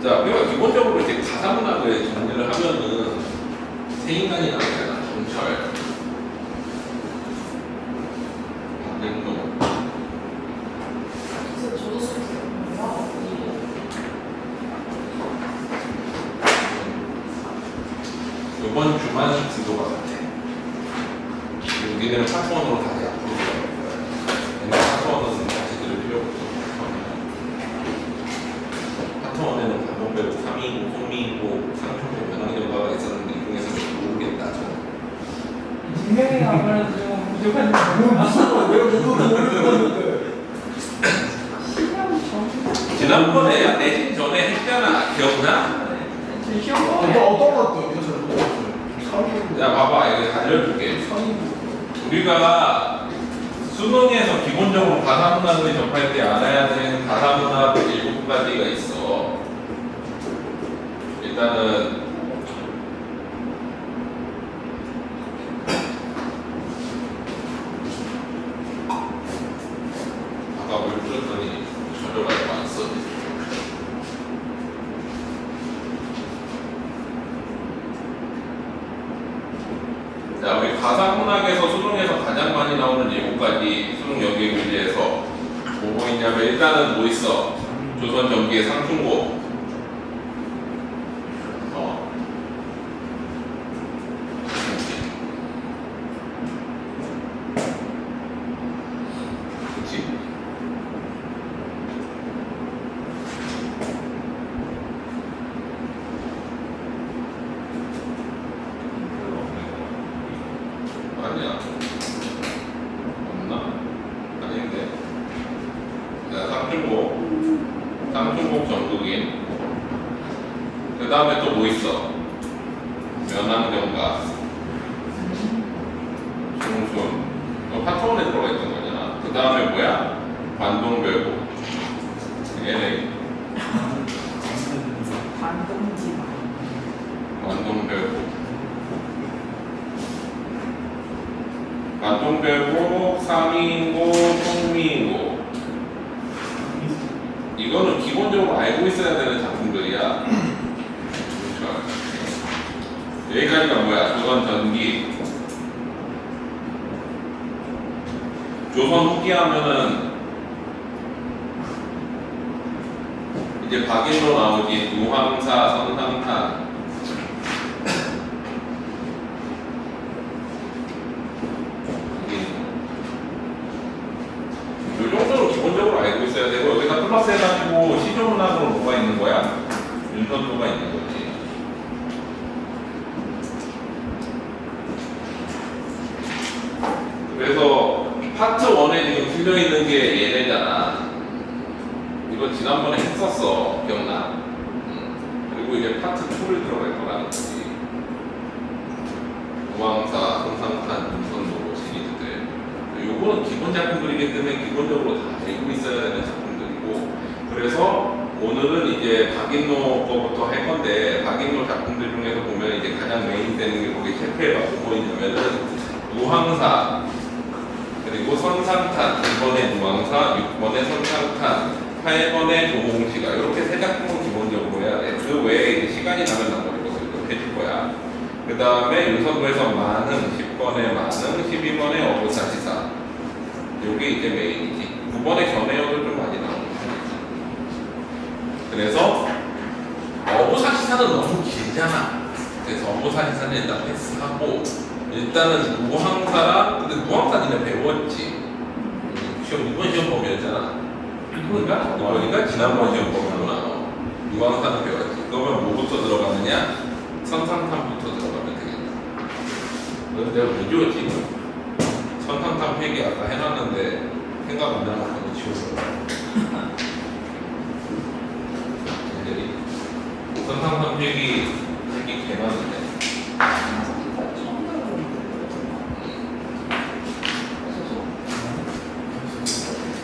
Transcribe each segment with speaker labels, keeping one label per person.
Speaker 1: 자, 우리가 기본적으로 이제 가사문학을 정리를 하면은 세 인간이 나오잖아. 정철, 박백로.
Speaker 2: 그래서 저도 쓰겠어요.
Speaker 1: 이번 주만 진도가 같아. 우리는 파트원으로 다시 앞으로 들어갈 거야. 옛날 파트원은 다시 들을 필요가 없어. 파트원에는 반동배고 3위이고 송미이고 상품배 변환경과가 있었는데 이 중에서 좀 모르겠다.
Speaker 3: 분명히 아무래도 좀 부족한
Speaker 4: 내가 누구도 모르겠는데.
Speaker 1: 지난번에 내신 전에 했잖아. 기억나?
Speaker 4: 어떤 것도 이거 잘 모르겠어요.
Speaker 1: 야 봐봐 이거 알려줄게. 우리가 수능에서 기본적으로 가사문학을 접할 때 알아야 되는 가사문학 7가지가 있어. 일단은 아까 뭘 풀었더니 저려가지고 안 썼네. 자, 우리 가사문학에서 수능에서 가장 많이 나오는 7가지 수능 여기 문제에서 뭐뭐 있냐면 일단은 뭐 있어? 조선 전기의 상충곡. 그치? 아니야. 없나? 아닌데. 자, 상중곡 전국인. 그 다음에 또 뭐 있어? 면왕경가, 중순. 파트원에 들어가 있던 거잖아. 그 다음에 뭐야? 관동별곡, LA. 관동별곡. 관동별곡, 상위인곡, 송미인곡. 이거는 기본적으로 알고 있어야 되는 작품들이야. 여기까지가 뭐야? 조선 전기. 조선 후기 하면은 이제 박인로 나오지. 누황사, 선상탄. 이 정도로 기본적으로 알고 있어야 되고, 여기다 플러스 해가지고 시조문학으로 뭐가 있는 거야? 윤선도가 있는 거지. 그래서 파트 1에 지금 실려 있는 게 얘네잖아. 이거 지난번에 했었어. 기억나? 그리고 이제 파트 2를 들어갈 거라는 거지. 우왕사, 흥상탄, 윤선도 시리즈들. 요거는 기본 작품들이기 때문에 기본적으로 다 알고 있어야 되는 작품들이고, 그래서 오늘은 이제 박인로 거부터 할 건데, 박인로 작품들 중에서 보면 이제 가장 메인 되는 게 거기 챕터에 뭐 있냐면은 우황사, 그리고 선상탄, 2번에 누황사, 6번에 선상탄, 8번에 조홍시가 이렇게 세 작품을 기본적으로 해야 돼. 그 외에 이제 시간이 나면 나머지 것을 또 해줄 거야. 그 다음에 윤선도에서 만흥, 10번에 만흥, 12번에 어부사시사. 요게 이제 메인이지. 9번에 견해어도 좀 많이 나오는 편이지. 그래서 어부사시사는 너무 길잖아. 그래서 어부사시사는 일단 패스하고, 일단은 무항사랑, 근데 무항사 니네 배웠지? 시험, 이번 시험 범위였잖아. 이거니까 지난번 시험 범위구나. 무항사는 배웠지. 그러면 뭐부터 들어가느냐? 선상탄부터 들어가면 되겠다. 그래서 내가 못 지웠지? 선상탄 폐기 아까 해놨는데 생각 안 나서 바로 지웠어. 애들이 선상탄 폐기 개놨는데.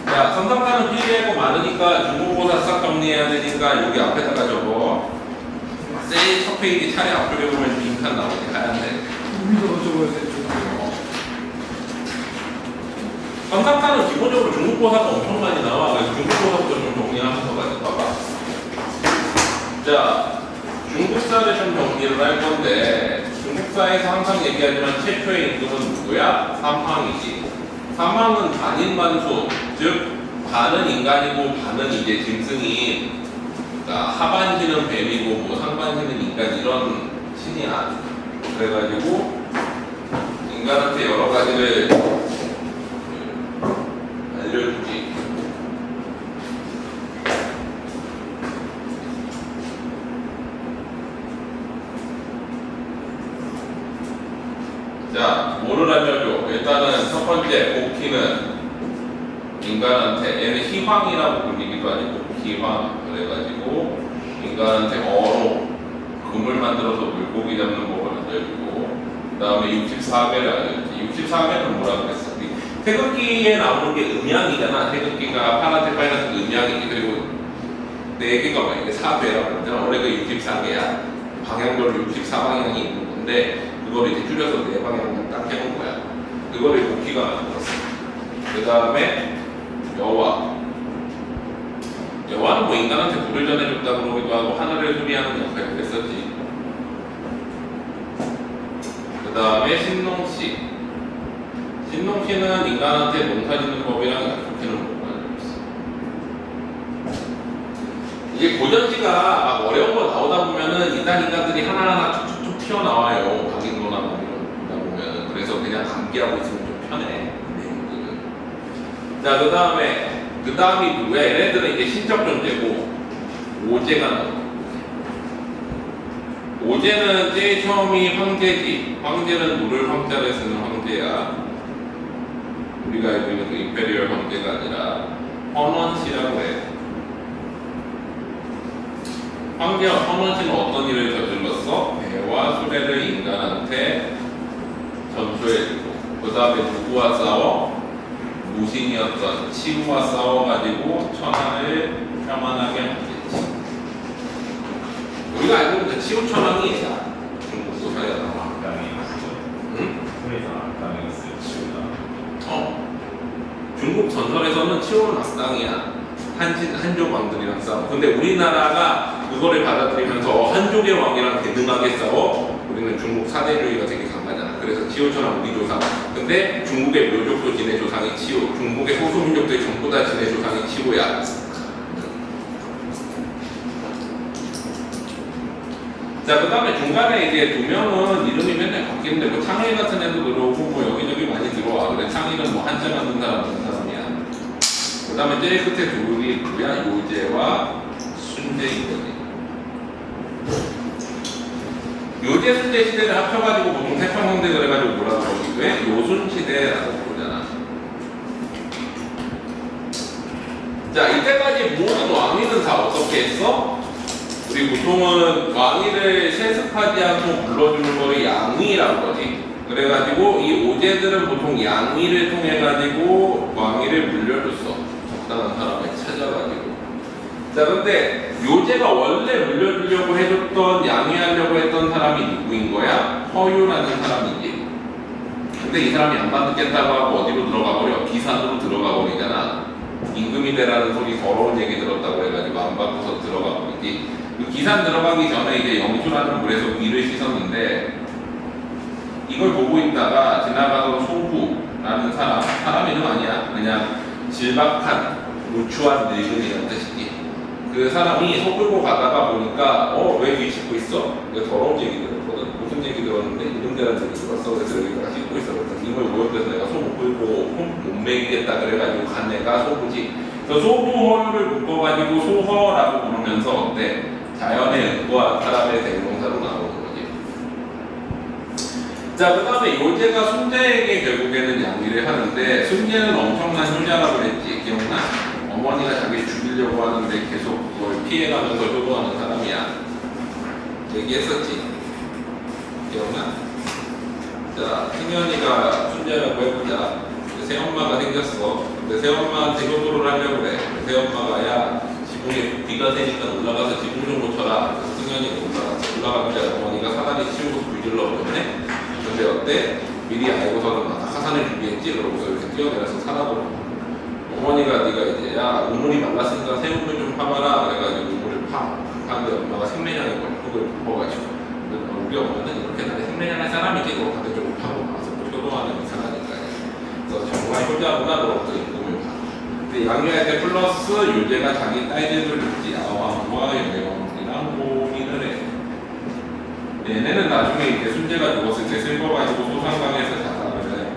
Speaker 1: 자, 선상탄은 필기하고 많으니까 중국보다 싹 정리해야 되니까 여기 앞에다가 적어. 세일 첫 페이지 차례 앞쪽에 보면 빈칸 나오지, 하얀색. 선상탄은 기본적으로 중국보사가 엄청 많이 나와. 그래서 중국보사부터 좀 정리하면서 가지고 봐봐. 자, 중국사를 좀 정리를 할 건데 중국사에서 항상 얘기하지만 최초의 임금은 누구야? 삼황이지. 삼황은 반인반수, 즉 반은 인간이고 반은 이제 짐승인. 그러니까 하반신은 뱀이고 뭐 상반신은 인간 이런 신이야. 그래가지고 인간한테 여러 가지를 알려주지. 자, 뭐를 알려줘? 일단은 첫 번째, 복희는 인간한테, 얘는 희황이라고 불리기도 하고, 희황. 그래가지고, 인간한테 어로, 금을 만들어서 물고기 잡는 법을 알려주고, 그 다음에 64배를 알려주지. 64배는 뭐라 그랬어? 태극기에 나오는 게 음양이잖아. 태극기가 파란색, 빨간색 음양이지. 그리고 4개가 뭐야? 이게 4배라고 그러잖아. 원래 그 64개야. 방향별로 64방향이 있는 건데, 그걸 이제 줄여서 4방향을 딱 해놓은 거야. 그거를 복희가 만들었어. 그 다음에 여와. 여와는 뭐 인간한테 물을 전해줬다 그러기도 하고 하늘을 수리하는 역할을 했었지. 그 다음에 신농씨. 신농씨는 인간한테 농사 짓는 법이랑 약속해는 법을 알려줬어. 이게 고전시가 막 어려운 거 나오다 보면은 이단 인간들이 하나하나 툭툭툭 튀어나와요. 박인도나 막 이런 거 보면은. 그래서 그냥 암기하고 있으면 좀 편해. 자, 그 다음이 누구야? 얘네들은 이제 신적 존재고, 오제가 나와. 오제는 제일 처음이 황제지. 황제는 물을 황자를 쓰는 황제야. 우리가 알고 있는 그 임페리얼 황제가 아니라 헌원씨라고 해. 황제와 헌원씨는 어떤 일을 저질렀어? 배와 수레를 인간한테 전수해주고, 그 다음에 누구와 싸워? 무신이었던 치우와 싸워가지고 천하를 평안하게 만들지. 우리가 알고 있는 치우 천왕이 얘야. 중국 소설에 나와. 응? 중국 전설에서는 치우는 악당이야. 한족 왕들이랑 싸워. 근데 우리나라가 그거를 받아들이면서 한족의 왕이랑 대등하게 싸워. 우리는 중국 사대주의가 되게 강하잖아. 그래서 치우천왕 우리 조상. 근데 중국의 묘족도 지네 조상이 치우. 중국의 소수민족들이 전부 다 지네 조상이 치우야. 자, 그 다음에 중간에 이제 두 명은 이름이 맨날 바뀌는데 뭐 창희 같은 애도 들어오고 뭐 여기저기 많이 들어와. 그래 창희는 뭐 한자 만든 사람이야. 그 다음에 제일 끝에 둘이 누구야? 요제와 순제인 거지. 요제 순제 시대를 합쳐가지고 보통 태평성대 그래가지고 뭐라고 그러기도 해? 요순시대라고 부르잖아. 자, 이때까지 모든 왕위는 다 어떻게 했어? 우리 보통은 왕위를 세습하지 않고 불러주는 거를 양위라고 그러지. 그래가지고 이 오제들은 보통 양위를 통해가지고 왕위를 물려줬어. 적당한 사람을 찾아가지고. 자, 근데 요제가 원래 물려주려고 해줬던 양위하려고 했던 사람이 누구인 거야? 허유라는 사람이지. 근데 이 사람이 안 받겠다고 하고 어디로 들어가 버려? 기산으로 들어가 버리잖아. 임금이 되라는 소리 더러운 얘기 들었다고 해가지고 안 받고서 들어가 버리지. 그 기산 들어가기 전에 이제 영주라는 물에서 귀를 씻었는데 이걸 보고 있다가 지나가던 소부라는 사람 이름 아니야. 그냥 질박한, 누추한 늙은이라는 뜻이지. 그 사람이 소 끌고 가다가 보니까 왜 귀 씻고 있어? 내가 더러운 얘기 들었거든. 무슨 얘기 들었는데 이름대라는 얘기 들었어. 그래서 여기다가 씻고 있어. 그래서 이걸 모욕해서 내가 소 못 끌고 못 먹이겠다 그래가지고 간 애가 소부지. 그래서 소부 허유를 묶어가지고 소허라고 부르면서 어때? 자연에 응고한 사람의 대명사로 나오는 거지. 자, 그 다음에 요제가 순제에게 결국에는 양위를 하는데 순제는 엄청난 효자라고 했지. 기억나? 어머니가 자기 죽이려고 하는데 계속 그걸 피해가면서 효도하는 사람이야. 얘기했었지. 기억나? 자, 승현이가 순제라고 해보자. 새엄마가 생겼어. 근데 새엄마한테 효도를 하려고 그래. 새엄마가 야 지붕에 비가 새니까 올라가서 지붕 좀 고쳐라. 그래서 승현이가 올라가는데 어머니가 사다리 치우고 불질러 버렸네. 근데 어때? 미리 알고서는 하산을 준비했지. 그러고서 이렇게 뛰어내려서 살아보고 어머니가 네가 이제 야 우물이 말랐으니까 새 우물 좀 파봐라. 그래가지고 우물을 파. 하는데 엄마가 생매장에 꼴국을 뽑아가지고 우리 엄마는 이렇게 나를 생매장할 사람이지 그거 같은 줄 못하고 나와서 뭐 효도하는 이상하니까요. 그래서 정말 효자구나 너로부터 임금을 받아. 근데 양육할 때 플러스 유대가 자기 딸들을 듣지 아왕과 여왕이랑 고민을 해. 얘네는 나중에 이제 순재가 죽었을 때 슬퍼가지고 소상강에서 자살을 해.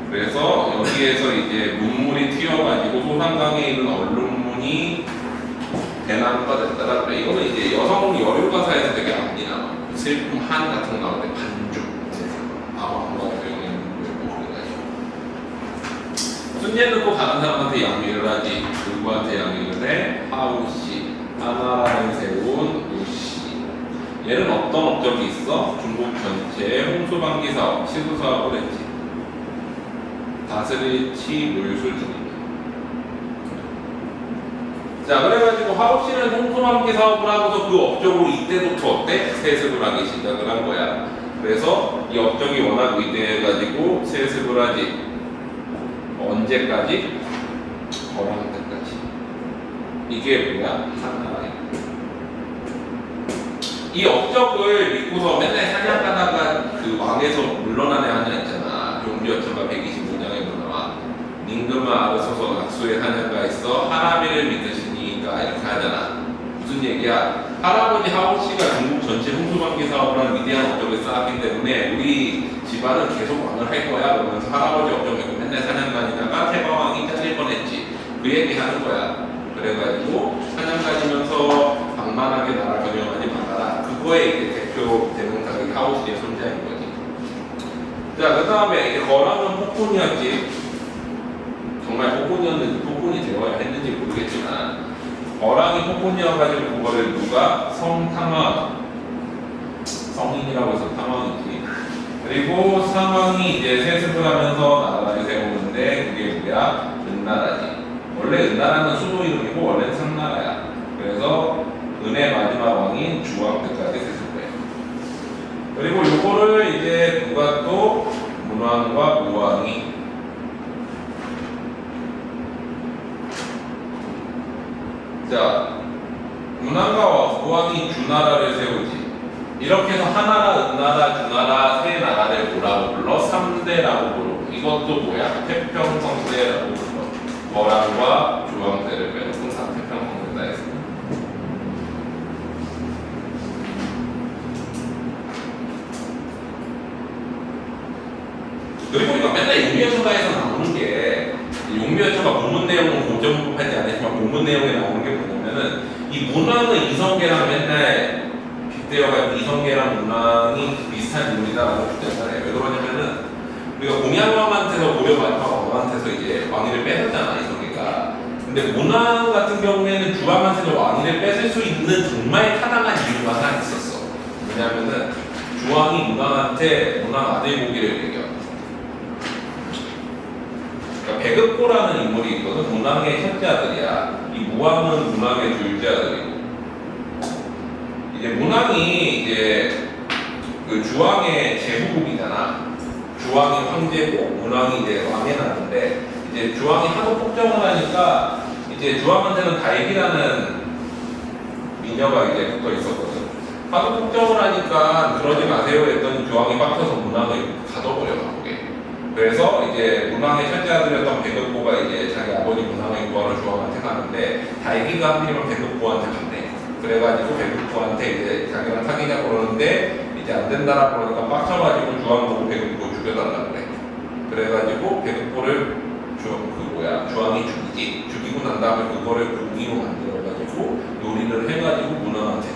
Speaker 1: 그래서 여기에서 이제 눈물이 튀어가지고 소상강에 있는 얼룩무늬 대나무가 됐다라 그래. 이거는 이제 여성 여류 가사에서 되게 많이 나와. 슬픔 한 같은 거 나오는데 반죽, 아왕과 여왕의 눈물 그래가지고. 순재는 또 다른 사람한테 양육을 하지. 누구한테 양육을 해? 하우씨, 하나라를 세운 우씨. 얘는 어떤 업적이 있어? 중국 전체에 홍수방기 사업, 치수 사업을 했지. 다스리치 물술 등입니다. 자, 그래가지고 하우씨는 홍수방기 사업을 하고서 그 업적으로 이때부터 어때? 세습을 하기 시작을 한 거야. 그래서 이 업적이 워낙 위대해가지고 세습을 하지. 언제까지? 거랑 때까지. 이게 뭐야? 하나라야. 이 업적을 믿고서 맨날 사냥 가다가 그 왕에서 물러난 애 하나 있잖아. 용비어처가 125장에 나와. 닝금아 아르소서 낙수의 사냥가 있어. 하라비를 믿으시니까 이렇게 하잖아. 무슨 얘기야? 할아버지 하우씨가 중국 전체 홍수방기 사업을 한 위대한 업적을 쌓았기 때문에 우리 집안은 계속 왕을 할 거야. 그러면서 할아버지 업적 믿고 맨날 사냥 다니다가 태방왕이 잘릴 뻔했지. 그 얘기 하는 거야. 그래가지고 사냥 다니면서 방만하게 나라 경영하지 말아라. 그거에 이제 대표 대명사가 하우스의 손자인 거지. 자, 그 다음에 이제 거랑은 폭군이었지. 정말 폭군이었는지 폭군이 되어야 했는지 모르겠지만 거랑이 폭군이어가지고 그거를 누가 성탕왕, 성인이라고 해서 탕왕이지. 그리고 상왕이 이제 세습을 하면서 나라를 세우는데 그게 뭐야? 은나라지. 원래 은나라는 수도 이름이고 원래는 상나라야. 그래서 은의 마지막 왕인 주왕 때까지 세습해. 그리고 요거를 이제 누가 또 문왕과 무왕이 자 문왕과 무왕이 주나라를 세우지. 이렇게 해서 하나라, 은나라, 주나라 세 나라를 뭐라고 불러? 3대라고 부르고 이것도 뭐야? 태평성대라고 불러. 거랑과 주왕대를 빼놓고 다 태평성대다 했어. 그리고 이거 맨날 용미여처가에서 나오는 게 용미여처가 본문 내용은 고정하지 않지만 본문 내용에 나오는 게 뭐냐면은 이 문왕은 이성계랑 맨날 빗대어가지고 이성계랑 문왕이 비슷한 인물이다라고 주장을 해요. 왜 그러냐면은 우리가 공양왕한테서 고려 마지막 왕한테서 이제 왕위를 뺏었잖아 이성계가. 근데 문왕 같은 경우에는 주왕한테서 왕위를 뺏을 수 있는 정말 타당한 이유가 하나 있었어. 왜냐면은 주왕이 문왕한테 문왕 아들 보기를 얘기해. 그러니까 배급고라는 인물이 있거든. 문왕의 첫째 아들이야. 이 무왕은 문왕의 둘째 아들이고. 이제 문왕이 이제 그 주왕의 제후국이잖아. 주왕이 황제고 문왕이 이제 왕에 났는데 이제 주왕이 하도 폭정을 하니까 이제 주왕한테는 다익이라는 미녀가 이제 붙어 있었거든. 하도 폭정을 하니까 그러지 마세요 했더니 주왕이 빡쳐서 문왕을 가둬버려 가보게. 그래서 이제 문왕의 첫째 아들이었던 백업고가 이제 자기 아버지 문왕의 구하러 주왕한테 가는데 다익이가 하필이면 백업고한테 갔대. 그래가지고 백업고한테 이제 자기랑 사귀자고 그러는데 이제 안 된다라고 그러니까 빡쳐가지고 주왕 보고 백업고 죽여달라 그래. 그래가지고 백업고를 주왕이 죽이지. 죽이고 난 다음에 그거를 고기로 만들어가지고 요리를 해가지고 문왕한테 줘.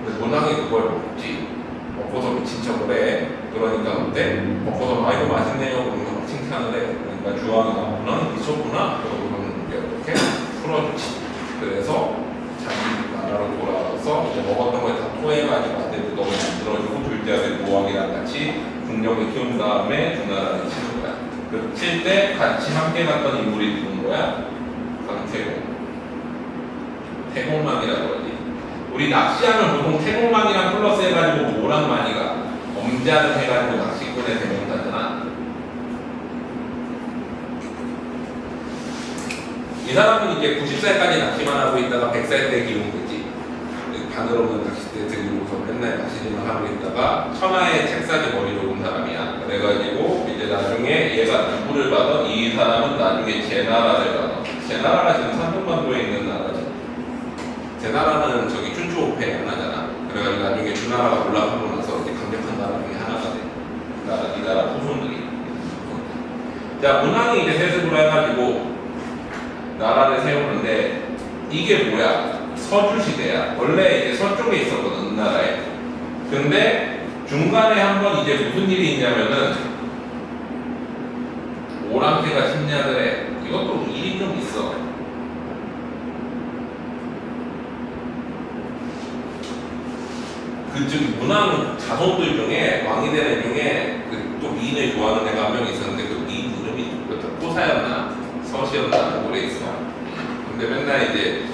Speaker 1: 근데 문왕이 그걸 먹지. 먹고서 미친 척을 해. 그러니까 어때? 먹고서 아 이거 맛있네요. 그러면서 막 칭찬을 해. 그러니까 주왕이 문왕이 미쳤구나. 그러고는 이렇게 풀어주지. 그래서 자기 나라로 돌아와서 이제 먹었던 걸 다 토해가지고 아들 무덤을 만들어주고 둘째 아들 무왕이랑 같이 국력을 키운 다음에 두 나라를 치는 거야. 그 칠 때 같이 함께 갔던 인물이 누군 거야? 강태공. 태공망이라고 하지. 우리 낚시하면 보통 태공망이랑 플러스 해가지고 뭐랑 많이 가? 엄자를 해가지고 낚시꾼의 대명사잖아. 이 사람은 이제 90살까지 낚시만 하고 있다가 100살 때 기운 거지. 바늘 없는 낚싯대 들고서 맨날 낚시만 하고 있다가 천하의 책상에 머리 좋은 사람이야. 그래가지고 이제 나중에 얘가 누구를 받아? 이 사람은 나중에 제나라를 받아. 제나라가 지금 산동반도에 있는 나라지. 제나라는 저기 춘추호패 하나잖아. 그래가지고 나중에 주나라가 올라가고 나서 이제 강력한 나라 중에 하나가 돼. 이 나라 후손들이. 자, 문왕이 이제 세습으로 해가지고 나라를 세우는데 이게 뭐야? 서주시대야. 원래 이제 서쪽에 있었거든, 은나라에. 근데 중간에 한번 이제 무슨 일이 있냐면은 오랑캐가 침략을 해. 이것도 일이 좀 있어. 그즉 문왕 자손들 중에 왕이 되는 중에 또 미인을 좋아하는 애가 한 명 있었는데 그 미인 이름이 토사였나 서시였나 모르겠어. 근데 맨날 이제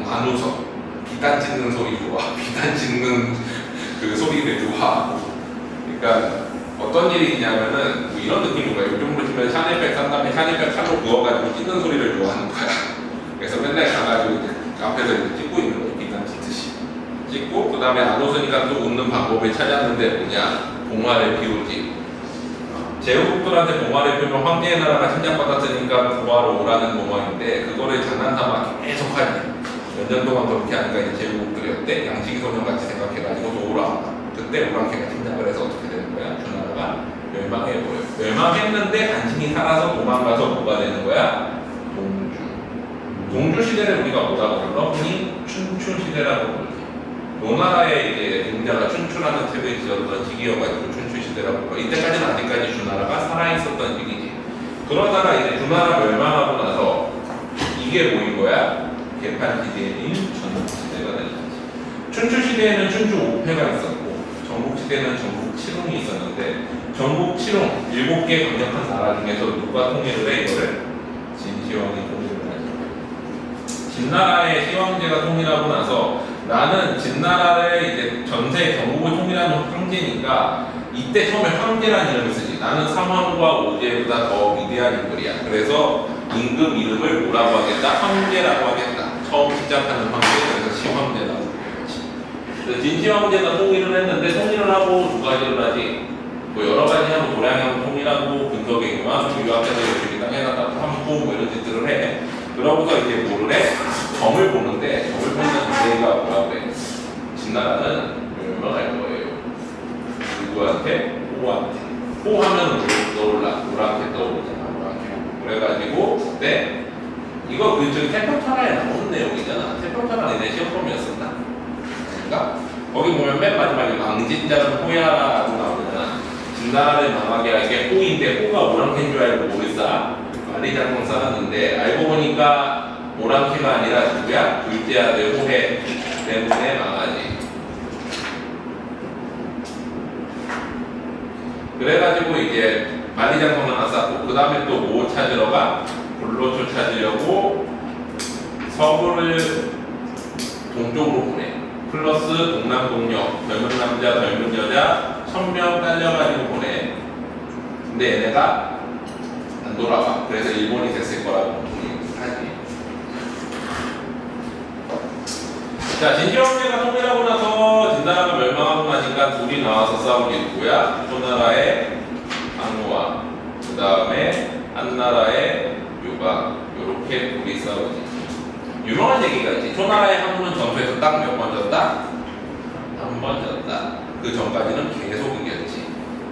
Speaker 1: 안 웃어. 비단 찍는 소리 좋아. 비단 찍는 그 소리를 좋아하고. 그러니까 어떤 일이 있냐면은 뭐 이런 느낌인 거야. 요즘으로 치면 샤넬백 산 다음에 샤넬백 칼로 부어가지고 찍는 소리를 좋아하는 거야. 그래서 맨날 가가지고 이제 앞에서 이제 찍고 있는 거야. 비단 찍듯이. 찍고 그 다음에 안 웃으니까 또 웃는 방법을 찾았는데 뭐냐? 봉화를 피우지. 제후국들한테 봉화를 피우면 황제의 나라가 침략받았으니까 구하러 오라는 봉화인데 그거를 장난삼아 계속 하지. 몇 년 동안 그렇게 하니까 이제 제후국들이 어때? 양치기 소년같이 생각해가지고 또 오라. 그때 오랑캐가 침략을 해서 어떻게 되는 거야? 그 나라가 멸망해버려. 멸망했는데 간신히 살아서 도망가서 뭐가 되는 거야? 동주. 동주 시대를 우리가 뭐라고 불러? 흔히 춘추 시대라고 부르지. 노나라의 이제 공자가 춘추라는 책을 지었던 시기여가지고 춘추 시대라고 불러. 이때까지는 아직까지 주나라가 살아있었던 시기지. 그러다가 이제 주나라 멸망하고 나서 이게 뭐인 거야? 개판 시대인 전국 시대가 되는 거지. 춘추 시대에는 춘추 5패가 있었고 전국 시대는 전국 7홍이 있었는데 전국 7홍 7개 강력한 나라 중에서 누가 통일을 해 이거를? 진시황이 통일을 하죠. 진나라의 시황제가 통일하고 나서 나는 진나라를 이제 전세 전국을 통일하는 황제니까 이때 처음에 황제라는 이름을 쓰지. 나는 삼황과 오제보다 더 위대한 인물이야. 그래서 임금 이름을 뭐라고 하겠다? 황제라고 하겠다. 처음 시작하는 황제, 그래서 시황제라고 그랬지. 진시황제가 통일을 했는데 통일을 하고 두 가지를 하지. 뭐 여러 가지 하고 고량하고 통일하고 근서갱유와 주요 앞에서 열심히 땅에다가 함고 뭐 이런 짓들을 해. 그러고서 이제 뭐를 해? 점을 보는데 점을 보는 주제가 뭐라고 해? 진나라는 멸망할 거예요. 누구한테? 호한테. 호 하면 떠올라. 노랗게 떠오르잖아. 노랗게. 그래가지고 그때 이거 저기 태평천하에 나오는 내용이잖아. 태평천하 내 시험범이었었나? 그러니까 거기 보면 맨 마지막에 망진자는 호야라고 나오잖아. 진나라를 망하게 할 게 호인데 호가 오랑캐인 줄 알고 뭘 싸? 만리장성 쌓았는데 알고 보니까 오랑캐가 아니라 누구야? 둘째 아들 호해 때문에 망하지. 그래가지고 이제 만리장성을 하나 쌓고 그 다음에 또 뭐 찾으러 가? 불로초 찾으려고 서부를 동쪽으로 보내. 플러스 동남동력 젊은 남자 젊은 여자 1000명 딸려가지고 보내. 근데 얘네가 안 돌아와. 그래서 일본이 됐을 거라고 하지. 자, 진시황제가 통일하고 나서 진나라가 멸망하고 나니까 둘이 나와서 싸운 게 누구야? 초나라의 항우와 그 다음에 한나라의 유방. 요렇게 둘이 싸우지. 유명한 얘기가 있지. 초나라의 항우는 전투에서 딱 몇 번 졌다? 한 번 졌다. 그 전까지는 계속 이겼지.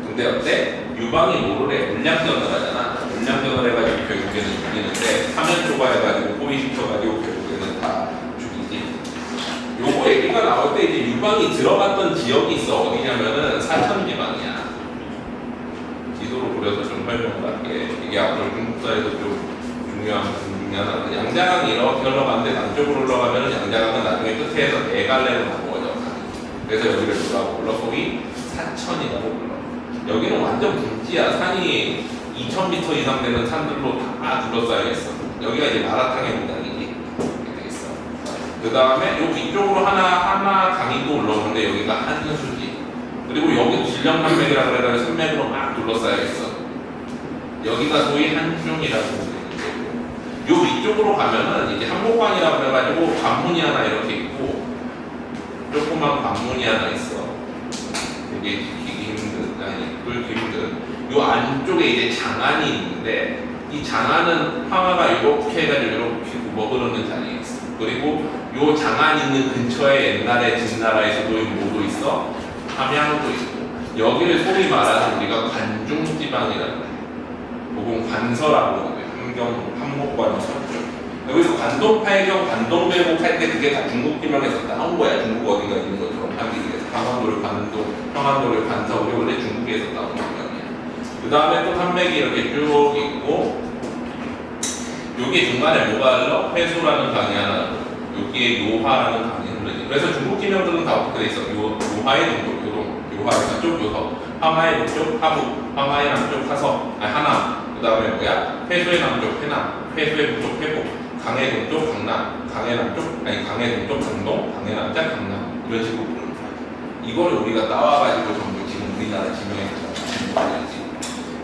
Speaker 1: 근데 어때? 유방이 뭐를 해? 물량전을 하잖아. 물량전을 해가지고 결국에는 죽이는데 3연조가 해가지고 포위시켜가지고 결국에는 다 죽이지. 요거 얘기가 나올 때 이제 유방이 들어갔던 지역이 있어. 어디냐면은 사천지방이야. 지도로 그려서 좀 설명을 할게. 이게 앞으로 중국사에서 좀 중요한 부분 중에 하나. 양자강이 이렇게 흘러가는데 남쪽으로 흘러가면은 양자강은 나중에 끝에서 네 갈래로 나누어져. 그래서 여기를 뭐라고 불러? 소위 사천이라고 불러. 여기는 완전 분지야. 산이 2000m 이상 되는 산들로 다 둘러싸여 있어. 여기가 이제 마라탕의 문양이지. 이렇게 돼 있어. 그 다음에 요 위쪽으로 하나 강이 또 올라오는데 여기가 한수지. 그리고 여기 질량산맥이라고 해서 산맥으로 막 둘러싸여 있어. 여기가 소위 한중이라고 부르는 거고. 요 위쪽으로 가면은 이제 한복관이라고 해가지고 관문이 하나 이렇게 있고 조그만 관문이 하나 있어. 이게 기기 힘든, 아니 뚫기 힘든. 요 안쪽에 이제 장안이 있는데 이 장안은 황하가 이렇게 해가지고 이렇게 굽어흐르는 자리에 있어. 그리고 요 장안 있는 근처에 옛날에 진나라에서도 뭐도 있어? 함양도 있고 여기를 소위 말하는 우리가 관중지방이라고 해. 혹은 관서라고 하는 거예요. 함경, 함목관 서쪽. 여기서 관동팔경, 관동배곡 할 때 그게 다 중국 지방에서 나온 거야. 중국 어디가 있는 것처럼 하기 위해서. 강원도를 관동, 평안도를 관서, 우리 원래 중국에서 나온 지방이야. 그 다음에 또 산맥이 이렇게 쭉 있고 여기 중간에 뭐가 흘러? 회수라는 강이 하나 여기에 요하라는 강이 흐르지. 그래서 중국 지명들은 다 어떻게 돼 있어? 요하의 동쪽, 요동, 요하의 서쪽, 요서, 하마의 동쪽, 하북, 하마의 남쪽, 하서, 아니 하남. 그 다음에 뭐야? 회수의 남쪽, 회남, 회수의 북쪽, 회복, 강의 동쪽, 강남, 강의 남쪽, 아니 강의 동쪽, 강동, 강의 남자, 강남 이런 식으로 부르는 거야. 이거를 우리가 따와가지고 전부 지금 우리나라 지명에서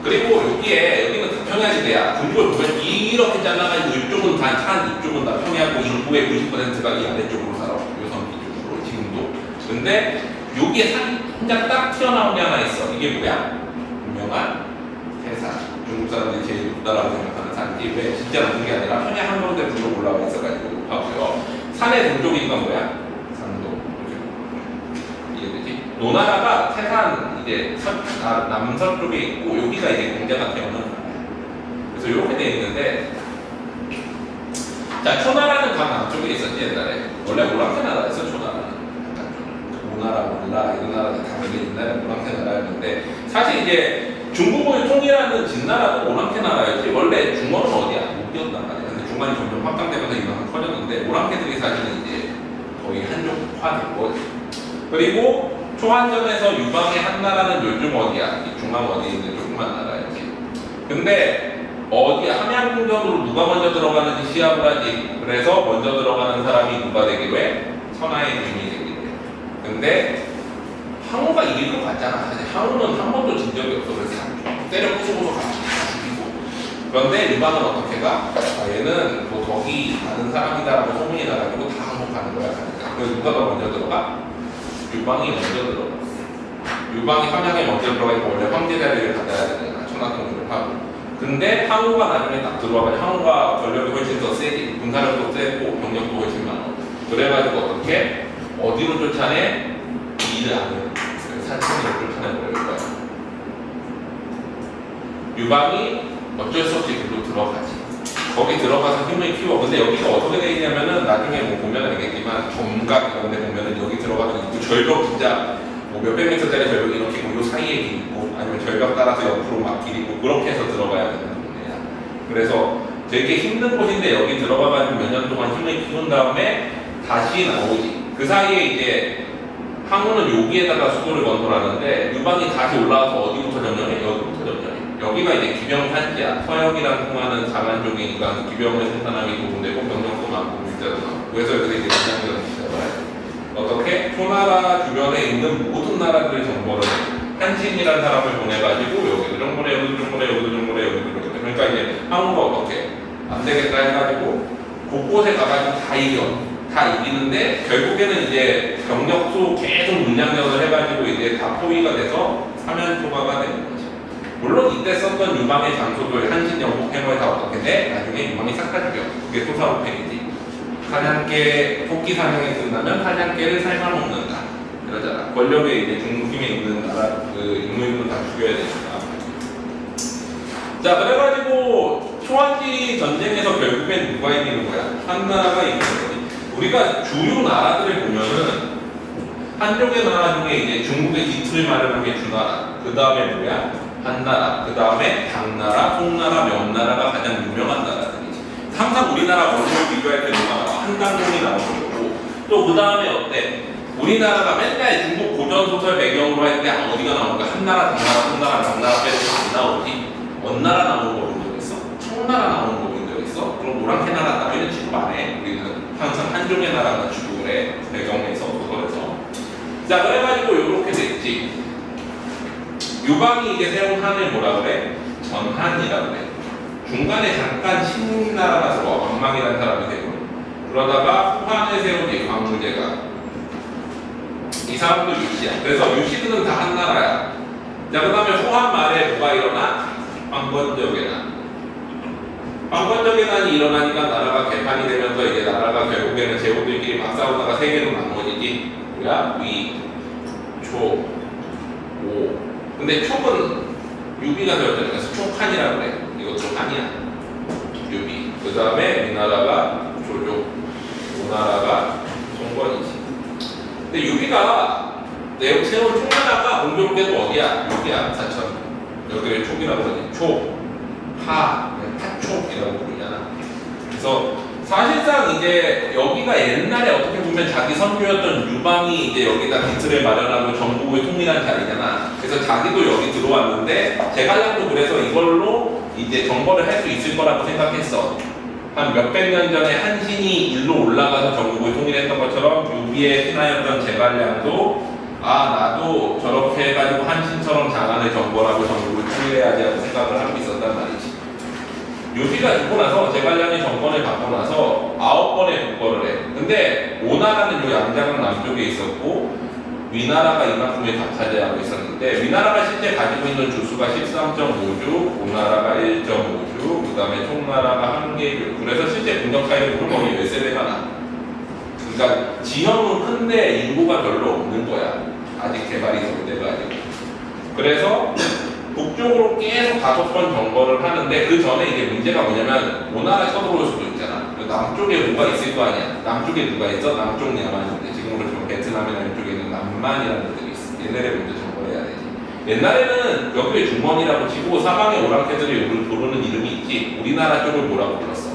Speaker 1: 그리고 여기는 다 평야지대야. 중국을 보면 이렇게 잘라가지고 이쪽은 다 산, 이쪽은 다 평야고 인구의 90%가 이 아래쪽으로 살아. 요성기 쪽으로 지금도. 근데 여기에 산이 혼자 딱 튀어나온 게 하나 있어. 이게 뭐야? 유명한 태산. 중국 사람들이 제일 높다라고 생각하는 산이 왜 진짜 높은 게 아니라 평야 한 가운데 불로 올라와 있어가지고 높아고요. 산의 동쪽이니까 뭐야? 산도. 이해되지? 노나라가 태산 이제 남서쪽에 있고 여기가 이제 공자가 태어난 나라야. 그래서 이렇게 돼 있는데 자 초나라는 강 남쪽에 있었지 옛날에. 원래 오랑캐 나라였어 초나라는. 오나라, 몰라 이런 나라들 다 원래 옛날에 오랑캐 나라였는데 사실 이제 중국을 통일하는 진나라도 오랑캐 나라였지. 원래 중원은 어디야? 목이었단 말이야. 근데 중간이 점점 확장되면서 이만큼 커졌는데 오랑캐들이 사실은 이제 거의 한족화된 거지. 그리고 초한전에서 유방의 한나라는 요즘 어디야? 이 중앙 어디에 있는 조그만 나라였지. 근데 어디야? 함양궁전으로 누가 먼저 들어가는지 시합을 하지. 그래서 먼저 들어가는 사람이 누가 되기로 해? 천하의 주인이 되기로 해. 근데 항우가 이길 것 같잖아. 사실 항우는 한 번도 진 적이 없어. 그래서 때려 부수고서 같이 죽이고. 그런데 유방은 어떻게 가? 얘는 뭐 덕이 많은 사람이다라고 소문이 나가지고 다 항복하는 거야. 그래서 누가 더 먼저 들어가? 유방이 먼저 들어가. 유방이 함양에 먼저 들어가니까 원래 황제 자리를 받아야 되잖아. 천하통일을 하고. 근데 항우가 나중에 딱 들어와가지고 항우가 전력이 훨씬 더 세지. 군사력도 세고 병력도 훨씬 많아. 그래가지고 어떻게? 어디로 쫓아내? 이를 안에 산천으로 쫓아내버릴 거야. 유방이 어쩔 수 없이 그로 들어가지. 거기 들어가서 힘을 키워. 근데 여기가 어떻게 돼 있냐면은 나중에 뭐 보면 알겠지만 점각 이런 데 보면은 여기 들어가서 있고 절벽 진짜 뭐 몇백 미터짜리 절벽이 이렇게 있고 요 사이에 길 있고 아니면 절벽 따라서 옆으로 막 길 있고 그렇게 해서 들어가야 되는 동네야. 그래서 되게 힘든 곳인데 여기 들어가가지고 몇 년 동안 힘을 키운 다음에 다시 나오지. 그 사이에 이제 항우는 여기에다가 수도를 건설하는데 유방이 다시 올라와서 어디부터 점령해? 여기부터 점령해. 여기가 이제 기병탄지야. 서역이랑 통하는 장안쪽이니까 기병을 생산하기 좋은데고 병력도 많고 물자도 많고 그래서 여기서 이제 기장전 시작을 하죠. 어떻게? 초나라 주변에 있는 모든 나라들의 정보를 한신이라는 사람을 보내가지고 여기도 정보래, 여기도 정보래, 여기도 정보래, 여기도 정보래. 그러니까 이제 항우가 어떻게? 안 되겠다 해가지고 곳곳에 가가지고 다 이겨. 다 이기는데 결국에는 이제 병력수 계속 물량전을 해가지고 이제 다 포위가 돼서 사면초가가 되는 거지. 물론 이때 썼던 유방의 장소들 한신 영국 해머에 다 어떻게 돼? 나중에 유방이 싹 다 죽여. 그게 토사오팽이지. 사냥개 토끼 사냥이 끝나면 사냥개를 삶아먹는다. 이러잖아. 권력에 이제 중심에 있는 나라 그 인물들은 다 죽여야 되니까. 자 그래가지고 초안지 전쟁에서 결국엔 누가 이기는 거야? 한나라가 이기는 거지. 우리가 주요 나라들을 보면은 한쪽의 나라 중에 이제 중국의 기틀을 마련한 게 주나라. 그 다음에 뭐야? 한나라. 그 다음에 당나라, 송나라, 명나라가 가장 유명한 나라들이지. 항상 우리나라 원수를 비교할 때 뭐가 나와? 한강공이 나오는 거고. 또 그 다음에 어때? 우리나라가 맨날 중국 고전 소설 배경으로 할 때 어디가 나오는가? 한나라, 당나라, 송나라, 명나라 빼고 안 나오지. 원나라 나오는 거 본 적 있어? 청나라 나오는 거 본 적 있어? 그럼 노랑캐 나라 따위는 취급 안 해. 우리는 항상 한종의 나라가 취급을 해. 배경에서 소설에서. 자 그래가지고 요렇게 됐지. 유방이 이게 세운 한을 뭐라 그래? 전한이라 그래. 중간에 잠깐 신나라가 들어와. 왕망이라는 사람이 되고. 그러다가 후한에 세운 이 광무제가. 이 사람도 유시야. 그래서 유시들은 다 한 나라야. 자, 그 다음에 후한 말에 뭐가 일어나? 황건적외난. 황건적외난이 일어나니까 나라가 개판이 되면서 이제 나라가 결국에는 제후들끼리 막 싸우다가 세 개로 나눠지지. 뭐야? 위, 초, 오. 근데 촉은 유비가 되었잖아. 그래서 촉한이라고 그래. 이것도 한이야. 유비. 그 다음에 위나라가 조조, 오나라가 송건이지. 근데 유비가 세운 총나라가 공교롭게도 어디야? 여기야. 사천. 여기를 촉이라고 그러지. 촉, 파, 파촉이라고 부르잖아. 그래서 사실상 이제 여기가 옛날에 어떻게 보면 자기 선조였던 유방이 이제 여기다 기틀을 마련하고 전국을 통일한 자리잖아. 그래서 자기도 여기 들어왔는데 제갈량도 그래서 이걸로 이제 정벌을 할 수 있을 거라고 생각했어. 한 몇백 년 전에 한신이 일로 올라가서 전국을 통일했던 것처럼 유비의 신하였던 제갈량도 나도 저렇게 해가지고 한신처럼 장안을 정벌하고 전국을 통일해야지 하고 생각을 하고 있었단 말이지. 유비가 죽고 나서 제갈량이 정권을 받고 나서 9번의 국거를 해. 근데 오나라는 요 양자강 남쪽에 있었고 위나라가 이만큼을 다 차지하고 있었는데 위나라가 실제 가지고 있는 주수가 13.5주, 오나라가 1.5주, 그 다음에 총나라가 1개주. 그래서 실제 공격 차이는 거의 13배가 나. 그러니까 지형은 큰데 인구가 별로 없는 거야. 아직 개발이 덜 돼가지고. 그래서 북쪽으로 계속 5번 정거를 하는데 그 전에 이제 문제가 뭐냐면 오나라 쳐들어올 수도 있잖아. 남쪽에 뭐가 있을 거 아니야. 남쪽에 누가 있어? 남쪽 야만인데 지금으로 치면 베트남이나 이쪽에 있는 남만이라는 데들이 있어. 얘네를 먼저 정거해야 되지. 옛날에는 여기에 중원이라고 치고 사방에 오랑캐들이 부르는 이름이 있지. 우리나라 쪽을 뭐라고 불렀어?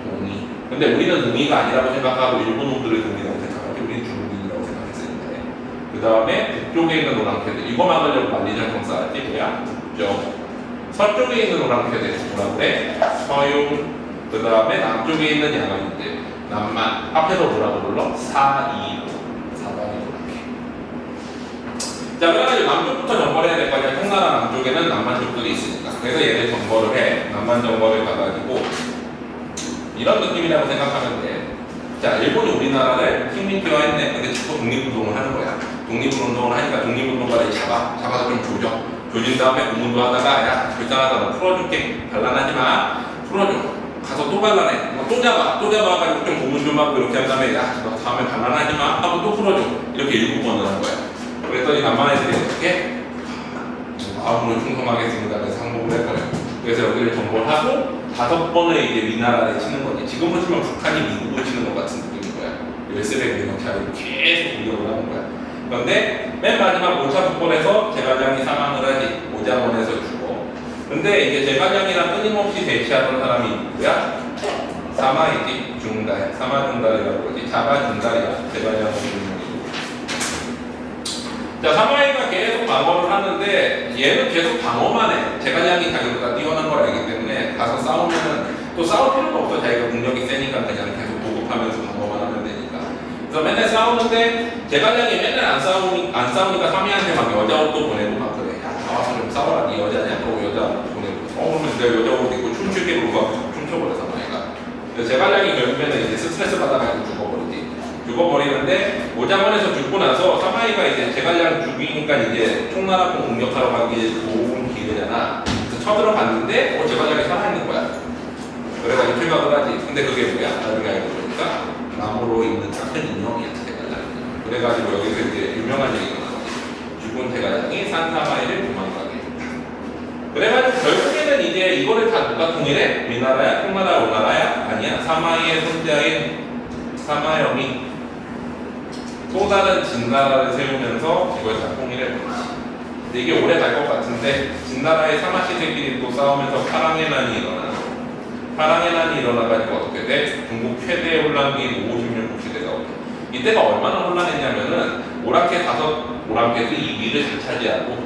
Speaker 1: 동이. 근데 우리는 동이가 아니라고 생각하고 일본 놈들을 동이라고 생각하고 우리는 중국인이라고 생각했었는데 그 다음에 북쪽에 있는 오랑캐들 이거 막으려고 만리장성 쌓았지. 뭐야? 북쪽. 서쪽에 있는 오랑캐들 뭐라고 그래? 서용. 그 다음에 남쪽에 있는 야만인들 남만. 앞에서 뭐라고 불러? 사이로. 사방이 오랑캐. 자, 그래가지고 남쪽부터 정벌해야 될 거 아니야. 통나라 남쪽에는 남만 족들이 있으니까. 그래서 얘네 정벌을 해. 남만 정벌을 가가지고 이런 느낌이라고 생각하면 돼. 자, 일본이 우리나라를 식민지화했네. 근데 자꾸 독립운동을 하는 거야. 독립운동을 하니까 독립운동가를 잡아서 좀 조진 다음에 공문도 하다가 야, 불쌍하다. 너 풀어줄게. 반란하지 마. 풀어줘. 가서 또 반란해. 또 잡아가지고 좀 고문 좀 하고 이렇게 한 다음에 야, 너 다음에 반란하지 마. 하고 또 풀어줘. 이렇게 7번을 한 거야. 그랬더니 남만 애들이 어떻게? 마음으로 충성하겠습니다. 그래서 항복을 했거든요. 그래서 여기를 정벌하고 5번을 이제 위나라를 치는 거지. 지금으로 치면 북한이 미국을 치는 것 같은 느낌인 거야. 열세대 공격차를 계속 공격을 하는 거야. 그런데 맨 마지막 5차 북권에서 제갈량이 사망을 하지. 오장원에서 죽어. 근데 이제 제갈량이랑 끊임없이 대치하던 사람이 누구야? 사마이지. 중달. 사마중달이라고 그러지. 자가중달이야. 제갈량은 중달이고. 자, 사마이가 계속 방어를 하는데 얘는 계속 방어만 해. 제갈량이 자기보다 뛰어난 걸 알기 때문에 가서 싸우면은 또 싸울 필요가 없어. 자기가 능력이 세니까 그냥 계속 보급하면서 방어만 하면 되니까. 그래서 맨날 싸우는데 제갈량이 맨날 안 싸우니까 사마이한테 막 여자 옷도 보내고 막 그래. 야, 나와서 좀 싸워라. 네 여자냐? 또 여자 보내고. 그러면 내가 여자 옷 입고 춤추게 그러고 춤춰버려 사마이가. 그래서 제갈량이 결국에는 이제 스트레스 받아가지고 죽어버리지. 죽어버리는데 오장원에서 죽고 나서 사마이가 이제 제갈량 죽이니까 이제 총나라군 공격하러 가기 좋은 기회잖아. 그래서 쳐들어갔는데 제갈량이 살아있는 거야. 그래가지고 퇴각을 하지. 근데 그게 뭐야? 나중에 알고 보니까 나무로 있는 작은 인형이야. 제갈량. 그래가지고 여기서 이제 유명한 얘기가 나오지. 죽은 제갈량이 산사마이를 도망가게 했다. 그래가지고 결국에는 이제 이거를 다 누가 통일해? 위나라야? 통나라? 오나라야? 아니야. 사마이의 손자인 사마영이 또 다른 진나라를 세우면서 이걸 다 통일해버리지. 근데 이게 오래 갈 것 같은데 진나라의 사마시대끼리 또 싸우면서 파랑해난이 일어나. 파랑해난이 일어나가지고 어떻게 돼? 중국 최대의 혼란기인 56국 시대가 오게. 이때가 얼마나 혼란했냐면은 오랑캐도 이 위를 다 차지하고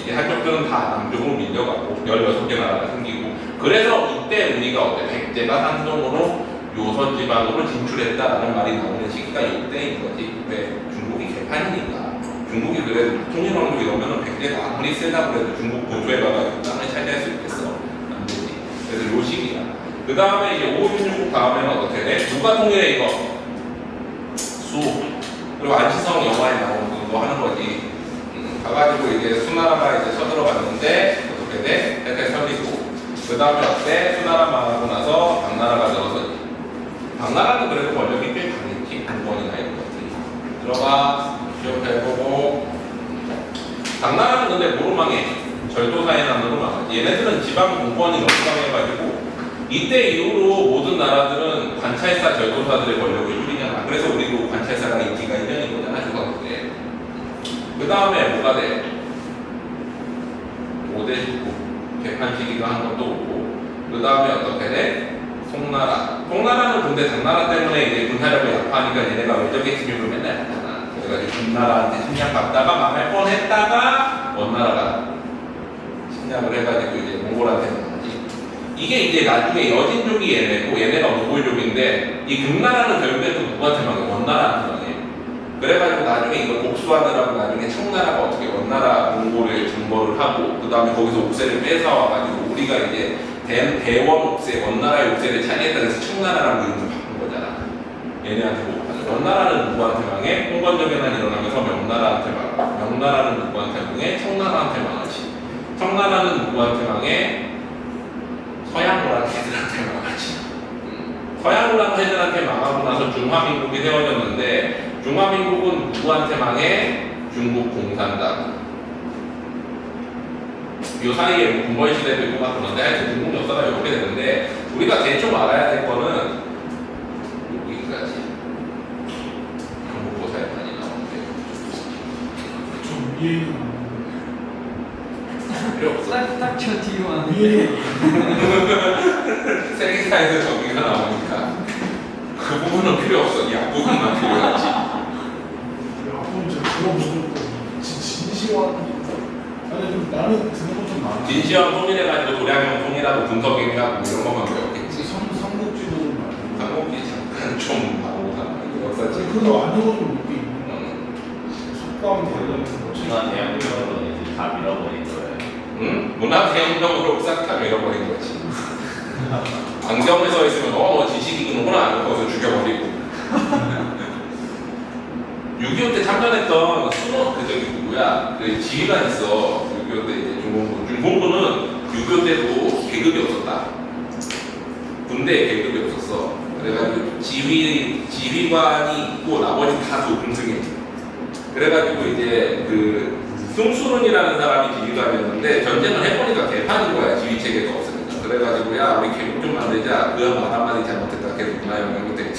Speaker 1: 이제 한쪽들은 다 남쪽으로 밀려가고 16개 나라가 생기고 그래서 이때 우리가 어때? 백제가 산동으로 요선 지방으로 진출했다라는 말이 나오는 시기가 이때인 거지. 왜? 중국이 개판이니까. 중국이 그래도 통일왕국 이러면은 백제가 아무리 세다 그래도 중국 본토에 가가지고 땅을 차지할 수 있겠어? 안 되지. 그래서 요 시기야. 그 다음에 이제 5, 6, 6 다음에는 어떻게 돼? 누가 통일해 이거? 수. 그리고 안시성 영화에 나오는 거 하는 거지. 가가지고 이제 수나라가 이제 쳐들어갔는데 어떻게 돼? 해태 설리고. 그 다음에 어때? 수나라 망하고 나서 당나라가 들어서지. 당나라는 그래도 권력이 꽤 강했지. 군권이나 이런 것들이. 들어가. 기억해보고. 당나라는 근데 뭐로 망해? 절도사회난으로 망하지. 얘네들은 지방 공권이 너무 강해가지고 이때 이후로 모든 나라들은 관찰사 절도사들의 권력을 줄이잖아. 그래서 우리도 관찰사가 인기가 1년인 거잖아. 중학교에. 그 다음에 뭐가 돼? 5대 19. 개판 시기가 한 것도 오고. 그 다음에 어떻게 돼? 송나라. 송나라는 근데 당나라 때문에 이제 군사력이 약하니까 얘네가 외적의 침입을 맨날 하잖아. 그래가지고 군나라한테 침략받다가 망할 뻔했다가 원나라가 침략을 해가지고 이제 몽골한테 나가지. 이게 이제 나중에 여진족이 얘네고 얘네가 몽골족인데 이 금나라는 결국에 또 누구한테 망해? 원나라한테 망해. 그래가지고 나중에 이걸 복수하느라고 나중에 청나라가 어떻게 원나라 몽골을 정벌을 하고 그 다음에 거기서 옥새를 뺏어와가지고 우리가 이제 대원 옥새, 원나라의 옥새를 차지했다 해서 청나라라고 이름을 바꾼 거잖아. 얘네한테 뭐 원나라는 누구한테 망해? 홍건적에만 일어나면서 명나라한테 망해. 명나라는 누구한테 망해? 청나라한테 망하지. 청나라는 누구한테 망해? 서양오랑 헤들한테 망하지. 서양오랑 헤들한테 망하고 나서 중화민국이 세워졌는데 중화민국은 누구한테 망해? 중국 공산당. 이 사이에 뭐 군벌시대도 있고 막 그런데 하여튼 중국 역사가 이렇게 되는데 우리가 대충 알아야 될 거는 여기까지. 경북고사에 많이 나오는데
Speaker 4: 좀 위에
Speaker 1: 필요 없어.
Speaker 3: 딱저 뒤로 하는.
Speaker 4: 위에
Speaker 1: 세계사에서 저기가 나오니까 그 부분은 필요 없어. 이 앞부분만 필요하지.
Speaker 4: 앞부분 진짜 들어보고 진시황 아니 좀 나는 듣는 거좀 많아.
Speaker 1: 진시황 통일해가지고 도량형 통일하고 분석행위하고 이런 것만 배웠겠지.
Speaker 4: 삼국지도 좀 많아.
Speaker 1: 한국이 잠깐 좀 나오다. 역사지.
Speaker 4: 그거 안 읽어도 몇개 있는 속담 관련해서
Speaker 5: 문화 대항력으로 이제 다 밀어버린 거예요.
Speaker 1: 응? 문화 대혁명으로 싹 다 밀어버린 거지. 안경에 서 있으면 너 지식이구나 거기서 죽여버리고. 6.25 때 참전했던 수노 그 저기 누구야? 그 지휘가 있어. 6.25 때 이제 중공군. 중공군은 6.25 때도 계급이 없었다. 군대에 계급이 없었어. 그래가지고 지휘관이 있고 나머지 다 도중승이. 그래가지고 이제 그 승수론이라는 사람이 지휘관이었는데 전쟁을 해보니까 개판인 거야. 지휘 체계가 없으니까. 그래가지고 야 우리 계급 좀 만들자. 그 말 한마디 잘못했다. 계속 문화혁명 때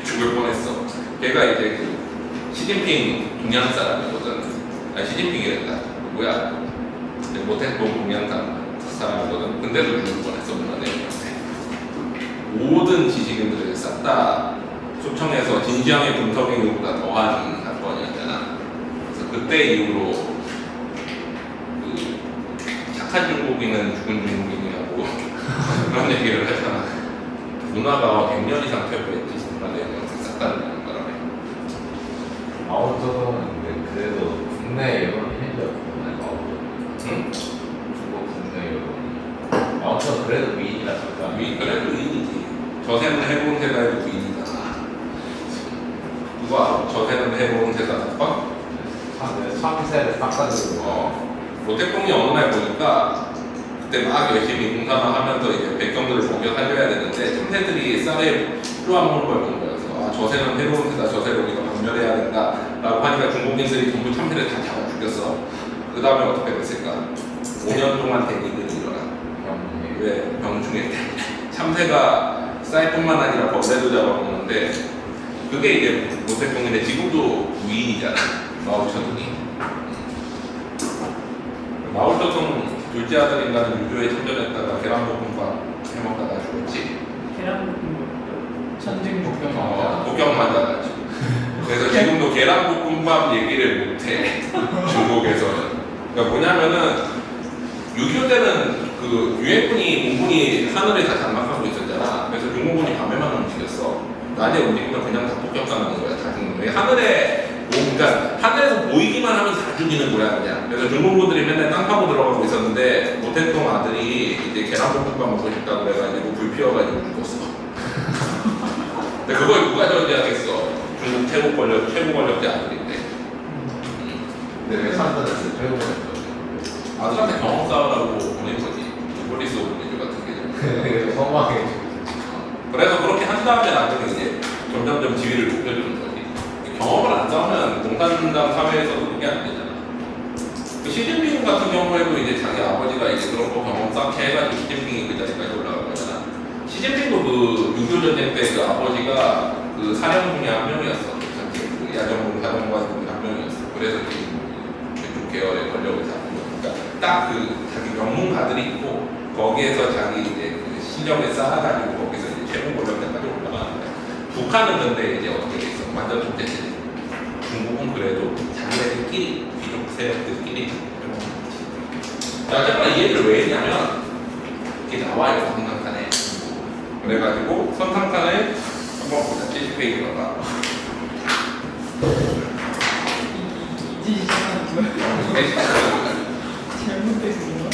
Speaker 1: 죽을 뻔했어. 걔가 이제 그 시진핑 동양 사람이거든. 아니 시진핑이랬다. 누구야? 모태동 동양 사람이거든. 근데도 죽을 뻔했어. 문화혁명때. 모든 지식인들을 싹 다 초청해서 진지하게 분석행위보다 더한 사건이었잖아. 그래서 그때 이후로 그 착한 중국인은 죽은 중국인이라고 그런 얘기를 하잖아. 문화가 100년 이상 퇴보했지. 문화혁명 싹 다 되는 바람에.
Speaker 5: 마오쩌둥은 그래도 국내 여론이 힘들었거든요. 마오쩌둥.
Speaker 1: 응?
Speaker 5: 중국 국내 여론이. 마오쩌둥 그래도 위인이라 잠깐.
Speaker 1: 그래도 위인이지. 저세는 해본 세가 해도 위인이잖아. 누가 알아? 저세는 해본 세가 봐?
Speaker 5: 참새를 닦아주고.
Speaker 1: 모태풍이 어느 날 보니까 그때 막 열심히 공사만 하면서 이제 백성들을 먹여 살려야 되는데 참새들이 쌀에 plu한 먹는 걸 본 거여서 아 저새는 해로운 새다. 저새를 우리가 박멸해야 된다 라고 하니까 중국인들이 전부 참새를 다 잡아 죽였어. 그 다음에 어떻게 됐을까? 5년 동안 대기들이 일어나. 왜? 병충해 때. 참새가 쌀뿐만 아니라 벌레도 잡아먹는데 그게 이제 모태풍인데 지금도 위인이잖아. 마오쩌둥이. 마오쩌둥 둘째 아들인가는 유교에 참전했다가 계란볶음밥 해먹다가 죽었지.
Speaker 3: 계란볶음 전쟁 목표.
Speaker 1: 복경 맞아가지고. 그래서 지금도 계란볶음밥 얘기를 못해. 중국에서는. 그러니까 뭐냐면은 6.25 때는 그 유엔군이 공군이 하늘에 다 장악하고 있었잖아. 그래서 중공군이 밤에만 움직였어. 낮에 움직이면 그냥 다 폭격당하는 거야. 다 죽는 거야. 하늘에 그러니까 하늘에서 보이기만 하면 다 잘 죽이는 고양이냐. 그래서 중국분들이 맨날 땅 파고 들어가고 있었는데 모택동 아들이 이제 계란볶음밥 먹고 싶다고 그래가지고 불 피워가지고 죽었어. 근데 그걸 누가 저지하겠어? 중국 최고 권력자 아들인데.
Speaker 5: 근데 왜 산다는 최고였죠?
Speaker 1: 아들한테 경험 쌓으라고 보낸 거지. 폴리스 오브리주 같은 게.
Speaker 5: 성공하게.
Speaker 1: 그래서 그렇게 한 다음에 나중에 이제 점점점 지위를 높여주는 거지. 경험을 안 쌓으면 공산당 사회에서도 그게 안 되잖아. 그 시진핑 같은 경우에도 이제 자기 아버지가 이제 그런 거 경험 쌓게 해가지고 시진핑이 그 자리까지 올라간 거잖아. 시진핑도 그 6.25 전쟁 때 그 아버지가 그 사령 중에 한 명이었어. 그 야전공 사령관 중에 한 명이었어. 그래서 그쪽 계열의 권력을 잡은 거니까 딱 그 자기 명문가들이 있고 거기에서 자기 이제 그 실력을 쌓아가지고 거기서 이제 최고 권력자까지 올라가는 거야. 북한은 근데 이제 어떻게 돼 있어? 완전 존재지. 중국은 그래도 자기네들끼리 귀족 세력들끼리 자, 제가 이 얘기를 왜 했냐면 이게 나와요 선상탄에. 그래가지고 선상탄에 한번 보자. 70페이지 봐봐.
Speaker 3: 이제 시작하는 잘못돼서 그런가?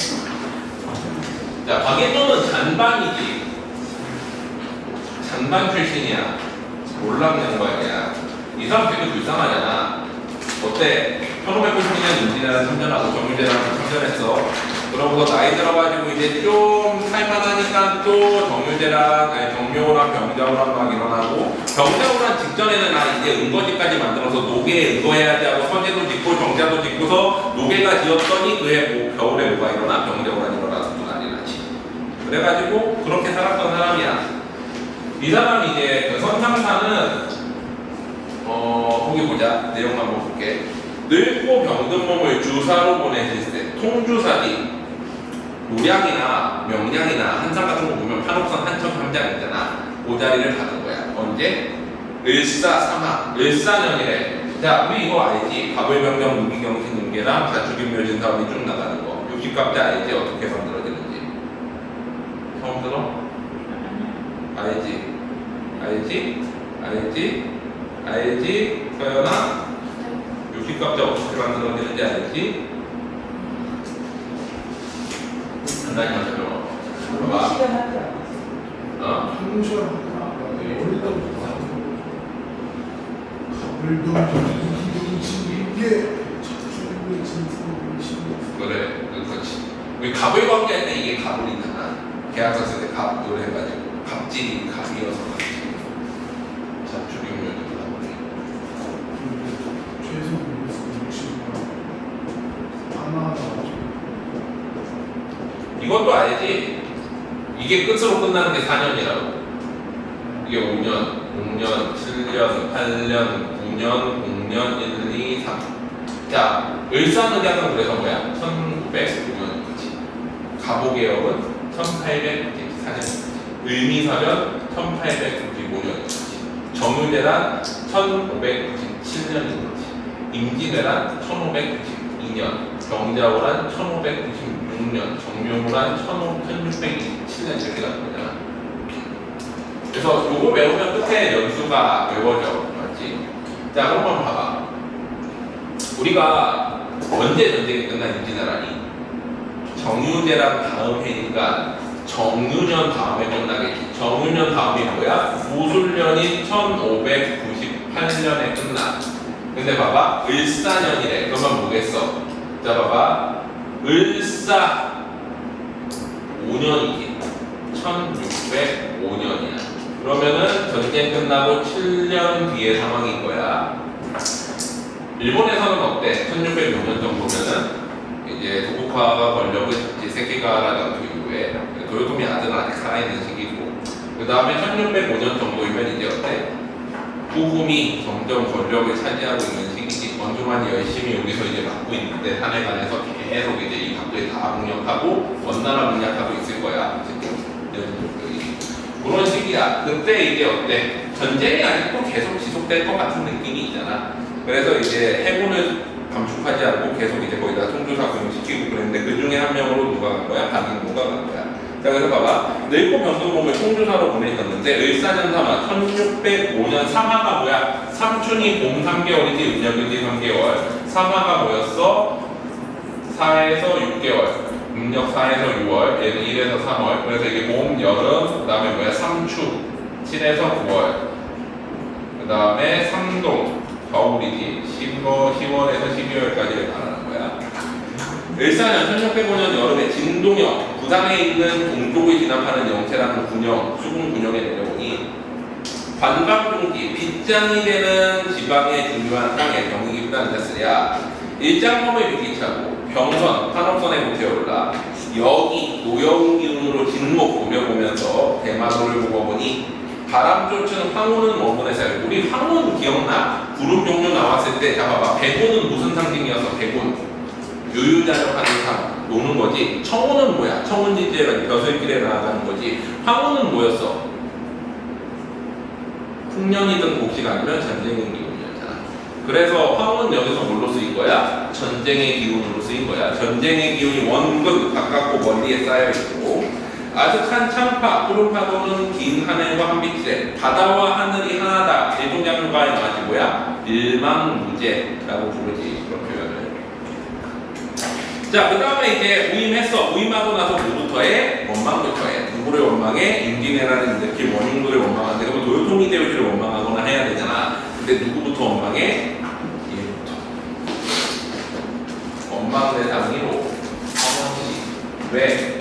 Speaker 1: 자, 박인호는 잔반이지. 잔반 출신이야. 몰락 양반이야. 이 사람 되게 불쌍하잖아. 어때? 1592년 임진왜란 참전하고 정유재랑 참전했어. 그러고서 나이 들어가지고 이제 좀 살만하니까 또 정유재랑 아니 정묘랑 병자호랑 막 일어나고 병자호란 직전에는 나 이제 은거지까지 만들어서 노계에 은거해야지 하고 서재도 짓고 정자도 짓고서 노계가 지었더니 그해 뭐 겨울에 뭐가 일어나 병자호란 일어나서 또 난리 나지. 그래가지고 그렇게 살았던 사람이야. 이 사람이 이제 그 선상사는 거기 보자. 내용 한번 볼게. 늙고 병든 몸을 주사로 보내실 때 통주사지 노량이나 명량이나 한상 같은 거 보면 판옥선 한척 함장 있잖아. 그 자리를 가는 거야. 언제? 을사삼화 을사년이래. 자, 우리 이거 알지? 가불병정 무기경신 임계랑 자축인묘진 사업이 쭉 나가는 거. 60갑자 알지? 어떻게 만들어지는지 처음 들어? 알지? 알지? 알지? 알지? 서연아? 60갑자 어떻게 만들어지는지 알지? 간단히 먼저 들어봐.
Speaker 2: 시간 하지 않았어.
Speaker 1: 어?
Speaker 4: 한시간 어릴 때부터 가불병 이게 자축의 진상을 신경
Speaker 1: 그래, 그렇지. 우리 갑을 관계할 때 이게 갑을이잖아. 계약서 쓸 때 갑을 해가지고 갑질이 갑이어서 갑질. 자축인묘도 갑을.
Speaker 4: 최소 60만 하나
Speaker 1: 이것도 알지? 이게 끝으로 끝나는 게 4년이라고. 이게 5년, 6년, 7년, 8년, 9년, 0년, 1, 2, 3. 자, 을사늑약은 그래서 뭐야? 1909년까지. 가보개혁은 1894년까지. 을미사변 1895년까지. 정유대란 1597년까지. 임진왜란 1592년. 병자호란 1596년. 정묘호란 1627년 이렇게 가는 거잖아. 그래서 요거 외우면 끝에 연수가 외워져. 맞지? 자, 그럼 한번 봐봐. 우리가 언제 전쟁이 끝난 임진왜란이? 정유재랑 다음 해니까 정유년 다음에 끝나겠지. 정유년 다음이 뭐야? 무술년인 1598년에 끝나. 근데 봐봐. 을사년이래. 그러면 뭐겠어? 자, 봐봐. 을사 5년이지. 1605년이야. 그러면은 전쟁 끝나고 7년 뒤의 상황인 거야. 일본에서는 어때? 1605년 정도면은 이제 도국화가 권력을 잡지 세계가라 전투 이후에 도요토미 아들은 아직 살아있는 시기고 그 다음에 1605년 정도이면 이제 어때? 후금이 점점 권력을 차지하고 있는 시기지. 원주만이 열심히 여기서 이제 막고 있는데 탄핵안에서 계속 이제 이 각도에 다 공략하고 원나라 공략하고 있을 거야. 그런 시기야. 그때 이제 어때? 전쟁이 아직도 계속 지속될 것 같은 느낌이 있잖아. 그래서 이제 해군을 감축하지 않고 계속 이제 거기다 통주사 공시키고 그랬는데 그 중에 한 명으로 누가 간 거야? 박인호가 간 거야. 자, 그래서 봐봐. 늙고 병든 총주사로 보내셨는데 을사년사마 1605년 사마가 뭐야? 삼춘이 봄 3개월이지 음력이지 3개월. 사마가 뭐였어? 4에서 6개월. 음력 4에서 6월. 얘는 1에서 3월. 그래서 이게 봄, 여름, 그 다음에 뭐야? 삼추 7에서 9월. 그 다음에 삼동 겨울이지. 10월에서 12월까지를 말하는 거야. 을사년 1605년 여름에 진동역 부산에 있는 동쪽을 진압하는 영체라는 군영, 수군 군영에 내려오니 관광종지, 빗장이 되는 지방의 중요한 땅에 병익이 부담됐으랴 일장범을 위기차고 병선, 산업선에 못해올라 여기 노영 기운으로 진목 노려보면서 대마도를 먹어보니 바람 쫓은 황후는 원문에 살고 우리 황후는 기억나? 구름 종류 나왔을 때 잡아봐. 백운은 무슨 상징이어서 백운? 유유자적하는 삶, 노는 거지. 청운은 뭐야? 청운지지에 벼슬길에 나아가는 거지. 황후는 뭐였어? 풍년이든 곡식 아니면 전쟁의 기운이었잖아. 그래서 황후는 여기서 뭘로 쓰인 거야? 전쟁의 기운으로 쓰인 거야. 전쟁의 기운이 원근 가깝고 멀리에 쌓여 있고 아득한 참파, 푸른 파도는 긴 하늘과 한빛에 바다와 하늘이 하나다. 대동장과의 맛이 뭐야? 일망무제라고 부르지. 그런 표현을. 자, 그 다음에 이제 우임했어. 우임하고 나서 뭐부터 해? 원망부터 해. 누구를 원망해? 임진왜란을 일으킨 원흉들을 원망하는데 그러면 도요토미 대우지를 원망하거나 해야 되잖아. 근데 누구부터 원망해? 얘부터. 원망 대상이 로 황원시. 왜?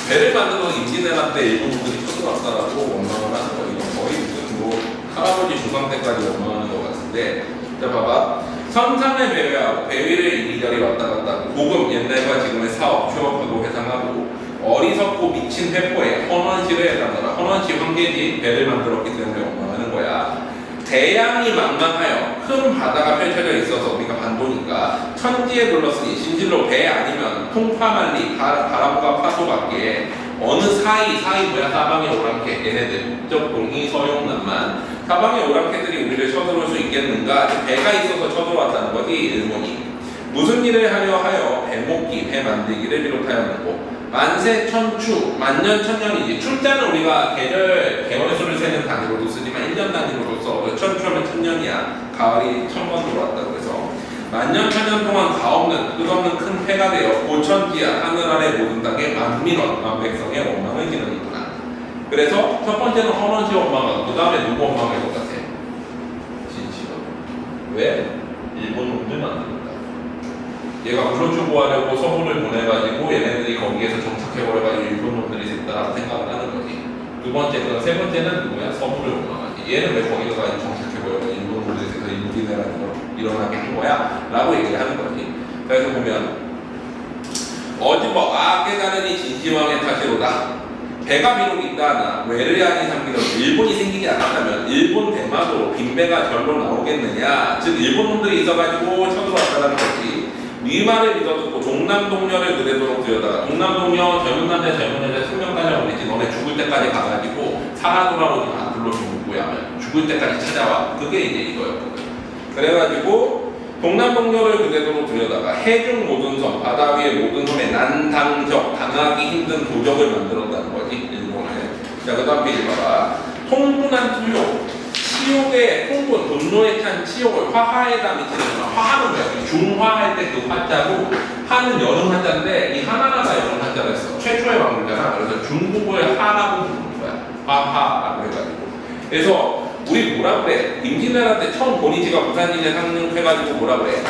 Speaker 1: 배를 만들어서 임진왜란 때 일본 분들이 쳐들어왔다라고 원망을 하는 거. 이건 거의 무슨 뭐 할아버지 조상 때까지 원망하는 것 같은데. 자, 봐봐. 선상을 배회하고 배위를 이리저리 왔다 갔다 하고 고금 옛날과 지금의 사업 휴업하고 회상하고 어리석고 미친 회포에 헌원시를 해당하라. 헌원시 황제지 배를 만들었기 때문에 원망하는 거야. 대양이 망망하여 큰 바다가 펼쳐져 있어서 우리가 반도니까 천지에 둘렀으니 진실로 배 아니면 풍파만리 바람과 파도밖에 어느 사이 뭐야? 사방의 오랑캐 얘네들 북적동이 서용남만 사방의 오랑캐들이 우리를 쳐들어올 수 있겠는가? 배가 있어서 쳐들어왔다는 거지. 일본이 무슨 일을 하려 하여 배목기, 배 만들기를 비롯하였고 만세천추, 만년천년이지. 출자는 우리가 개월수를 세는 단위로도 쓰지만 1년 단위로도 써. 천추하면 천년이야. 가을이 천번 들어왔다고 해서 만년천년 동안 가없는 끝없는 큰 폐가 되어 고천지야 하늘 아래 모든 땅에 만민원, 만백성의 원망을 기르니구나. 그래서 첫 번째는 헌원시 원망하고 그 다음에 누구 원망할 것 같아? 진시원. 왜? 일본 놈들 만드니까. 얘가 불러주고하려고 서부를 보내가지고 얘네들이 거기에서 정착해버려가지고 일본 놈들이 됐다라고 생각을 하는 거지. 두 번째는 세 번째는 누구야? 서부를 원망하지. 얘는 왜 거기서 정착해버려가지고 일본 놈들이 돼서 임진왜란이 일어나게 한 거야? 라고 얘기를 하는 거지. 그래서 보면 어지버 깨달으니 진시황의 탓이로다. 배가 비록 있다나 외르야니 삼기로 일본이 생기지 않았다면 일본 대마도 빈배가 절로 나오겠느냐. 즉 일본 놈들이 있어가지고 쳐들어왔다는 거지. 네 말을 믿어듣고 종남동녀를 그대도록 들여다가 종남동녀 젊은 남자 젊은 여자 생명 달려오겠지. 너네 죽을 때까지 가가지고 살아 돌아오지 마. 불러주고 뭐야. 죽을 때까지 찾아와. 그게 이제 이거였거든. 그래가지고 동남동녀를 그대도록 들여다가 해중 모든 섬, 바다 위의 모든 섬에 난당적, 당하기 힘든 도적을 만들었다는 거지. 일본에. 자, 그 다음 페이지 봐봐. 통분한 투욕, 치욕의 통분, 분노에 찬 치욕을 화하에 담이치는 거야. 화하는 거야. 중화할 때 그 화자고 하는 여름 한자인데 이 하나하나가 여름 한자를 했어. 최초의 왕물잖아. 그래서 중국을 하라고 부르는 거야. 화하라고 해가지고. 그래서 우리 뭐라 그래? 임진왜란 때 처음 본이지가 부산진에 상륙해가지고 뭐라 그래?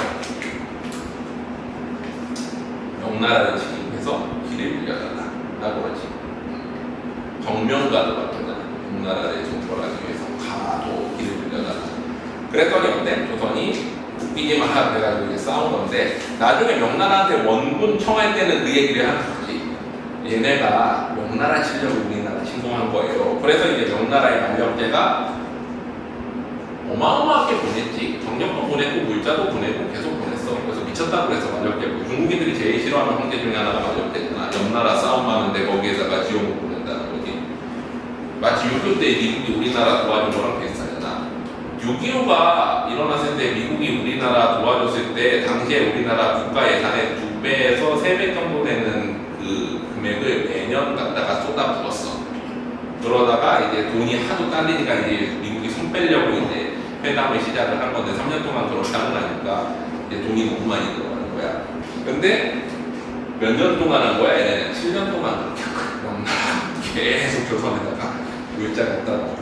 Speaker 1: 명나라를 지키면서 길을 빌려달라 라고 하지. 정명가도 마찬가지야. 명나라를 정벌하기 위해서 가도 길을 빌려달라. 그랬더니 어때? 조선이 웃기지 마라 그래가지고 이제 싸운 건데 나중에 명나라한테 원군 청할 때는 그 얘기를 하는 거지. 얘네가 명나라 치려고 우리나라 침공한 거예요. 그래서 이제 명나라의 만력제가 어마어마하게 보냈지. 정력도 보냈고 물자도 보내고 계속 보냈어. 그래서 미쳤다고 그래서 만력제고. 중국인들이 제일 싫어하는 황제 중에 하나가 만력제잖아. 명나라 싸움 많은데 거기에다가 지원을 보낸다는 거지. 마치 6.25 때 미국이 우리나라 도와준 거랑 비슷하잖아. 6.25가 일어났을 때 미국이 우리나라 도와줬을 때 당시에 우리나라 국가 예산의 2배에서 3배 정도 되는 그 금액을 매년 갖다가 쏟아부었어. 그러다가 이제 돈이 하도 딸리니까 이제 미국이 손 빼려고 이제 회담을 시작을 한 건데 3년 동안 그렇게 하고 나니까 이제 돈이 너무 많이 들어가는 거야. 근데 몇 년 동안 한 거야? 얘네는 7년 동안 그렇게 계속 조선에다가 물자 갖다 놓고.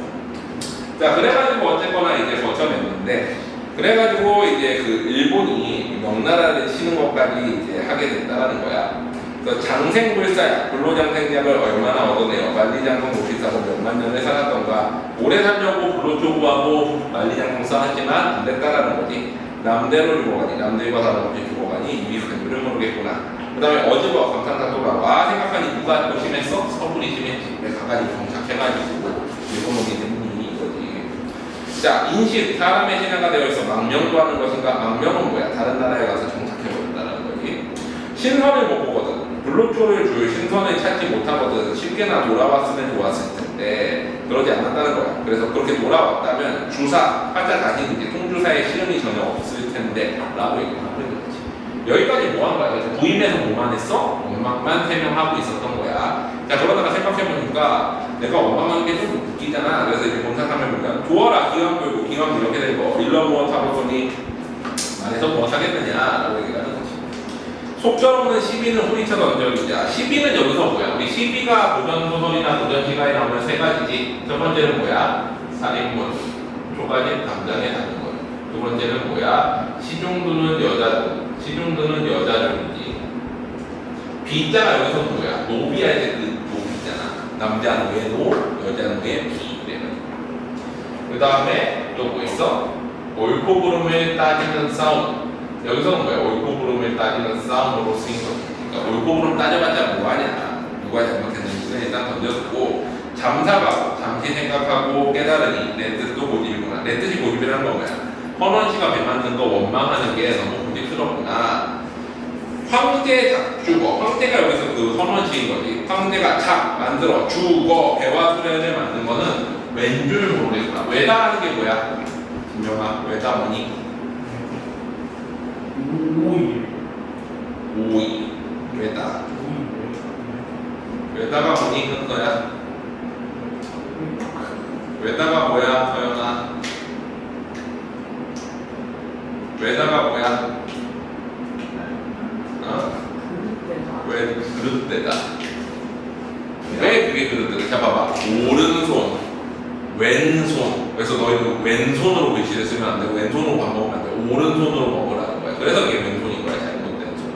Speaker 1: 자, 그래가지고 어쨌거나 이제 버텨냈는데, 그래가지고 이제 그 일본이 명나라를 치는 것까지 이제 하게 됐다라는 거야. 그래서 장생불사약, 불로장생약을 얼마나 얻어내요? 만리장성 높이 싸고 몇만 년을 살았던가. 오래 살려고 불로초구하고 만리장성 쌓았지만 안 됐다라는 거지. 남대로 죽어가니, 남들과 다름없이 죽어가니 이미 간주를 모르겠구나. 그 다음에 어지러워 감탄사토라고. 아, 생각하니 누가 더 심했어? 서울이 심했지. 왜 가까이 정착해가지고 일본놈이 됐니 이거지. 자, 인식, 사람의 신화가 되어 있어 망명도 하는 것인가? 망명은 뭐야? 다른 나라에 가서 정착해버린다는 거지. 신선을 못 보거든. 불로초를 줄 신선을 찾지 못하거든. 쉽게나 돌아왔으면 좋았을 텐데 그러지 않았다는 거야. 그래서 그렇게 돌아왔다면 주사, 활자 다시 이제 통주사의 시름이 전혀 없을 텐데 라고 얘기하고 있는 거지. 여기까지 뭐 한 거야? 그래서 부임해서 뭐만 했어? 원망만 설명하고 있었던 거야. 자, 그러다가 생각해보니까 내가 원망하는 게 좀 웃기잖아. 그래서 이제 본사상을 보니까 좋아라 기왕 걸고 기왕 이렇게 된 거 일러 무엇 하고서니 말해서 무엇 하겠느냐라고 얘기를 하는 거지. 속절없는 시비는 소리쳐 던져주자. 시비는 여기서 뭐야? 우리 시비가 고전소설이나 고전시가에 나오는 세 가지지. 첫 번째는 뭐야? 살인문, 초가집 담장에 다는 거. 두 번째는 뭐야? 시중두는 여자들이지. 비자가 여기서 뭐야? 노비할 때 그 노비잖아. 남자 노예 노, 여자 노예 비. 그 다음에 또 뭐 있어? 옳고 그름을 따지는 싸움. 여기서는 뭐야? 옳고 그름을 따지는 싸움으로 쓰인 거. 그러니까 옳고 그름 따져봤자 뭐하냐? 누가 잘못했는지는 일단 던져두고 잠사하고 잠시 생각하고 깨달으니 내 뜻도 고집이구나. 내 뜻이 고집이라는 건 뭐야? 헌원 씨가 배 만든 거 원망하는 게 너무 고집스럽구나. 황제 작주거. 황제가 여기서 그 헌원 씨인 거지. 황제가 작 만들어 주거 배와 수련을 만든 거는 왠줄 모르겠구나. 외다라는 게 뭐야? 김영아, 외다 뭐니? 오이. 외다. 외다가 뭐니? 그런 거야? 외다가 뭐야? 서연아. 외다가 뭐야? 어? 왜 그릇대다? 왜 그게 그릇대다? 자, 봐봐. 오른손, 왼손. 그래서 너희는 왼손으로 글씨를 쓰면 안 되고 왼손으로 밥 먹으면 안 돼. 오른손으로 먹으라는 거야. 그래서 이게 왼손인 거야. 잘못된 손.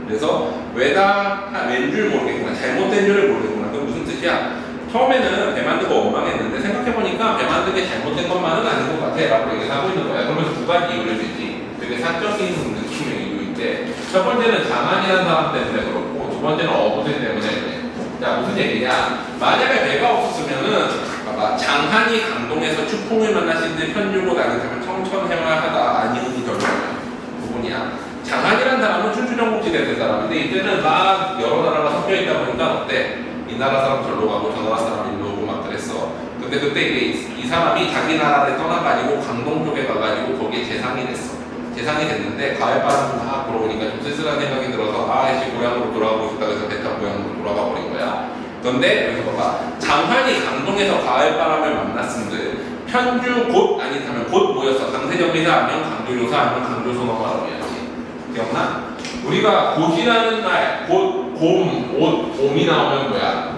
Speaker 1: 그래서 왜다 왠줄 모르겠구나. 잘못된 줄을 모르겠구나. 그게 무슨 뜻이야? 처음에는 배 만들고 원망했는데 생각해보니까 배 만든 게 잘못된 것만은 아닌 것 같아 라고 얘기를 하고 있는 거야. 그러면서 두 가지 이유를 주지. 되게 사적인 느낌의 이유인데 첫 번째는 장안이라는 사람 때문에 그렇고 두 번째는 어부들 때문에 그래. 자, 무슨 얘기냐? 만약에 배가 없었으면은 봐봐. 장한이 강동에서 추풍을 만나시는데 편주고 나는 청천해화하다 아니은이 결과야. 부분이야. 장한이라는 사람은 춘추전국지대 사람인데 이때는 막 여러 나라가 섞여 있다 보니까 어때? 이 나라 사람 절로 가고 저 나라 사람 일로 오고 막 그랬어. 근데 그때 이 사람이 자기 나라를 떠나가지고 강동 쪽에 가가지고 거기에 재상이 됐어. 재상이 됐는데 가을바람이 막 불어오니까 좀 쓸쓸한 생각이 들어서 이제 고향으로 돌아가고 싶다 그래서 배 타고 고향으로 돌아가 버린 거야. 그런데 여기서 봐봐. 장한이 강동에서 가을바람을 만났음들 편주 곧 아니면 곧 뭐였어? 강세정비사 아니면 강조조사 아니면 강조선어마람이었지. 기억나? 우리가 곧이라는 말, 곧, 곰, 옷, 곰이 나오면 뭐야?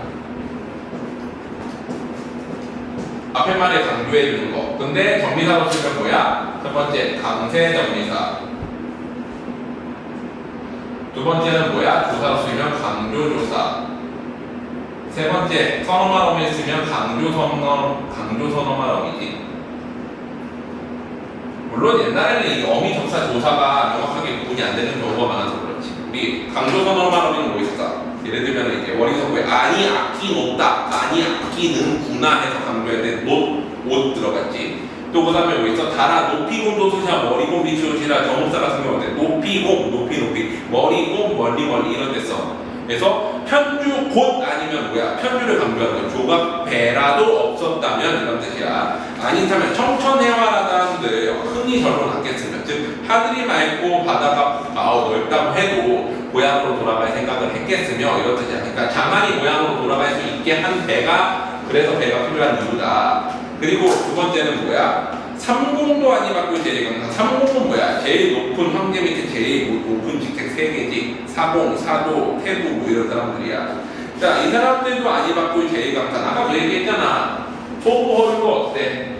Speaker 1: 앞에 말에 강조해 주는 거. 근데 정비사로 쓰면 뭐야? 첫 번째, 강세정비사. 두 번째는 뭐야? 조사로 쓰면 강조조사. 세 번째, 선어말음을 쓰면 강조선어말음이지. 물론 옛날에는 이 어미 접사 조사가 명확하게 구분이 안 되는 경우가 많아서 그렇지. 우리 강조선어말음은 뭐 있을까? 예를 들면 이제 원리서구에 아니 악기 높다, 아니 악기는구나 해서 강조해야 돼. 옷 들어갔지. 또 그 다음에 뭐 있어? 달아 높이곰도 소시야 머리곰 비치오시라 정목사 같은 경우는 높이곰 높이 머리곰 멀리 이런 데 써. 그래서 편주 곧 아니면 뭐야? 편주를 강조하는 거야. 조각 배라도 없었다면 이런 뜻이야. 아니면 청천해화라다 한들 순이 절로 났겠으면, 즉 하늘이 맑고 바다가 넓다고 해도 고향으로 돌아갈 생각을 했겠으며 이런 뜻이야. 그러니까 장안이 고향으로 돌아갈 수 있게 한 배가, 그래서 배가 필요한 이유다. 그리고 두 번째는 뭐야? 삼공도 아니 받고 제일강산. 삼공은 뭐야? 제일 높은 황제 밑에 제일 높은 직책 세 개지. 사공, 사도, 태도 뭐 이런 사람들이야. 자, 이 사람들도 아니 받고 제일강산. 아까 그 얘기했잖아. 소보허리가 어때?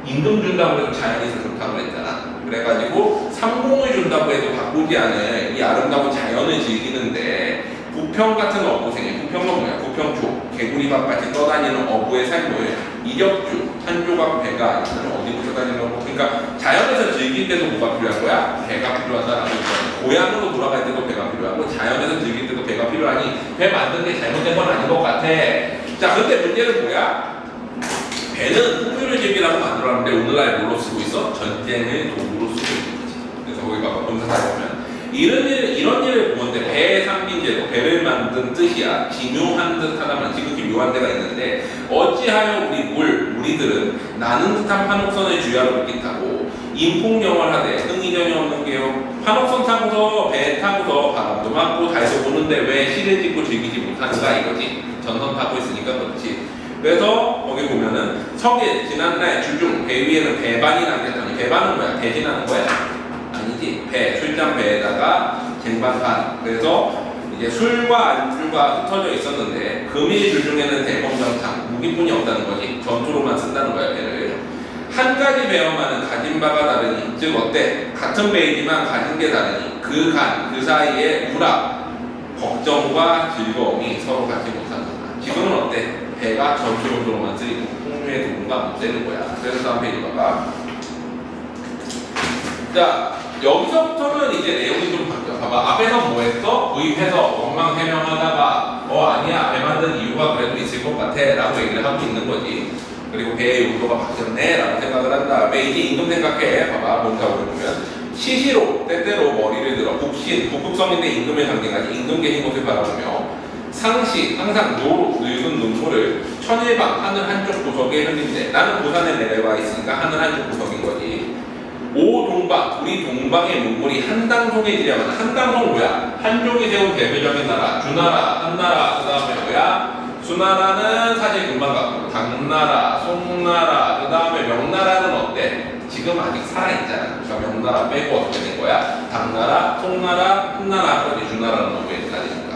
Speaker 1: 임금 준다고 해서 자연에서 좋다고 그랬잖아. 그래가지고 삼공을 준다고 해도 바꾸지 않은 이 아름다운 자연을 즐기는데 부평 같은 어부생이, 부평은 뭐야? 부평초, 개구리밥같이 떠다니는 어부의 삶을 이력주, 한 조각 배가 아니면 어디부터 다니는 거. 그러니까 자연에서 즐길 때도 뭐가 필요한 거야? 배가 필요하다라는 거야. 고향으로 돌아갈 때도 배가 필요하고 자연에서 즐길 때도 배가 필요하니 배 만든 게 잘못된 건 아닌 것 같아. 자, 근데 문제는 뭐야? 배는 풍류를 즐기라고 만들었는데 오늘날 뭘로 쓰고 있어? 전쟁을 도구로 쓰고 있는 거지. 그래서 거기 봐봐. 본사에 보면 이런 일을 보는데 배의 상빈제도, 배를 만든 뜻이야. 기묘한 듯 하다만 지극히 묘한 데가 있는데 어찌하여 우리들은 나는 듯한 판옥선을 주야로 이렇게 타고 인폭영을 하되 흥이전이 없는 게요. 판옥선 타고서 배 타고서 바람도 맞고 달도 보는데 왜 시를 짓고 즐기지 못하는가 이거지. 전선 타고 있으니까 그렇지. 그래서 거기 보면은 석일 지난날 주중 배 위에는 배반이 남겼더니 배반은 뭐야? 대진하는 거야? 아니지. 배 술잔 배에다가 쟁반판. 그래서 이제 술과 안주가 흩어져 있었는데 금일 주중에는 대검장창 무기뿐이 없다는 거지. 전투로만 쓴다는 거야 배를. 한 가지 배어만은 가진 바가 다르니 즉 어때? 같은 배이지만 가진 게 다르니 그 사이에 우락 걱정과 즐거움이 서로 같이 못하는 거야. 지금은 어때? 배가 전투 용도로만 쓰이고 풍류의 도구가 못 되는 거야. 그래서 다음 페이지 봐봐. 자, 여기서부터는 이제 내용이 좀 바뀌어. 봐봐. 앞에서 뭐 했어? 구입해서 원망해명하다가 아니야. 배 만든 이유가 그래도 있을 것 같아 라고 얘기를 하고 있는 거지. 그리고 배의 용도가 바뀌었네 라고 생각을 한 다음에 이제 임금 생각해. 봐봐. 문자로 보면 시시로 때때로 머리를 들어 북신, 북극성인데 임금을 상징하지. 임금 계신 곳을 바라보며 상시, 항상 늙은 눈물을 천일방 하늘 한쪽 구석에 흘린대. 나는 부산에 내려와 있으니까 하늘 한쪽 구석인 거지. 오동방, 우리 동방의 눈물이 한당송에 지려면 한당송 뭐야? 한족이 세운 대표적인 나라, 주나라, 한나라, 그 다음에 뭐야? 수나라는 사실 금방 갔고 당나라, 송나라, 그 다음에 명나라는 어때? 지금 아직 살아있잖아. 그러니까 명나라 빼고 어떻게 된 거야? 당나라, 송나라, 한나라, 그러지 주나라는 너무 옛날이니까.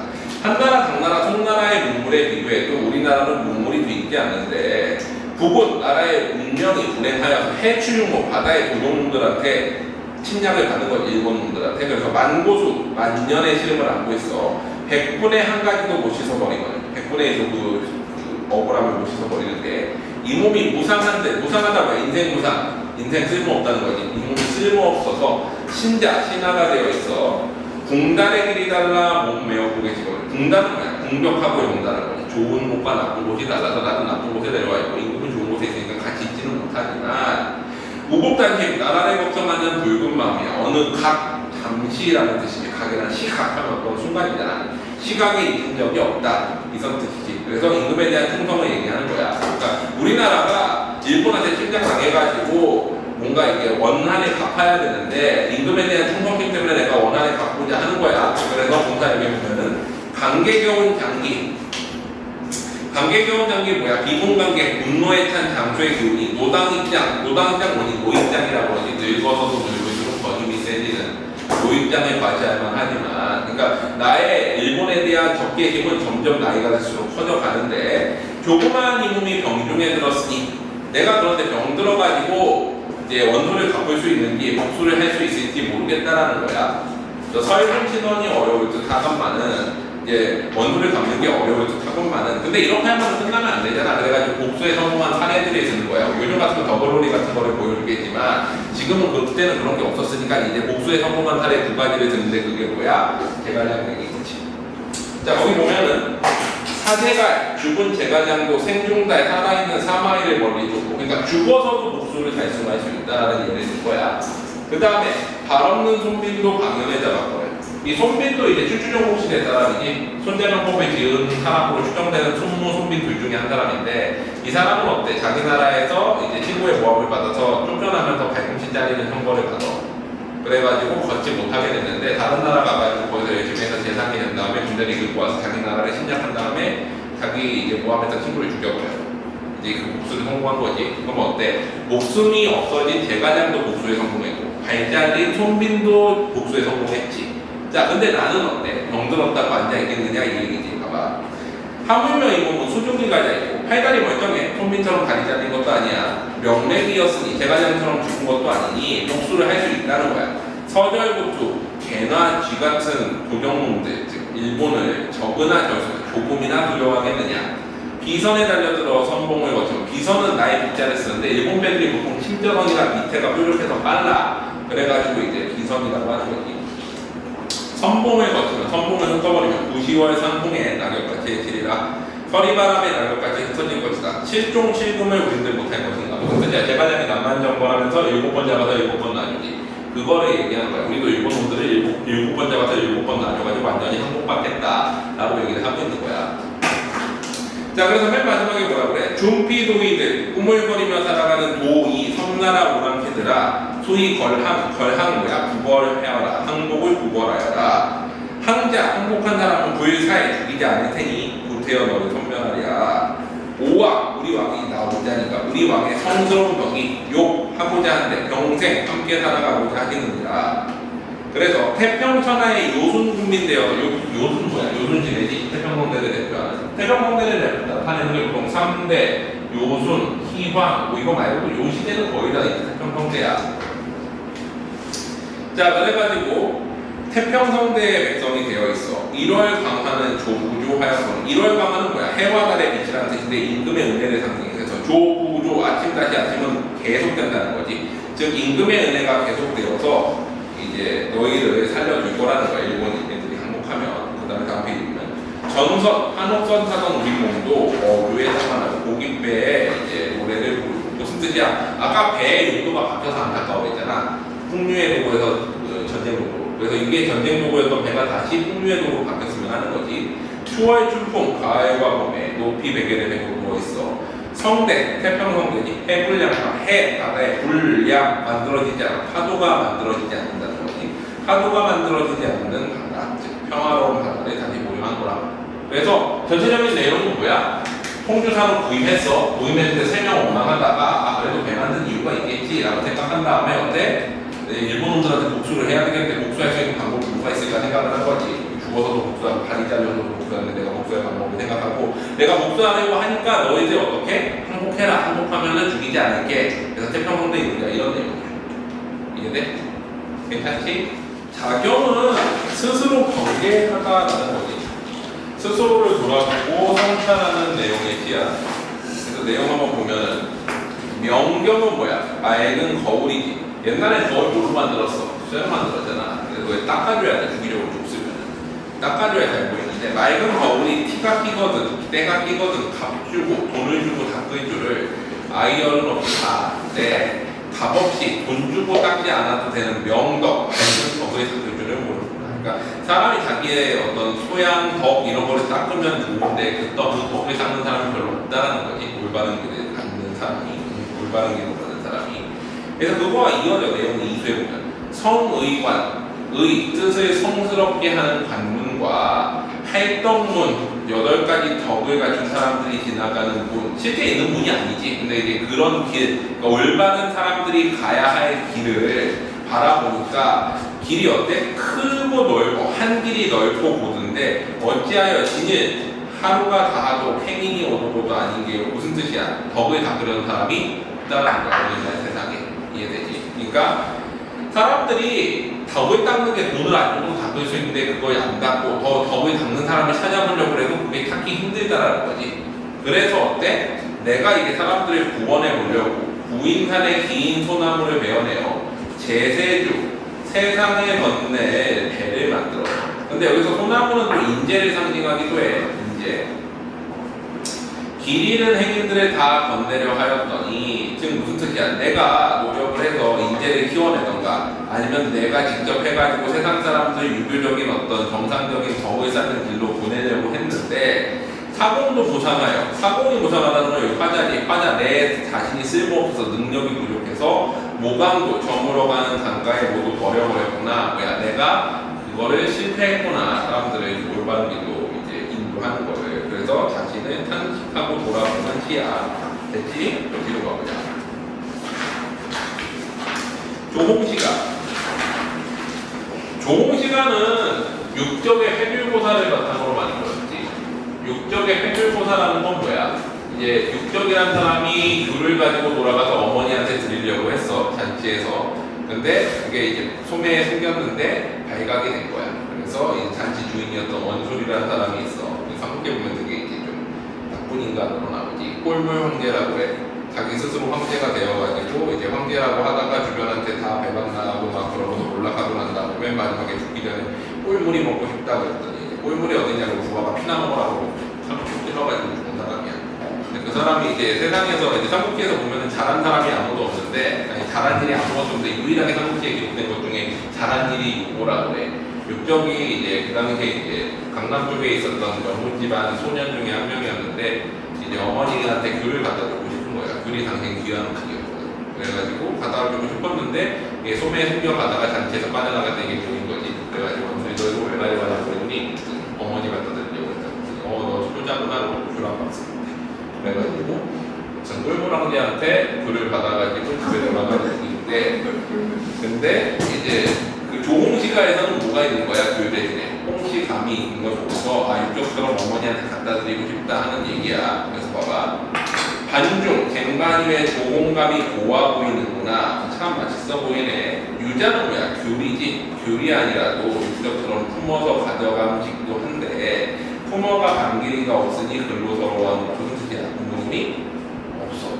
Speaker 1: 한나라, 당나라, 송나라의 문물에 비교해도 우리나라는 문물이 뒤있지 않는데 북은 나라의 운명이 불행하여서 해충, 바다의 도둑놈들한테 침략을 받는 거지. 일본놈들한테. 그래서 만년의 시름을 안고 있어. 100분의 한 가지도 못 씻어버리거든. 100분의 1도 그 억울함을 못 씻어버리는데 이 몸이 무상한데, 무상하다고 해. 인생 무상. 인생 쓸모없다는 거지. 이 몸이 쓸모없어서 신하가 되어 있어. 궁단의 길이 달라 몸 메어보게 지금. 궁단은 뭐야? 궁벽하고 용단은 거지. 좋은 곳과 나쁜 곳이 달라서 나도 나쁜 곳에 내려와 있고 임금은 좋은 곳에 있으니까 같이 있지는 못하지만 우국단심 나라를 걱정하는 붉은 마음이야. 어느 각 잠시라는 뜻이지. 각이란 시각하면 어떤 순간이잖아. 시각이 있은 적이 없다. 이런 뜻이지. 그래서 임금에 대한 충성을 얘기하는 거야. 그러니까 우리나라가 일본한테 침략당해가지고 뭔가 이게 원한을 갚아야 되는데 임금에 대한 충성심 때문에 내가 원한을 갚고자 하는 거야. 그래서 본사 여기 보면은 관계겨운 장기. 관계겨운 장기 뭐야? 비공관계, 분노에 찬 장소의 기운이 노당입장 뭐니? 노입장이라고 하지. 늙어서도 늙을수록 더 힘이 세지는 노입장을 과시할만 하지만, 그러니까 나의 일본에 대한 적개심은 점점 나이가 들수록 커져가는데 조그마한 이놈이 병중에 들었으니 내가 그런데 병 들어가지고 이제 원소를 갚을 수 있는지 복수를 할 수 있을지 모르겠다라는 거야. 서해성 신원이 어려울 듯 하건만은 이제 원소를 갚는 게 어려울 듯 하건만은 근데 이렇게 하면 끝나면 안 되잖아. 그래가지고 복수에 성공한 사례들이 있는 거야. 요즘 같은 더블로리 같은 거를 보여주겠지만 지금은 그때는 그런 게 없었으니까 이제 복수에 성공한 사례 두 가지를 듣는데 그게 뭐야? 제갈량얘기지. 자, 거기 보면은 사제갈, 죽은 제갈량도 생중달, 살아있는 사마이를 멀리 두고, 그러니까 죽어서도 복수를 달성할 수 있다라는 얘기를 줄 거야. 그 다음에 발 없는 손빈도 방연에 잡았거든. 이 손빈도 이제 추추정국 시대 사람이지. 손자병법에 지은 사람으로 추정되는 손무, 손빈 둘 중에 한 사람인데 이 사람은 어때? 자기 나라에서 이제 친구의 모함을 받아서 쫓겨나면서 발꿈치 자리는 형벌을 받아. 그래가지고 걷지 못하게 됐는데 다른 나라 가가지고 거기서 열심히 해서 재상이 된 다음에 군대를 이끌고 와서 자기 나라를 침략한 다음에 자기 이제 모함했던 친구를 죽여버려. 이제 그 복수를 성공한 거지. 그럼 어때? 목숨이 없어진 제가장도 복수에 성공했고 발자린 손빈도 복수에 성공했지. 자, 근데 나는 어때? 병들었다고 앉아있겠느냐 이 얘기지. 봐봐. 하물며 이 몸은 수중이 가져있고 팔다리 멀쩡해. 손빈처럼 다리 잘린 것도 아니야. 명맥이었으니 제가장처럼 죽은 것도 아니니 복수를 할 수 있다는 거야. 서절국주, 개나 쥐 같은 고정놈들, 즉 일본을 적으나 조금이나 두려워하겠느냐. 비선에 달려들어 선봉을 거치고, 비선은 나의 빗자를 쓰는데 일본 배들이 보통 심전원이나 밑에가 뾰족해서 빨라. 그래가지고 이제 비선이라고 하는 거지. 선봉을 거치면, 선봉을 흩어버리면 9시월 상봉에 낙엽같이 해치리라. 서리바람에 낙엽같이 흩어질 것이다. 7종 7금을 우리들 못할 것인가. 무슨 뜻이야? 제가장이 남만정벌하면서 7번 잡아서 7번 나누지. 그거를 얘기하는 거야. 우리도 일본 놈들을 7번 잡아서 7번 나눠가지고 완전히 항복받겠다 라고 얘기를 하고 있는 거야. 자, 그래서 맨 마지막에 뭐라 그래? 중피도이들, 꾸물거리며 살아가는 도이, 섬나라 오랑캐들아, 소위 걸항 뭐야? 구걸하여라. 항복을 구걸하여라. 항자, 항복한 사람은 불사에 죽이지 않을 테니 구태여 너를 선명하랴. 오왕, 우리 왕이 나오지 않으니까 우리 왕의 성스러운 병이 욕하고자 하는데 평생 함께 살아가고자 하겠느니라. 그래서 태평천하의 요순 국민 되어서 요순 뭐야? 요순 지내지? 태평성대를 대표하는 태평성대를 대표하는 게 보통 3대 요순, 희황 뭐 이거 말고도 요 시대는 거의 다 이제 태평성대야. 자, 그래가지고 태평성대의 백성이 되어 있어. 1월 강화는 조구조하여서 1월 강화는 뭐야? 해와 달의 빛이라는 뜻인데 임금의 은혜를 상징해서 조구조 아침 다시 아침은 계속된다는 거지. 즉 임금의 은혜가 계속되어서 이제 너희를 살려줄 거라는 거야. 일본인들이 항복하면. 그 다음에 다음 페이지면 전선, 한옥선 타던 우리 몸도 묘에 상관하고 고깃배에 이제 노래를 부르고. 무슨 뜻이야? 아까 배의 용도가 바뀌어서 안타까워 했잖아. 풍류의 도구에서 전쟁 도구. 그래서 이게 전쟁 도구였던 배가 다시 풍류의 도구로 바뀌었으면 하는 거지. 추월 춘풍, 가을과 봄에 높이 베개를 메고 누워있어. 성대, 태평성대지. 해불량파, 해, 바다에 불량 만들어지지 않아. 파도가 만들어지지 않는다는 거지. 파도가 만들어지지 않는 바다, 즉 평화로운 바다를 다시 모임한 거라. 그래서 전체적인 내용은 뭐야? 홍주산을 구입했어. 구입했을 때 3명 원망하다가 그래도 배 만든 이유가 있겠지 라고 생각한 다음에 어때? 일본 놈들한테 복수를 해야 되겠는데 복수할 수 있는 방법이 뭐가 있을까 생각을 한 거지. 죽어서도 복수하고 발이 잘려서도 복수하는데 내가 복수할 방법을 생각하고 내가 복수하려고 하니까 너희들 어떻게? 항복해라. 항복하면은 죽이지 않을게. 그래서 태평성대 이루자 이런 내용이야. 이해돼? 괜찮지? 자경은 스스로 경계하다라는 거지. 스스로를 돌아보고 성찰하는 내용의 시야. 그래서 내용 한번 보면은 명경은 뭐야? 맑은 거울이지. 옛날에 거울 뭘로 만들었어? 쇠로 만들었잖아. 그래서 왜 닦아줘야 돼? 주기적으로 좁으면은 닦아줘야 잘 보이는데 맑은 거울이 티가 끼거든, 때가 끼거든 값 주고 돈을 주고 닦을 줄을 아이언은 없이 다 내 값 없이 돈 주고 닦지 않아도 되는 명덕, 맑은 덕을 닦을 줄을 모른다. 그러니까 사람이 자기의 어떤 소양, 덕 이런 거를 닦으면 좋은데 그 덕을 닦는 사람이 별로 없다는 거지. 올바른 길을 닦는 사람이, 올바른 길을 걷는 사람이. 그래서 그거와 이어져 내용이 이수에 보면 성의관, 의 뜻을 성스럽게 하는 관문과 활동문 8가지 덕을 갖춘 사람들이 지나가는 문, 실제 있는 문이 아니지. 근데 이제 그런 길, 그러니까 올바른 사람들이 가야 할 길을 바라보니까 길이 어때? 크고 넓고 한 길이 넓고 고든데 어찌하여 진일 하루가 다하도 행인이 오도고도 아닌 게 무슨 뜻이야? 덕을 닦으려는 사람이 없다라는 거야. 오늘날 세상에. 이해되지? 그러니까 사람들이 덕을 닦는 게 돈을 안 주고 닦을 수 있는데 그걸 안 닦고 더 덕을 닦는 사람을 찾아보려고 해도 그게 찾기 힘들다라는 거지. 그래서 어때? 내가 이게 사람들을 구원해 보려고 구인산의 긴 소나무를 베어내어 제세주 세상에 건넬 배를 만들어. 근데 여기서 소나무는 또 인재를 상징하기도 해. 인재. 길 잃은 행인들을 다 건네려 하였더니 즉 무슨 뜻이야? 내가 노력을 해서 인재를 키워내던가 아니면 내가 직접 해가지고 세상 사람들 유교적인 어떤 정상적인 덕을 쌓는 길로 보내려고 했는데 사공도 보상하여. 사공이 보상하다는 건 여기 화자지. 화자 내 자신이 쓸모없어서 능력이 부족해서 모강도 저물어 가는 단가에 모두 버려버렸구나. 뭐야 내가 그거를 실패했구나. 사람들의 올바른 길로 이제 인도하는 거예요. 그래서 자신을 탄식하고 돌아보는 시야. 됐지? 여기로 가보자. 조홍시가는 육적의 회줄보살을 바탕으로 만들었지. 육적의 회줄보살라는 건 뭐야? 이제 육적이라는 사람이 귤을 가지고 돌아가서 어머니한테 드리려고 했어. 잔치에서. 근데 그게 이제 소매에 숨겼는데 발각이 된 거야. 그래서 이 잔치 주인이었던 원솔이라는 사람이 있어. 삼국에 보면 되게 이제 좀 나쁜 인간으로 나오지. 꼴물 황제라고 해. 자기 스스로 황제가 되어가지고 이제 황제라고 하다가 주변한테 다 배반나고 막 그러고서 올라가고 난 다음에 맨 마지막에 죽기 전에 꼴물이 먹고 싶다고 했더니 꼴물이 어디냐고 부하가 피나 먹으라고 삼국지 찔러가지고 죽은 사람이야. 근데 그 사람이 이제 세상에서 이제 삼국지에서 보면은 잘한 사람이 아무도 없는데 아니, 잘한 일이 아무것도 없는데 유일하게 삼국지에 기록된 것 중에 잘한 일이 육보라고 해. 육적이 이제 그 당시에 이제 강남 쪽에 있었던 명문 집안 소년 중에 한 명이었는데 이제 어머니한테 귤을 갖다 주고 싶은 거야. 귤이 당시엔 귀한 음식이었거든. 그래가지고 갖다 주고 싶었는데 이게 소매에 숨겨가다가 잔치에서 빠져나갈 때 이게 보인 거지. 그래가지고 언니 너 이거 왜 가져가냐고 그랬더니 어머니 갖다 드리려고 했다고. 너 초자구나 귤한 박스. 그래가지고 꿀물 황제한테 귤을 받아가지고 집에 들어가는 중인데 근데 이제 그 조홍시가에서는 뭐가 있는 거야? 귤 대신에 홍시감이 있는 걸 보고서 아 육적처럼 어머니한테 갖다 드리고 싶다 하는 얘기야. 그래서 봐봐 반중 쟁반위에 조홍감이 고와 보이는구나. 참 맛있어 보이네. 유자는 뭐야? 귤이지. 귤이 아니라도 육적처럼 품어서 가져간 음식도 한데 품어가 간 길이가 없으니 근로서러워하는 무슨 뜻이야? 부모님이 없어.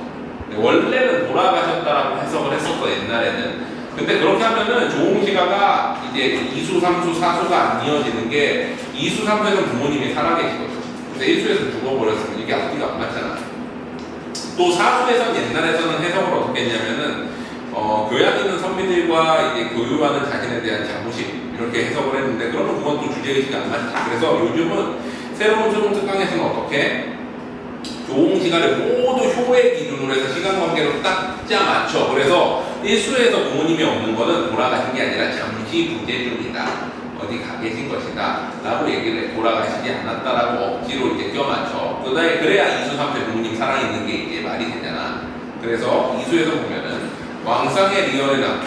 Speaker 1: 원래는 돌아가셨다라고 해석을 했었어 옛날에는. 근데 그렇게 하면은 조홍시가가 이제 이수, 삼수, 사수가 안 이어지는 게 이수, 삼수에서는 부모님이 살아계시거든. 근데 일수에서 죽어버렸으면 이게 앞뒤가 안 맞잖아. 또 사수에서는 옛날에서는 해석을 어떻게 했냐면은 교양 있는 선비들과 이제 교육하는 자신에 대한 자부심 이렇게 해석을 했는데 그러면 그건 또 주제의식이 안 맞지. 그래서 요즘은 새로운 초등 특강에서는 어떻게 조홍시가를 모두 효의 기준으로 해서 시간관계로 딱 맞춰. 그래서 일수에서 부모님이 없는 거는 돌아가신 게 아니라 잠시 부재 중이다. 어디 가 계신 것이다. 라고 얘기를 해. 돌아가시지 않았다라고 억지로 이제 껴맞춰. 그래야 이수, 삼수 부모님 살아있는 게 이제 말이 되잖아. 그래서 이수에서 보면은 왕상의 리얼을 낳고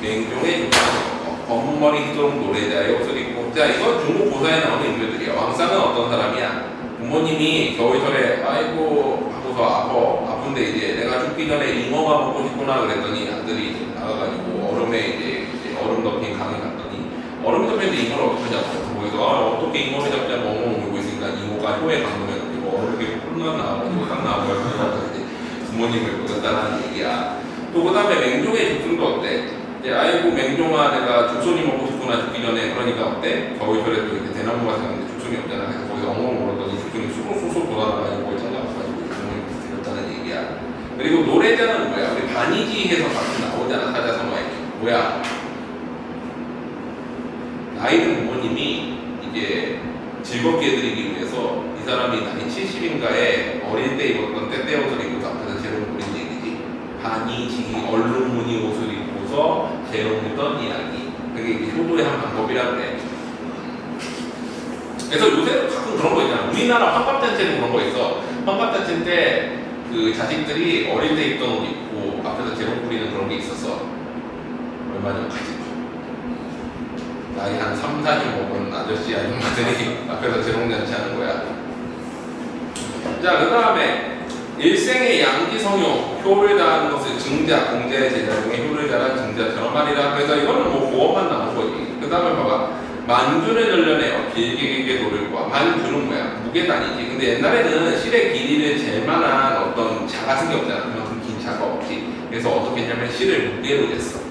Speaker 1: 맹종의 조상을 검은 머리 희도록 노래자의 옷을 입고. 자, 이건 중국 고사에 나오는 인물들이야. 왕상은 어떤 사람이야? 부모님이 겨울철에 아이고 하고서 아픈데 이제 내가 죽기 전에 잉어가 먹고 싶구나 그랬더니 아들이 이제 나가가지고 얼음에 이제 얼음 덮인 강에 갔더니 얼음 덮인데 잉어를 어떻게 잡고 거기서 어떻게 잉어를 잡자고 엉엉 울고 있으니까 잉어가 효에 강동해가지고 얼음에 뿔만 나와가지고 딱 나와가지고 이제 부모님을 묻었다는 얘기야. 또 그 다음에 맹종의 죽음도 어때? 이제 아이고 맹종아 내가 죽손이 먹고 싶구나 죽기 전에. 그러니까 어때? 겨울철에 또 이렇게 대나무 같은 건데 죽손이 없잖아. 그래서 거기서 엉엉 울었더니 죽손이 쑥쑥 돌아다니고 그걸 찾아가가지고 부모님을 드렸다는 얘기야. 그리고 노래자는 뭐야? 우리 반이지에서 가끔 나오잖아. 사자성어에 뭐야? 나이든 부모님이 이제 즐겁게 해드리기 위해서 이 사람이 나이 70인가에 어릴 때 입었던 때때 옷을 입고 앞에서 재롱 부린 얘기지. 반이지 얼룩무늬 옷을 입고서 재롱했던 이야기. 그게 이제 효도의 한 방법이라고 그래. 그래서 요새 가끔 그런 거 있잖아. 우리나라 환갑잔치에도 그런 거 있어. 환갑잔치 때 그 자식들이 어릴 때 입던 옷 입고 앞에서 재롱 부리는 그런 게 있었어. 얼마 전까지. 나이 한 3, 40 먹은 아저씨 아줌마들이 앞에서 재롱잔치 하는 거야. 자, 그 다음에 일생의 양기성효, 효를 다하는 것을 증자, 공자의 제자 중에 효를 다한 증자처럼 말이라. 그래서 이거는 뭐 고어만 나온 거지. 그 다음에 봐봐. 만주를 전련해요. 길게 돌을 꼬아. 만주는 뭐야? 무게단이지. 근데 옛날에는 실의 길이를 잴 만한 어떤 자가 생겼잖아. 그만큼 긴 자가 없지. 그래서 어떻게 했냐면 실을 무게로 쟀어.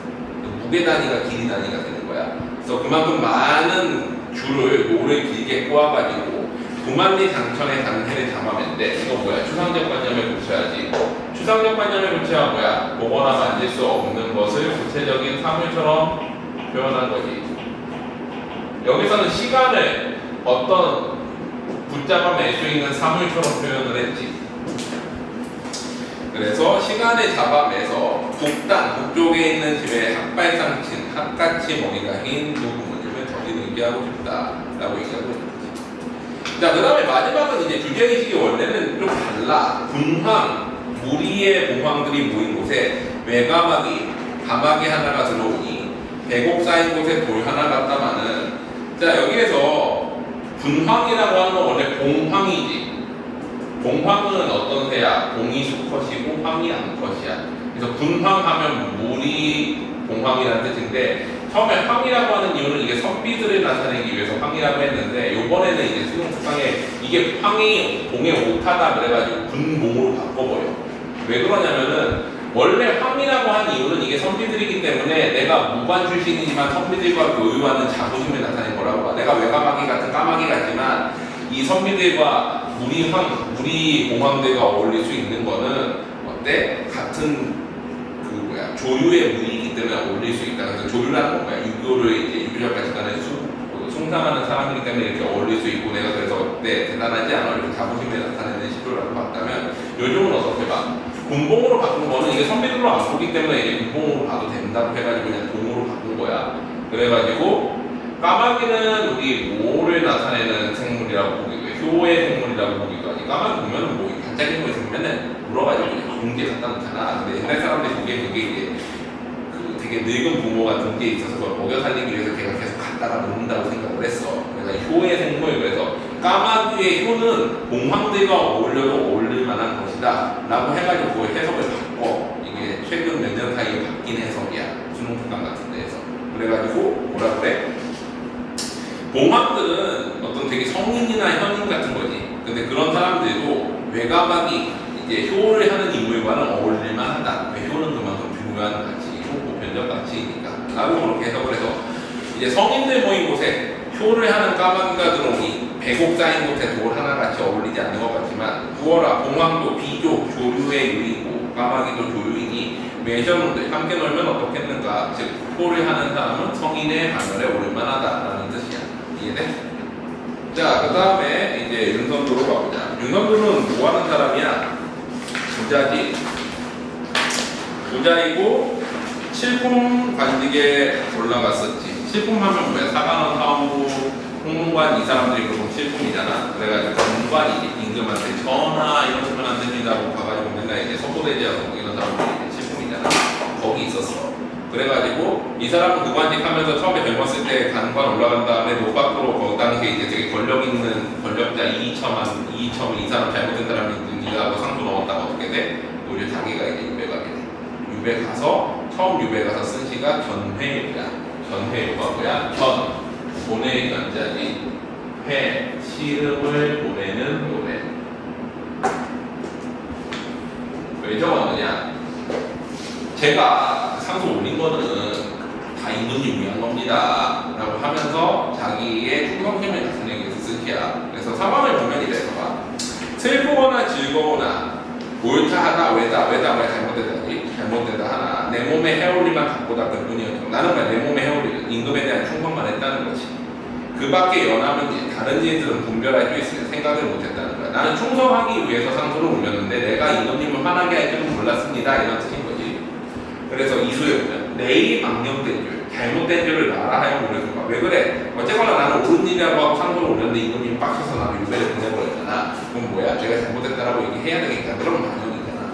Speaker 1: 무게 단위가 길이 단위가 되는 거야. 그래서 그만큼 많은 줄을 노를 길게 꼬아가지고 9만리 장천의 단해를 담아면 돼. 이거 뭐야? 추상적 관념에 고쳐야지. 추상적 관념에 고쳐야 뭐야? 보거나 만질 수 없는 것을 구체적인 사물처럼 표현한 거지. 여기서는 시간을 어떤 붙잡아 맬 수 있는 사물처럼 표현을 했지. 그래서 시간을 잡아매서 북쪽에 있는 집에 핫발상친 핫같이 머리가 흰 두 부모님을 더디 의기하고 싶다라고 얘기하고 있는 거지. 자, 그 다음에 마지막은 이제 주제의식이 원래는 좀 달라. 분황, 무리의 봉황들이 모인 곳에 외가막이 가마귀 하나가 들어오니 배곡 쌓인 곳에 돌 하나 같다마는, 자, 여기에서 분황이라고 하는 건 원래 봉황이지. 봉황은 어떤 새야? 봉이 수컷이고 황이 암컷이야. 그래서 분황하면 무리 봉황이라는 뜻인데, 처음에 황이라고 하는 이유는 이게 선비들을 나타내기 위해서 황이라고 했는데, 요번에는 이제 수능 특강에 이게 황이 봉에 못하다 그래가지고 분봉으로 바꿔버려. 왜 그러냐면은 원래 황이라고 한 이유는 이게 선비들이기 때문에 내가 무관 출신이지만 선비들과 교류하는 자부심을 나타낸 거라고 봐. 내가 외가마귀 같은 까마귀 같지만 이 선비들과 무리 봉황들과 어울릴 수 있는 거는 어때? 같은 조류의 무리이기 때문에 어울릴 수 있다. 그래서 조류라는 건 뭐야? 유교를 이제 유교적 가치관을 숭상하는 사람이기 때문에 이렇게 어울릴 수 있고, 내가 그래서 어때? 대단하지 않아? 이렇게 자부심을 나타내는 시도라고 봤다면, 요즘은 어떻게 봐? 군봉으로 바꾼 거는 이게 선비들로 안 보기 때문에 이제 군봉으로 봐도 된다고 해가지고 그냥 봉으로 바꾼 거야. 그래가지고 까마귀는 우리 모를 나타내는 생물이라고 보기도 해. 효의 생물이라고 보기도 하지. 까마귀 보면은 뭐 반짝이는 거 있으면 맨날 물어가지고 그냥 공기에 갖다 놓잖아. 근데 옛날 사람들이 보기엔 그게 이제 그 되게 늙은 부모가 등기에 있어서 그걸 먹여 살리기 위해서 걔가 계속 갖다가 놓는다고 생각을 했어. 그래서 효의 생물, 그래서 까마귀의 효는 봉황들과 어울려도 어울릴 만한 것이다 라고 해가지고 그걸 해석을 바꿔. 이게 최근 몇 년 사이에 바뀐 해석이야. 수능 특강 같은 데에서. 그래가지고 뭐라 그래? 봉황들은 어떤 되게 성인이나 현인 같은 거지. 근데 그런 사람들도 외가막이 이제 효를 하는 인물과는 어울릴만 하다. 효는 그만큼 중요한 가치, 효고 변적 가치이니까. 라고 그렇게 해석을 해서 이제 성인들 모인 곳에 효를 하는 까마귀가 들어오니 배곡 쌓인 곳에 돌 하나 같이 어울리지 않는 것 같지만, 구어라 봉황도 비교 조류의 유이고 까마귀도 조류이니 매셔놈들 함께 놀면 어떻겠는가. 즉 효를 하는 사람은 성인의 반열에 오를만하다라는 뜻이야. 이해돼? 자, 그 다음에 이제 윤선도로 가보자. 윤선도는 뭐 하는 사람이야? 부자지. 부자이고 칠품 관직에 올라갔었지. 칠품하면 뭐야? 사관원, 사원부, 홍문관 이 사람들이 보통 칠품이잖아. 그래가지고 공관이지. 임금한테 전하 이러시면 안 됩니다고 가가지고 맨날 이제 서도대제하고 이런 사람들이 이제 칠품이잖아. 거기 있었어. 그래가지고 이 사람은 그 관직하면서 처음에 젊었을 때 간관 올라간 다음에 노박으로 그 당시에 이제 되게 권력 있는 권력자 이이첨 이 사람 잘못된 사람이 니가 하고 상도 넣었다가 어떻게 돼? 오히려 자기가 이제 유배 가게 돼. 유배 가서 처음 유배 가서 쓴 시가 견회유야. 견회유가 뭐야? 보낼 견자지. 회, 시름을 보내는 노래. 왜 적었느냐? 제가 상소 올린 거는 다 임금님 위한 겁니다 라고 하면서 자기의 충성심을 나타내기 위해서 쓴 시야. 그래서 상황을 보면 이래서 봐. 슬프거나 즐거우나 옳다 하다 왜다 잘못되다 하나 내 몸에 해올리만 갖고 닦을 뿐이었죠. 나는 왜 내 몸에 해올리 임금에 대한 충성만 했다는 거지. 그 밖에 연하면 다른 일들은 분별할 수 있으면 생각을 못했다는 거야. 나는 충성하기 위해서 상소를 올렸는데 내가 임금님을 화나게 할 줄은 몰랐습니다 이런 뜻인 거지. 그래서 이수에 보면 내일 망령된 줄, 잘못된 줄을 말하여 그래서 왜 그래? 어쨌거나 나는 옳은 일이라고 하고 상소를 올렸는데 임금님이 빡쳐서 나를 유배를 보내버렸잖아. 그럼 뭐야? 내가 잘못했다라고 얘기해야 되니까 그런 반영이잖아.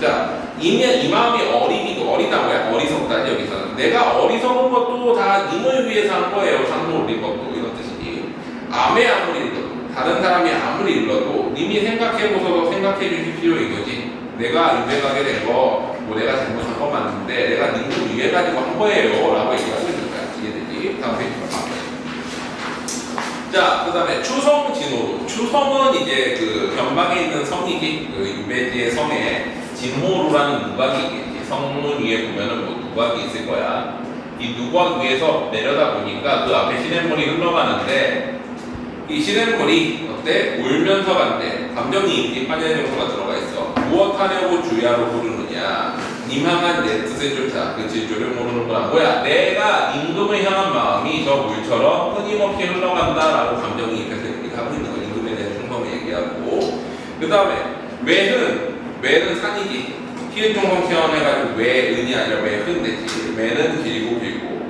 Speaker 1: 자, 이 마음이 어리다 뭐야? 어리석다지 여기서는. 내가 어리석은 것도 다 님을 위해서 한 거예요. 상소 올린 것도 이런 뜻이지. 아무리 일러도 다른 사람이 아무리 일러도 님이 생각해보셔서 생각해 주십시오 이거지. 내가 유배 가게 된 거 뭐 내가 잘못한 건 맞는데 내가 님을 위해 가지고 한 거예요 라고 얘기하고 있는 거야. 이해되지? 다음 페이지 봐. 자, 그 다음에 추성진호로. 추성은 이제 그 변방에 있는 성이지. 그 유배지의 성에 진호루라는 누각이 있겠지. 성문 위에 보면은 뭐 누각이 있을 거야. 이 누각 위에서 내려다 보니까 그 앞에 시냇물이 흘러가는데 이 시냇물이 어때? 울면서 간대. 감정이입이 화재 정도가 들어가 있어. 무엇하려고 주야로 부르느냐? 님 향한 내 뜻을 쫓아 그 질조를 모르는구나. 뭐야? 내가 임금을 향한 마음이 저 물처럼 끊임없이 흘러간다라고 감정이입해서 얘기하고 있는 거야. 임금에 대한 그 다음에 외는 산이지. 피해종성 태어내가지고 외은이 아니라 외흔 되지. 외는 길고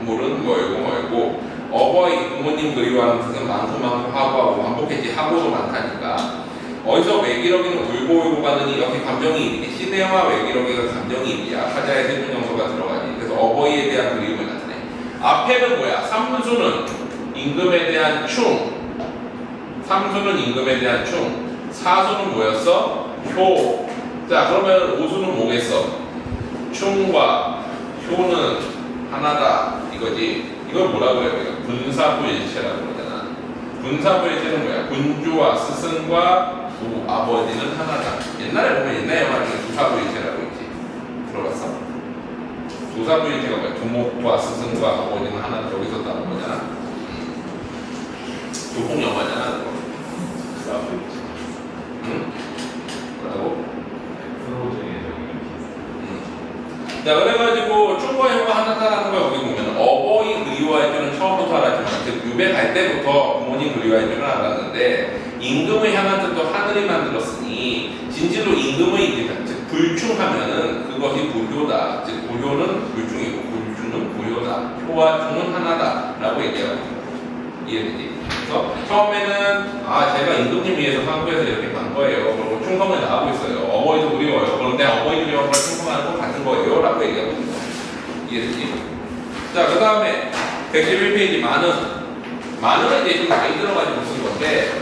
Speaker 1: 물은 멀고 어버이 부모님 그리워하는 뜻은 많고 하고 반복했지. 하고도 많다니까. 어디서 외기러기는 울고 가느니 이렇게 감정이 이렇게 시내와 외기러기가 감정이입이야. 하자의 세분 정서가 들어가니. 그래서 어버이에 대한 그리움을 나타내. 앞에는 뭐야? 삼수는 임금에 대한 충. 삼수는 임금에 대한 충. 사수는 뭐였어? 효. 자, 그러면 오수는 뭐겠어? 충과 효는 하나다 이거지. 이걸 뭐라고 해요? 우리가 군사부일체라고 그러잖아. 군사부일체는 뭐야? 군주와 스승과 부, 아버지는 하나다. 옛날에 보면 옛날 영화 중에 두사부일체라고 있지. 들어봤어? 두사부일체가 뭐야? 두목과 스승과 아버지는 하나. 여기서 나온 거잖아. 조폭 영화잖아. 그거. 응? 뭐라고? 자, 그래가지고 충과 효가 하나다라는 걸 여기 보면 어버이 그리워할 줄은 처음부터 알았지만 즉 유배 갈 때부터 부모님 그리워할 줄은 알았는데 임금을 향한 뜻도 하늘이 만들었으니 진실로 임금의 이제 즉 불충하면은 그것이 부효다. 즉 부효는 불충이고 불충은 부효다. 효와 충은 하나다라고 얘기하고 있는 거예요. 이해되지? 그래서 처음에는 제가 임금님 위해서 상부에서 이렇게 간 거예요. 그리고 충성을 다하고 있어요. 어버이도 그리워요. 그런데 어버이 그리워하는 걸 충성하는 건 같은 거예요. 라고 얘기하고 있는 거예요. 이해되지? 자, 그 다음에 111페이지 만은 이제 좀 나이 들어가지고 쓴 건데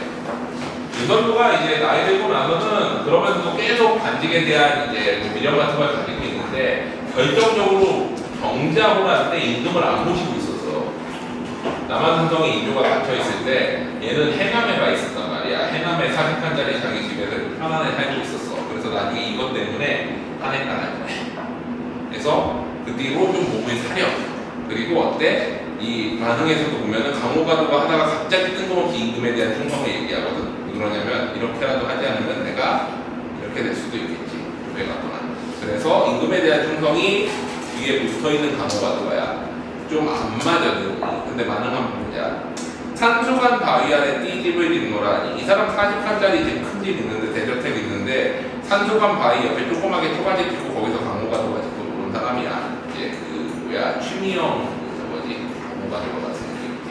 Speaker 1: 유선도가 이제 나이 들고 나서는 그러면서도 계속 관직에 대한 이제 미련 같은 걸 가지고 있는데 결정적으로 경제하고 날 때 임금을 안 모시고 있었어. 남한산성에 인조가 갇혀있을 때 얘는 해남에 가 있었단 말이야. 해남에 40칸짜리 자기 집에서 편안하게 살고 있었어. 그래서 나중에 이것 때문에 탄핵당할 거야. 그래서 그 뒤로 좀 몸을 사려. 그리고 어때? 이 반응에서도 보면은 강호가도가 하다가 갑자기 뜬금없이 임금에 대한 충성을 얘기하거든. 왜 그러냐면 이렇게라도 하지 않으면 내가 이렇게 될 수도 있겠지. 왜 갔거나. 그래서 임금에 대한 충성이 위에 붙어있는 강호가도가야. 좀 안 맞아, 내용이. 근데 반응하면 보자. 산수관 바위 아래 띠집을 짓노라니. 이 사람 40칸짜리 집 큰 집 있는데, 대저택 있는데, 산수관 바위 옆에 조그맣게 초가집 짓고 거기서 강호가도가 짓고 노는 사람이야. 이제 취미형, 강호가도가 같은 느낌이지.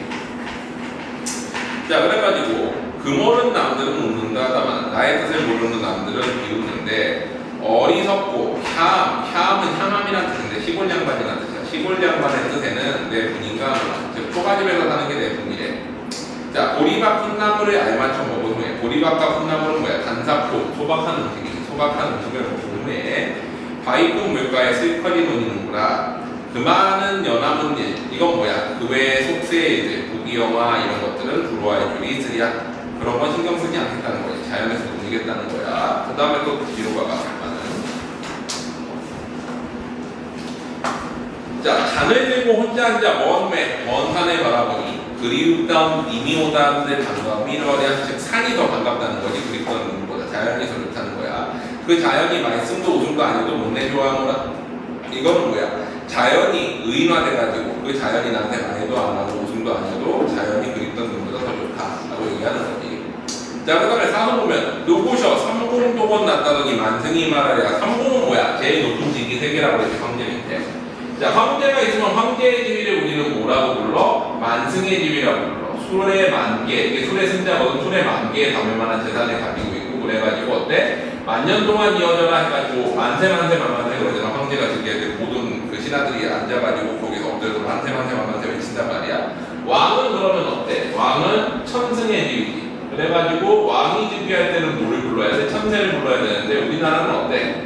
Speaker 1: 자, 그래가지고, 금오른 남들은 웃는다다만, 나의 뜻을 모르는 남들은 비웃는데, 어리석고, 캬함은 향함이라는 뜻인데, 시골 양반이라는 뜻이야. 시골 양반의 뜻에는 내 분인가, 즉 초가집에서 사는 게 내 분이래. 자, 보리밥 풋나물을 알맞춰 먹은 후에, 보리밥과 풋나물은 뭐야? 단사포, 소박한 음식이지. 소박한 음식을 먹은 후에 바위꾼 물가에 슬퍼리 논이는구나. 그 많은 연암은 일, 이건 뭐야? 그 외에 속세의 일들, 부귀영화 이런 것들은 부러워할 줄이 있으랴. 그런 건 신경 쓰지 않겠다는 거지. 자연에서 놀리겠다는 거야. 그 다음에 또 뒤로 가봐. 자, 잔을 들고 혼자 앉아 먼 산을 바라보니 그리움다운 이미 오다는데 반가움이 이러랴. 즉 산이 더 반갑다는 거지. 그립다는 것보다 자연이 더 좋다는 거야. 그 자연이 말씀도 웃음도 아니도 못내 좋아하노라. 이거는 뭐야? 자연이 의인화돼가지고 그 자연이 나한테 말도 안 하고 웃음도 아니어도 자연이 그립던 눈보다 더 좋다라고 얘기하는 거지. 자, 그 다음에 사서 보면 누구셔 삼공도건 났다더니 만승이 말하랴. 삼공은 뭐야? 제일 높은 직이 세 개라고 그랬지. 황제 밑에. 자, 황제가 있으면 황제의 지위를 우리는 뭐라고 불러? 만승의 지위라고 불러. 술의 만개, 이게 술의 승자거든. 술의 만개에 담을 만한 재산을 가지고 있고, 그래가지고 어때? 만년 동안 이어져라 해가지고 만세 그러잖아. 황제가 지금 모든 그 신하들이 앉아가지고 거기서 엎드려서 만세 외친단 말이야. 왕은 그러면 어때? 왕은 천승의 지위지. 그래가지고 왕이 즉위할 때는 뭐를 불러야 돼? 천세를 불러야 되는데 우리나라는 어때?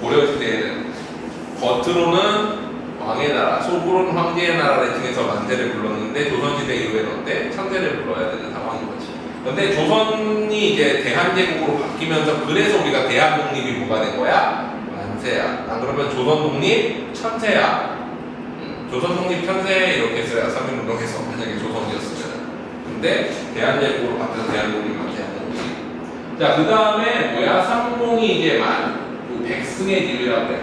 Speaker 1: 고려시대에는 겉으로는 왕의 나라, 속으로는 황제의 나라를 통해서 만세를 불렀는데 조선시대 이후에는 어때? 천세를 불러야 되는 상황인 거지. 근데 조선이 이제 대한제국으로 바뀌면서 그래서 우리가 대한독립이 뭐가 된 거야? 만세야. 그러면 조선독립 천세야. 조선독립 천세 이렇게 써야 삼일운동에서 만약에 조선이었으면. 근데 대한제국으로 바뀌어서 대한독립 만세하는 거지. 자, 그 다음에 뭐야? 삼공이 이제 백승의 지위라고 해.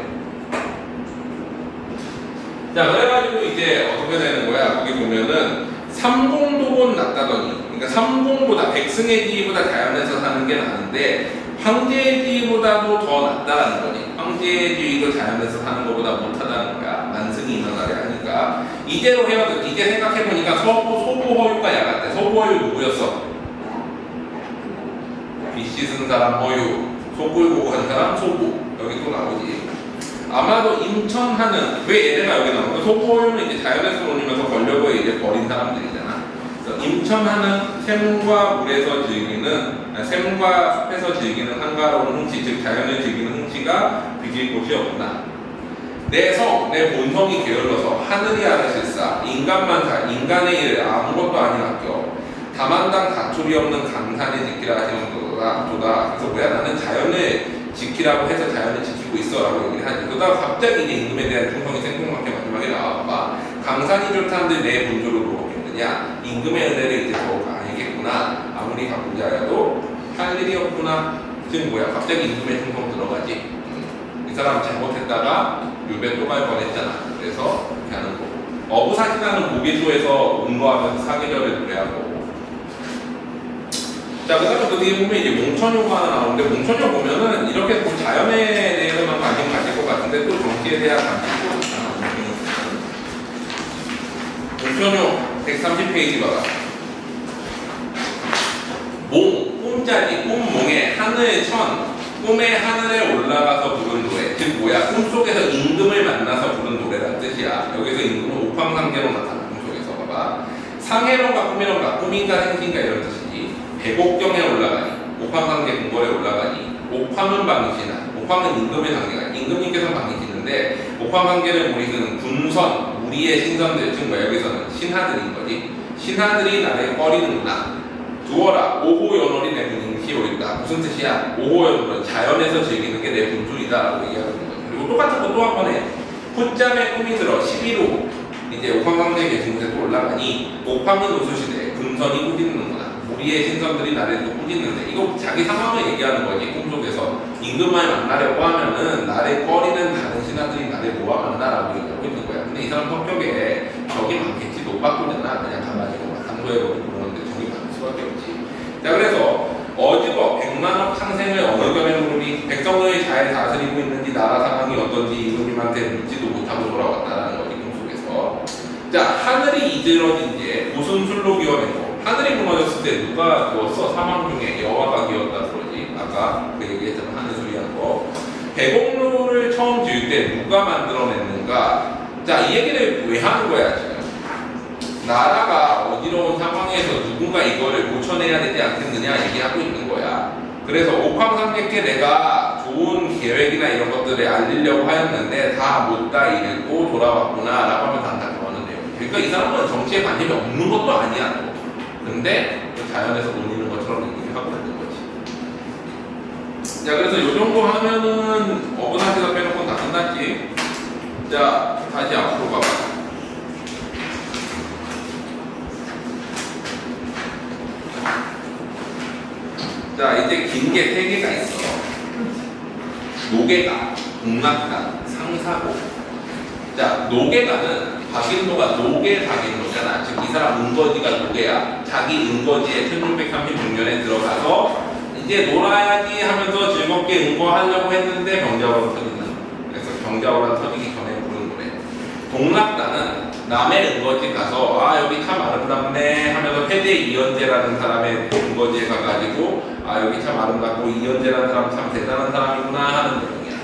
Speaker 1: 자, 그래가지고 이제 어떻게 되는 거야? 거기 보면은 삼공도건 낫다더니, 그러니까 삼공보다 백승의 지위보다 자연에서 사는 게 나은데 황제주의보다도 더 낫다라는 거지. 황제주의도 자연에서 사는 것보다 못하다는 거야. 만승이 일어나려 하니까. 이대로 헤어져. 이제 생각해보니까 소부허유가 야같대. 소부허유 누구였어? 비 씻은 사람 허유, 소 끌고 간 사람 소부. 여기 또 나오지. 아마도 임천하는, 왜 얘네가 여기 나오는 거야? 소부허유는 이제 자연에서 놀리면서 권력을 이제 버린 사람들이잖아. 임천하는 샘과 물에서 즐기는 샘과 숲에서 즐기는 한가로운 흥치, 즉 자연을 즐기는 흥치가 비길 곳이 없구나. 내 본성이 게을러서 하늘이 하는 실사, 인간의 일을 아무것도 아닌 학교, 다만당 가출이 없는 강산에 지키라 하시는 도다. 그래서 뭐야, 나는 자연을 지키라고 해서 자연을 지키고 있어라고 얘기를 하지. 그러다가 갑자기 이제 임금에 대한 충성이 생뚱맞게 마지막에 나와봐. 강산이 좋다는데 내 본조를 모르겠느냐? 임금의 은혜를 이제 더욱 알겠구나. 아무리 가부자여도 할 일이 없구나. 지금 뭐야? 갑자기 임금의 충성 들어가지. 이 사람 잘못했다가 율배 또 갈 뻔했잖아. 그래서 이렇게 하는 거고. 어부사진하는 고개조에서 운거하면서 사계절을 노래하고. 자, 그 다음에 그 뒤에 보면 이제 몽천효가 하나 나오는데, 몽천효 보면은 이렇게 좀 자연에 대해서만 관심 가질 것 같은데 또 정치에 대한 관심도 있잖아. 몽천효 130페이지 봐봐. 꿈자지, 꿈몽에 하늘천, 꿈의 하늘에 올라가서 부른 노래. 즉 뭐야? 꿈속에서 임금을 만나서 부른 노래라는 뜻이야. 여기서 임금은 옥황상제로 나타나. 꿈속에서 봐봐. 상해론가 꿈이론가, 꿈인가 생신가 이런 뜻이지. 백옥경에 올라가니, 옥황상제 궁궐에 올라가니, 옥황은 방이시나. 옥황은 임금의 상제가, 임금님께서 방이시는데, 옥황상제를 우리는 군선, 우리의 신선들, 즉 뭐야? 여기서는 신하들인 거지. 신하들이 나를 꺼리는구나. 두어라, 오호연월이 내 분인시오리다. 무슨 뜻이야? 오호연월은 자연에서 즐기는 게 내 분수이다 라고 얘기하는 거죠. 그리고 똑같은 거 또 한 번 해. 풋잠에 꿈이 들어 11호 이제 옥황상제 계신 곳에 또 올라가니, 옥황은 우수시대, 금선이 꾸짖는구나. 우리의 신선들이 나를 또 꾸짖는데, 이거 자기 상황을 얘기하는 거지. 꿈속에서 임금만 만나려고 하면은 나를 꺼리는 다른 신하들이 나를 모아 만나라고 얘기하고 있는 거야. 근데 이 사람 성격에 적이 많겠지. 노빠꾸잖아. 그냥 가가지고 막 당소해버리고 그러는데 적이 많을 수밖에 없지. 자, 그래서 어지거 100만억 창생을 어느 겸에 누르니, 백성을 잘 다스리고 있는지 나라 상황이 어떤지 임금님한테 묻지도 못하고 돌아왔다라는 거지. 꿈속에서. 자, 하늘이 이들어진 게 무슨 술로 기원했고, 하늘이 무너졌을 때 누가 기웠어? 사망 중에 여호와가 기웠다 그러지. 아까 그 얘기했잖아. 하늘 소리한 거. 백옥로를 처음 지을 때 누가 만들어냈는가? 자, 이 얘기를 왜 하는 거야 지금? 나라가 어지러운 상황에서 누군가 이거를 고쳐내야 되지 않겠느냐 얘기하고 있는 거야. 그래서 옥황상제께 내가 좋은 계획이나 이런 것들을 알리려고 하였는데 다 못다 이르고 돌아왔구나 라고 하면서 안타까워하는데요. 그러니까 이 사람은 정치에 관심이 없는 것도 아니야. 근데 자연에서 논리는 것처럼 얘기를 하고 있는 거지. 자, 그래서 이 정도 하면은 어긋나기가 빼놓고 다 끝났지. 자, 다시 앞으로 가봐. 자, 이제 긴 게 3개가 있어. 노계가, 동락가, 상사고. 자, 노계가는 박인노가 노계 박인노잖아. 즉 이 사람 은거지가 노계야. 자기 은거지에 1636년에 들어가서 이제 놀아야지 하면서 즐겁게 은거하려고 했는데 병자호란 터지는. 그래서 병자호란 터지기 전에 부른 노래. 동락가는 남의 은거지 가서 아 여기 참 아름답네 하면서 패대 이연재라는 사람의 은거지에 가가지고 아 여기 참 아름답고 이연재라는 사람 참 대단한 사람이구나 하는 내용이야.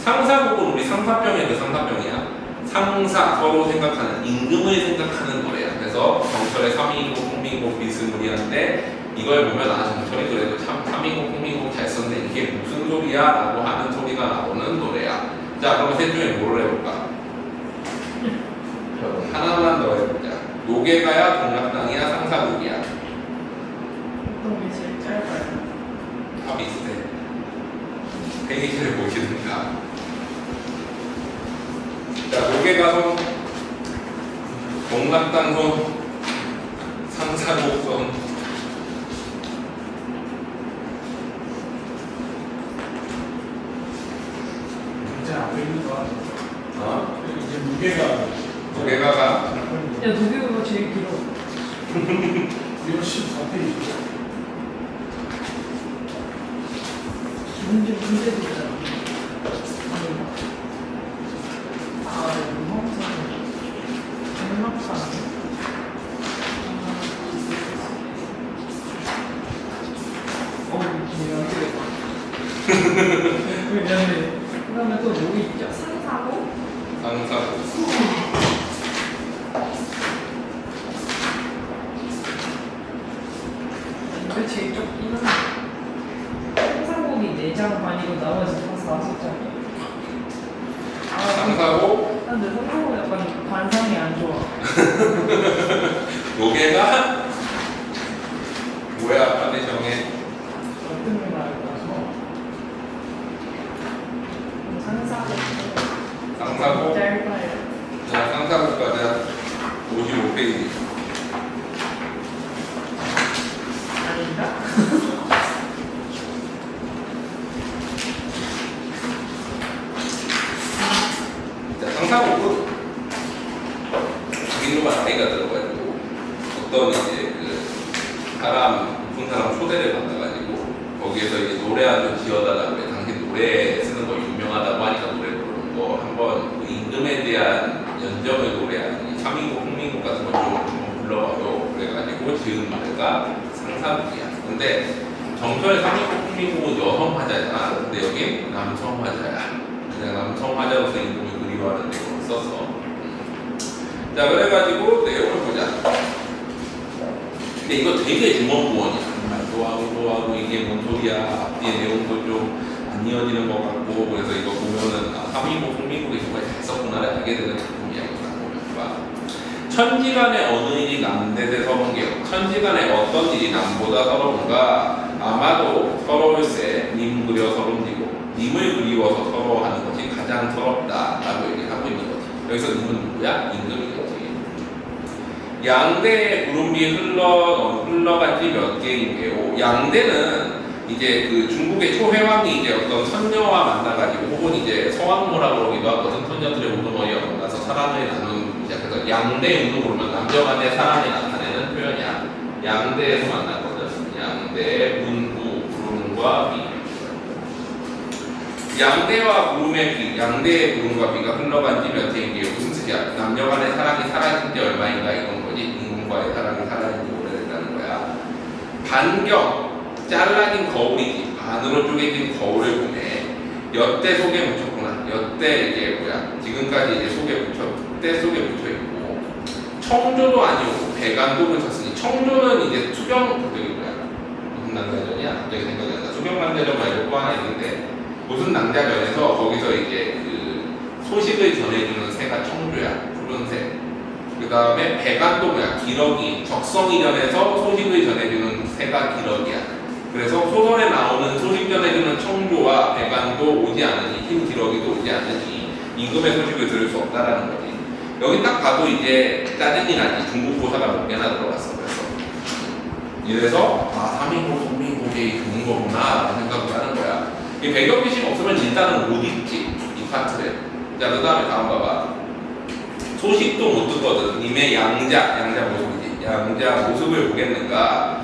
Speaker 1: 상사곡은 우리 상사병의 그 상사병이야. 상사, 서로 생각하는, 임금을 생각하는 노래야. 그래서 정철의 3인곡, 홍민곡, 비스무리한데 이걸 보면 아 정철이 그래도 참 3인곡, 홍민곡 잘 썼네. 이게 무슨 소리야? 라고 하는 소리가 나오는 노래야. 자, 그럼 셋 중에 뭐를 해볼까? 하나만 더 해보자. 노계가야, 동락당이야, 상사곡이야.
Speaker 3: 어떤 게 제일 짧아요?
Speaker 1: 다 비슷해. 페이지를 보시든가. 자, 노계가손, 동락당손, 상사곡손.
Speaker 4: 이제 앞에 있는 거
Speaker 1: 어?
Speaker 4: 이제 무게가
Speaker 1: 노계가가
Speaker 3: 야, 노교가 제일 길어.
Speaker 4: 이거 14페이지.
Speaker 3: 문제도 있잖아. 그다음에 또 뭐 있죠?
Speaker 2: 상사고
Speaker 1: 상사고.
Speaker 3: 이게 제일 적긴 한데 상사곡이 4장 반이고 나머지 다 4장이에요.
Speaker 1: 상사고.
Speaker 3: 근데 상사곡 약간 관상이 안 좋아.
Speaker 1: 요게가 뭐야? 빨리 정해.
Speaker 3: 어떤 걸 알아서 상사곡
Speaker 1: 상사고.
Speaker 3: 짧아요.
Speaker 1: 자, 상사고 가자. 55페이지.
Speaker 3: 아닌가?
Speaker 1: 자, 상사곡은 자기노가 나이가 들어가지고 어떤 이제 그 높은 사람 초대를 받아가지고 거기에서 이제 노래 한 번 지어달라고 해. 당신 노래 쓰는 거 유명하다고 하니까 노래 부르는 거 한번 그 임금에 대한 연정을 노래하는 이 삼인국, 홍민국 같은 거 좀 한번 불러봐요. 그래가지고 지은 노래가 상사곡이야. 근데 정철 삼인국, 홍민국은 여성 화자잖아. 근데 여기 남성 화자야. 그냥 남성 화자로서 임금을 그리워하는 내용을 썼어. 자, 그래가지고 내용을 보자. 근데 이거 되게 주먹구원이야. 말도 하고 이게 뭔 소리야. 앞뒤에 내용도 좀 안 이어지는 것 같고. 그래서 이거 보면은 삼인국, 홍민국이 정말 잘 썼구나를 알게 되는 작품이야. 이거 딱 보면 봐. 천지간에 어느 일이 남대대 서론계요. 천지간에 어떤 일이 남보다 서러운가. 아마도 서러울세 님 그려 서론지고 님을 그리워서 서러워하는 것이 가장 서럽다라고 얘기를 하고 있는 거지. 여기서 님은 누구야? 임금이겠지. 양대의 구름비 흘러간지 몇 개인데요. 양대는 이제 그 중국의 초회왕이 이제 어떤 선녀와 만나가지고 혹은 이제 서왕모라고 그러기도 하거든. 선녀들의 우두머리와 만나서 사랑을 나누는 그래서 양대 우두 그러면 남녀간의 사랑이 나타내는 표현이야. 양대에서 만났거든. 양대, 문구, 구름과 비. 양대와 구름의 비, 양대의 구름과 비가 흘러간 지 몇 해인데요. 무슨 뜻이야? 남녀간의 사랑이 사라진 지 얼마인가 이건 거지. 임금과의 사랑이 사라진 지 오래됐다는 거야. 반경, 잘라진 거울이지. 반으로 쪼개진 거울을 보내. 엿대 속에 묻혔구나. 엿대 이게 뭐야? 지금까지 이제 때 속에 묻혀 있고. 청조도 아니고 배관도 묻혔으니 청조는 이제 수경 그게 뭐야? 무슨 낭자전이야? 갑자기 생각이 안 나. 수경 낭자전 말고 또 하나 있는데 무슨 낭자전에서 거기서 이제 그 소식을 전해주는 새가 청조야. 푸른새. 그 다음에 배관도 뭐야? 기러기. 적성이전에서 소식을 전해주는 새가 기러기야. 그래서 소설에 나오는 소식 전해주는 청조와 배관도 오지 않으니 흰 기러기도 오지 않으니 임금의 소식을 들을 수 없다라는 거지. 여기 딱 봐도 이제 짜증이 나지. 중국 고사가 몇 개나 들어갔어. 그래서 이래서 삼인국, 홍민국이 좋은 거구나 생각을 하는 거야. 이 배경 지식 없으면 진짜는 못 읽지. 이 파트를. 자, 그 다음에 다음 봐봐. 소식도 못 듣거든. 님의 양자 모습이지. 양자 모습을 보겠는가.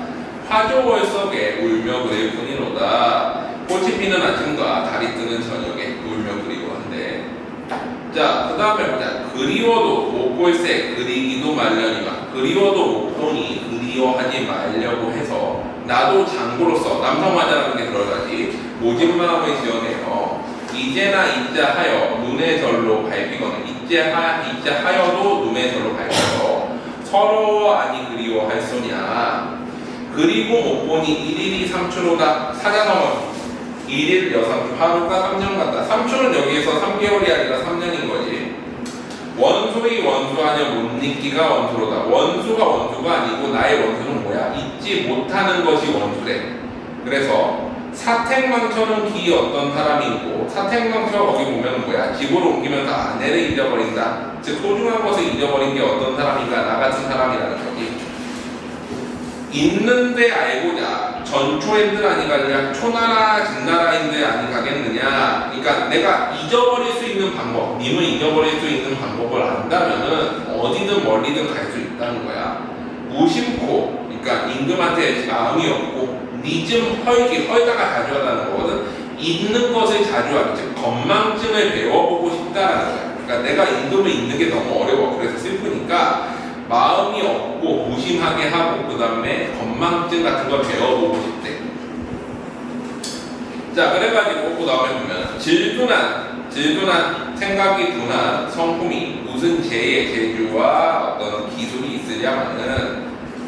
Speaker 1: 화조월석에 울며 그릴 뿐이로다. 꽃이 피는 아침과 달이 뜨는 저녁에 울며 그리워한대. 자, 그 다음에 보자. 그리워도 못 볼새 그리기도 말려니와. 그리워도 못 보니 그리워하지 말려고 해서 나도 장고로서 남성화자라는 게 들어가지. 모진 마음을 지어내어 이제나 이자하여 눈의 절로 밟히거든. 이자하여도 눈의 절로 밟혀서 서러워 아니 그리워할 소냐. 그리고 못 보니 일일이 3초로다. 사자성어 1일 여삼초 하루가 3년 같다. 3초는 여기에서 3개월이 아니라 3년인 거지. 원소의 원수하냐 못 잊기가 원수로다. 원수가 원수가 아니고 나의 원수는 뭐야? 잊지 못하는 것이 원수래. 그래서 사택망처는 기 어떤 사람이고, 사택망처 거기 보면 뭐야? 집으로 옮기면서 아내를 잊어버린다. 즉 소중한 것을 잊어버린 게 어떤 사람인가? 나 같은 사람이라는 거지. 있는데 알고자 전초엔들 아니 가냐 초나라 진나라인데 아니 가겠느냐. 그러니까 내가 잊어버릴 수 있는 방법, 님을 잊어버릴 수 있는 방법을 안다면은 어디든 멀리든 갈 수 있다는 거야. 무심코, 그러니까 임금한테 마음이 없고 니즘 헐다가 가져가다는 거거든. 이 있는 것을 자주 하기, 즉 건망증을 배워보고 싶다라는 거야. 그러니까 내가 임금을 읽는 게 너무 어려워. 그래서 슬프니까 마음이 없고 무심하게 하고 그 다음에 건망증 같은 걸 배워보고 싶대. 자, 그래가지고 그 다음에 보면 질둔한 생각이 둔한 성품이 무슨 재의 재주와 어떤 기술이 있으랴마는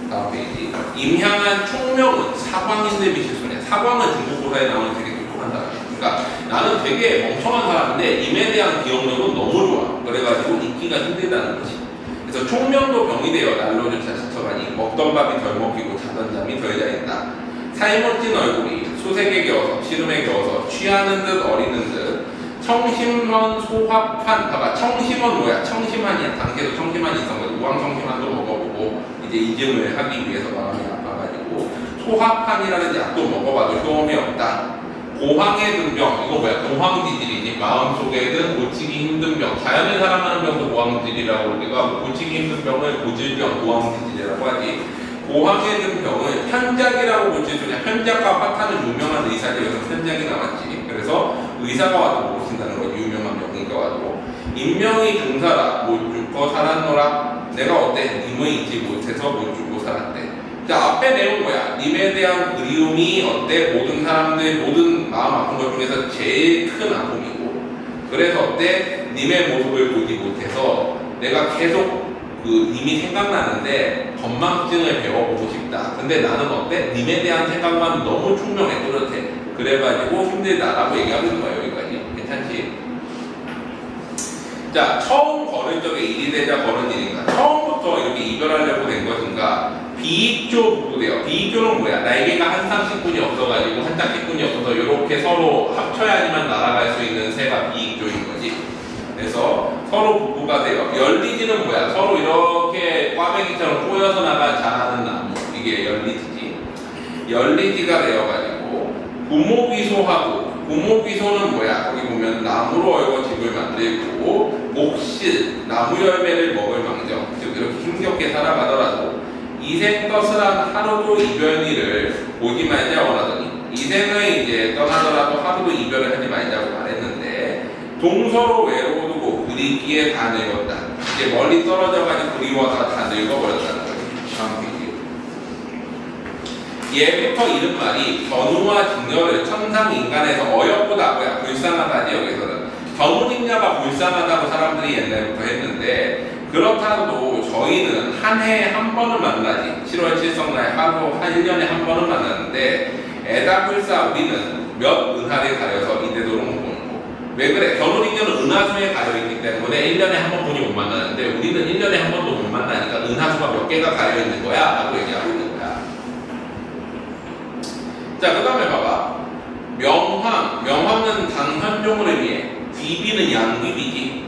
Speaker 1: 다음 페이지. 임향한 총명은 사광인들 비실소냐. 사광은 중국고사에 나오는 되게 똑똑한 사람. 그러니까 나는 되게 멍청한 사람인데 임에 대한 기억력은 너무 좋아. 그래가지고 읽기가 힘들다는 거지. 그래서 총명도 병이 되어 날로조차 지쳐가니 먹던 밥이 덜 먹히고 자던 잠이 덜 자있다. 살멋진 얼굴이 수색에 겨워서 시름에 겨워서 취하는 듯 어리는 듯 청심원 소합한. 봐봐, 청심원 뭐야? 청심환이야. 당시에도 청심환이 있었던 거지. 우황청심환도 먹어보고 이제 이증을 하기 위해서 마음이 아파가지고 소합환이라는 약도 먹어봐도 효험이 없다. 고황에 든 병, 이거 뭐야? 고황지질이지. 마음속에 든 고치기 힘든 병. 자연을 사랑하는 병도 고황지질이라고 우리가 고치기 힘든 병을 고질병, 고황지질이라고 하지. 고황에 든 병을 편작이라고 고칠 수 있냐. 편작과 파타는 유명한 의사들, 여기서 편작이 나왔지. 그래서 의사가 와도 못 고친다는 거. 유명한 병이가 와도. 인명이 중사라 못 죽고 살았노라. 내가 어때? 님을 잊지 못해서 못 죽고 살았대. 자, 앞에 내용 뭐야? 님에 대한 그리움이 어때? 모든 사람들, 모든 마음 아픈 것 중에서 제일 큰 아픔이고. 그래서 어때? 님의 모습을 보지 못해서 내가 계속 그 님이 생각나는데 건망증을 배워보고 싶다. 근데 나는 어때? 님에 대한 생각만 너무 총명해, 또렷해. 그래가지고 힘들다라고 얘기하고 있는 거예요, 여기까지. 괜찮지? 자, 처음 걸을 적에 일이 되자 걸은 일인가? 처음부터 이렇게 이별하려고 된 것인가? 비익조 부부돼요. 비익조는 뭐야? 날개가 한 쌍씩꾼이 없어가지고 한 짝씩꾼이 없어서 이렇게 서로 합쳐야지만 날아갈 수 있는 새가 비익조인 거지. 그래서 서로 부부가 돼요. 열리지는 뭐야? 서로 이렇게 꽈배기처럼 꼬여서 나가 자라는 나무. 이게 열리지지. 열리지가 되어가지고 부모귀소하고, 부모귀소는 뭐야? 거기 보면 나무로 얼고 집을 만들고 목실, 나무 열매를 먹을 망정. 즉 이렇게 힘겹게 살아가더라도 이생 떠스란 하루도 이별일을 보지 말자 원하더니, 이생을 이제 떠나더라도 하루도 이별을 하지 말자고 말했는데 동서로 외로우고 그리기에 다 늙었다. 이제 멀리 떨어져가지고 그리워서 다 늙어버렸다는 거예요. 예부터 이른 말이 견우와 직녀를 천상인간에서 어여쁘다, 뭐야? 불쌍하다지. 여기서는 견우직녀가 불쌍하다고 사람들이 옛날부터 했는데, 그렇다고 저희는 한 해에 한 번은 만나지. 7월 칠성날 하루 한 1년에 한 번은 만나는데 애다불사 우리는 몇 은하를 가려서 이대도록 보는 거. 왜 그래? 견우직녀는 은하수에 가려있기 때문에 1년에 한 번뿐이 못 만나는데 우리는 1년에 한 번도 못 만나니까 은하수가 몇 개가 가려있는 거야? 라고 얘기하고 있는 거야. 자, 그 다음에 봐봐. 명황은 당현종을 의미해. 귀비는 양귀비지.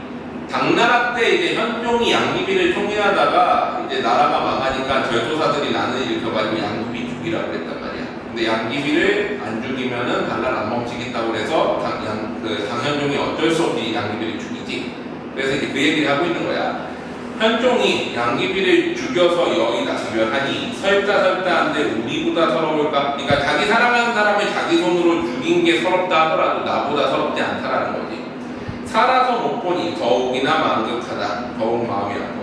Speaker 1: 당나라 때 이제 현종이 양귀비를 통일하다가 이제 나라가 망하니까 절도사들이 난을 일으켜가지고 양귀비 죽이라고 그랬단 말이야. 근데 양귀비를 안 죽이면은 반란 안 멈추겠다고 그래서 당현종이 어쩔 수 없이 양귀비를 죽이지. 그래서 이제 그 얘기를 하고 있는 거야. 현종이 양귀비를 죽여서 여의다 이별하니 설자한데 우리보다 서러울까? 그러니까 자기 사랑하는 사람을 자기 손으로 죽인 게 서럽다 하더라도 나보다 서럽지 않다라는 거지. 살아서 못 보니 더욱이나 만극하다. 더욱 마음이 아파.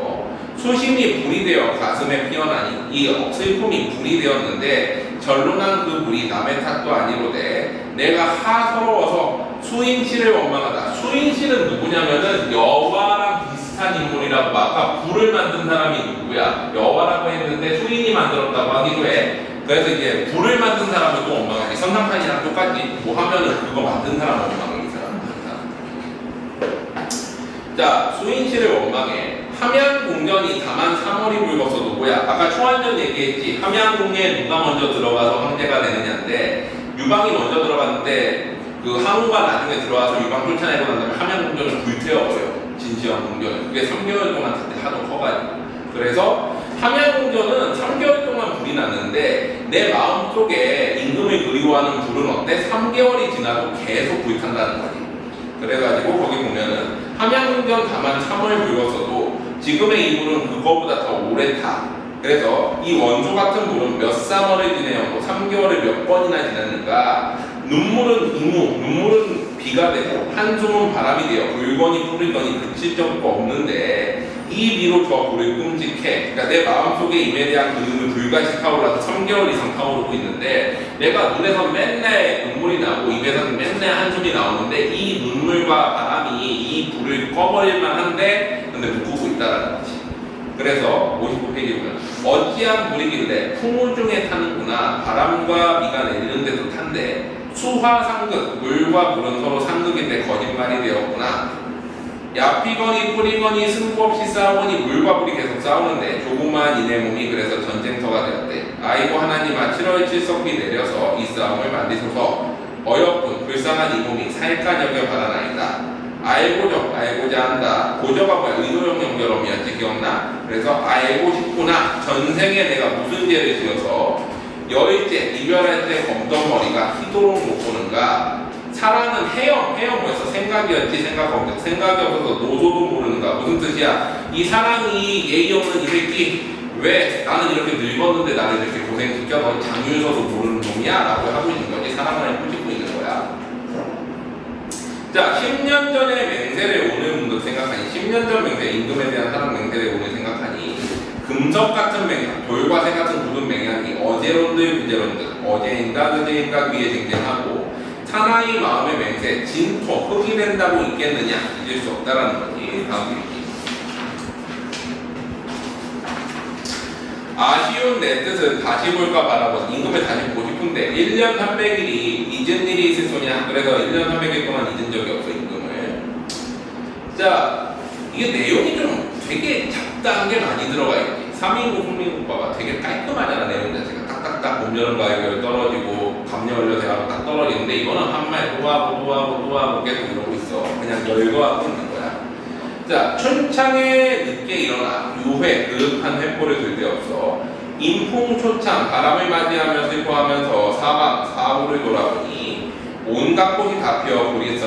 Speaker 1: 수심이 불이 되어 가슴에 피어나니 이 슬픔이 불이 되었는데 절로난 그 불이 남의 탓도 아니로되 내가 하서러워서 수인씨를 원망하다. 수인씨는 누구냐면은 여와랑 비슷한 인물이라고. 아까 불을 만든 사람이 누구야? 여와라고 했는데 수인이 만들었다고 하기도 해. 그래서 이제 불을 만든 사람을 또 원망하지. 선상판이랑 똑같지. 뭐 하면은 그거 만든 사람 원망을 이 사람. 자, 수인씨를 원망해. 함양궁전이 다만 3월이 붉었어도 뭐야? 아까 초안전 얘기했지. 함양궁에 누가 먼저 들어가서 황제가 되느냐인데 유방이 먼저 들어갔는데 그 항우가 나중에 들어와서 유방 쫓아내고 난 다음에 함양궁전을 불태워버려. 진시황 궁전은. 그게 3개월 동안 그때 하도 커가지고. 그래서 함양궁전은 3개월 동안 불이 났는데 내 마음속에 임금을 그리워하는 불은 어때? 3개월이 지나도 계속 불탄다는 거지. 그래가지고 거기 보면은 함양궁전 다만 3월 붉었어도 지금의 이 불은 그거보다 더 오래 타. 그래서 이 원소 같은 불은 몇 3월을 지내었고 3개월을 몇 번이나 지났는가? 눈물은 이무, 눈물은 비가 되고 한숨은 바람이 되어 불거니 뿌리거니 그칠 적도 없는데 이 비로 저 불을 끔찍해. 그러니까 내 마음속에 임에 대한 그림을 불같이 타올라서 3개월 이상 타오르고 있는데 내가 눈에서 맨날 눈물이 나고 입에서는 맨날 한숨이 나오는데 이 눈물과 바람이 이 불을 꺼버릴만 한데 근데 못 끄고 있다라는 거지. 그래서 59페이지 보면 어찌한 불이길래 풍우 중에 타는구나. 바람과 비가 내리는 데도 탄데 수화 상극, 물과 불은 서로 상극인데 거짓말이 되었구나. 얕피거니 뿌리거니 승부 없이 싸우니 물과 불이 계속 싸우는데 조그마한 이내 몸이 그래서 전쟁터가 되었대. 아이고 하나님아 7월 칠석비 내려서 이 싸움을 만드소서. 어여쁜 불쌍한 이 몸이 살까 여겨 바라나이다. 알고자 한다. 고저가 뭐야? 의도형 연결어미였지 기억나? 그래서 알고 싶구나. 전생에 내가 무슨 죄를 지어서 여일째 이별할 때 검던 머리가 희도록 못 보는가? 사랑은 해영 뭐였어? 생각이었지. 생각이 없어서 노조도 모르는가? 무슨 뜻이야? 이 사랑이 예의 없는 이 새끼 왜 나는 이렇게 늙었는데 나를 이렇게 고생시켜? 너 장유서도 모르는 놈이야? 라고 하고 있는 거지. 사랑을 꾸짖고 있는 거야. 자, 10년 전에 맹세를 오늘 문득 생각하니 10년 전 맹세, 임금에 대한 사랑 맹세를 오늘 생각하니 금석 같은 맹약, 돌과 새 같은 굳은 맹약이 어제론들 그제론들 어제인가 그제인가 위에 쟁쟁하고 사나이 마음의 맹세, 진토, 흙이 된다고 있겠느냐? 잊을 수 없다라는 거지. 다음 얘기. 아쉬운 내 뜻은 다시 볼까 바라보니 임금을 다시 보고 싶은데 1년 300일이 잊은 일이 있을 소냐? 그래서 1년 300일 동안 잊은 적이 없어 임금을. 자, 이게 내용이 좀 되게 잡다한 게 많이 들어가 있지. 3인국 흥민국가가 되게 깔끔하잖아. 내용 자체가 딱딱딱 봄, 여름, 가을, 겨울 떨어지고 감년, 원료, 대화로 딱 떨어지는데 이거는 한 말 또 하고 계속 이러고 있어. 그냥 열거하고 있는 거야. 자, 춘창에 늦게 일어나 유회, 그릇한 횡포를 들 데 없어. 인풍초창, 바람을 맞이하며 슬퍼하면서 사후를 돌아보니 온갖 꽃이 다 피어 그린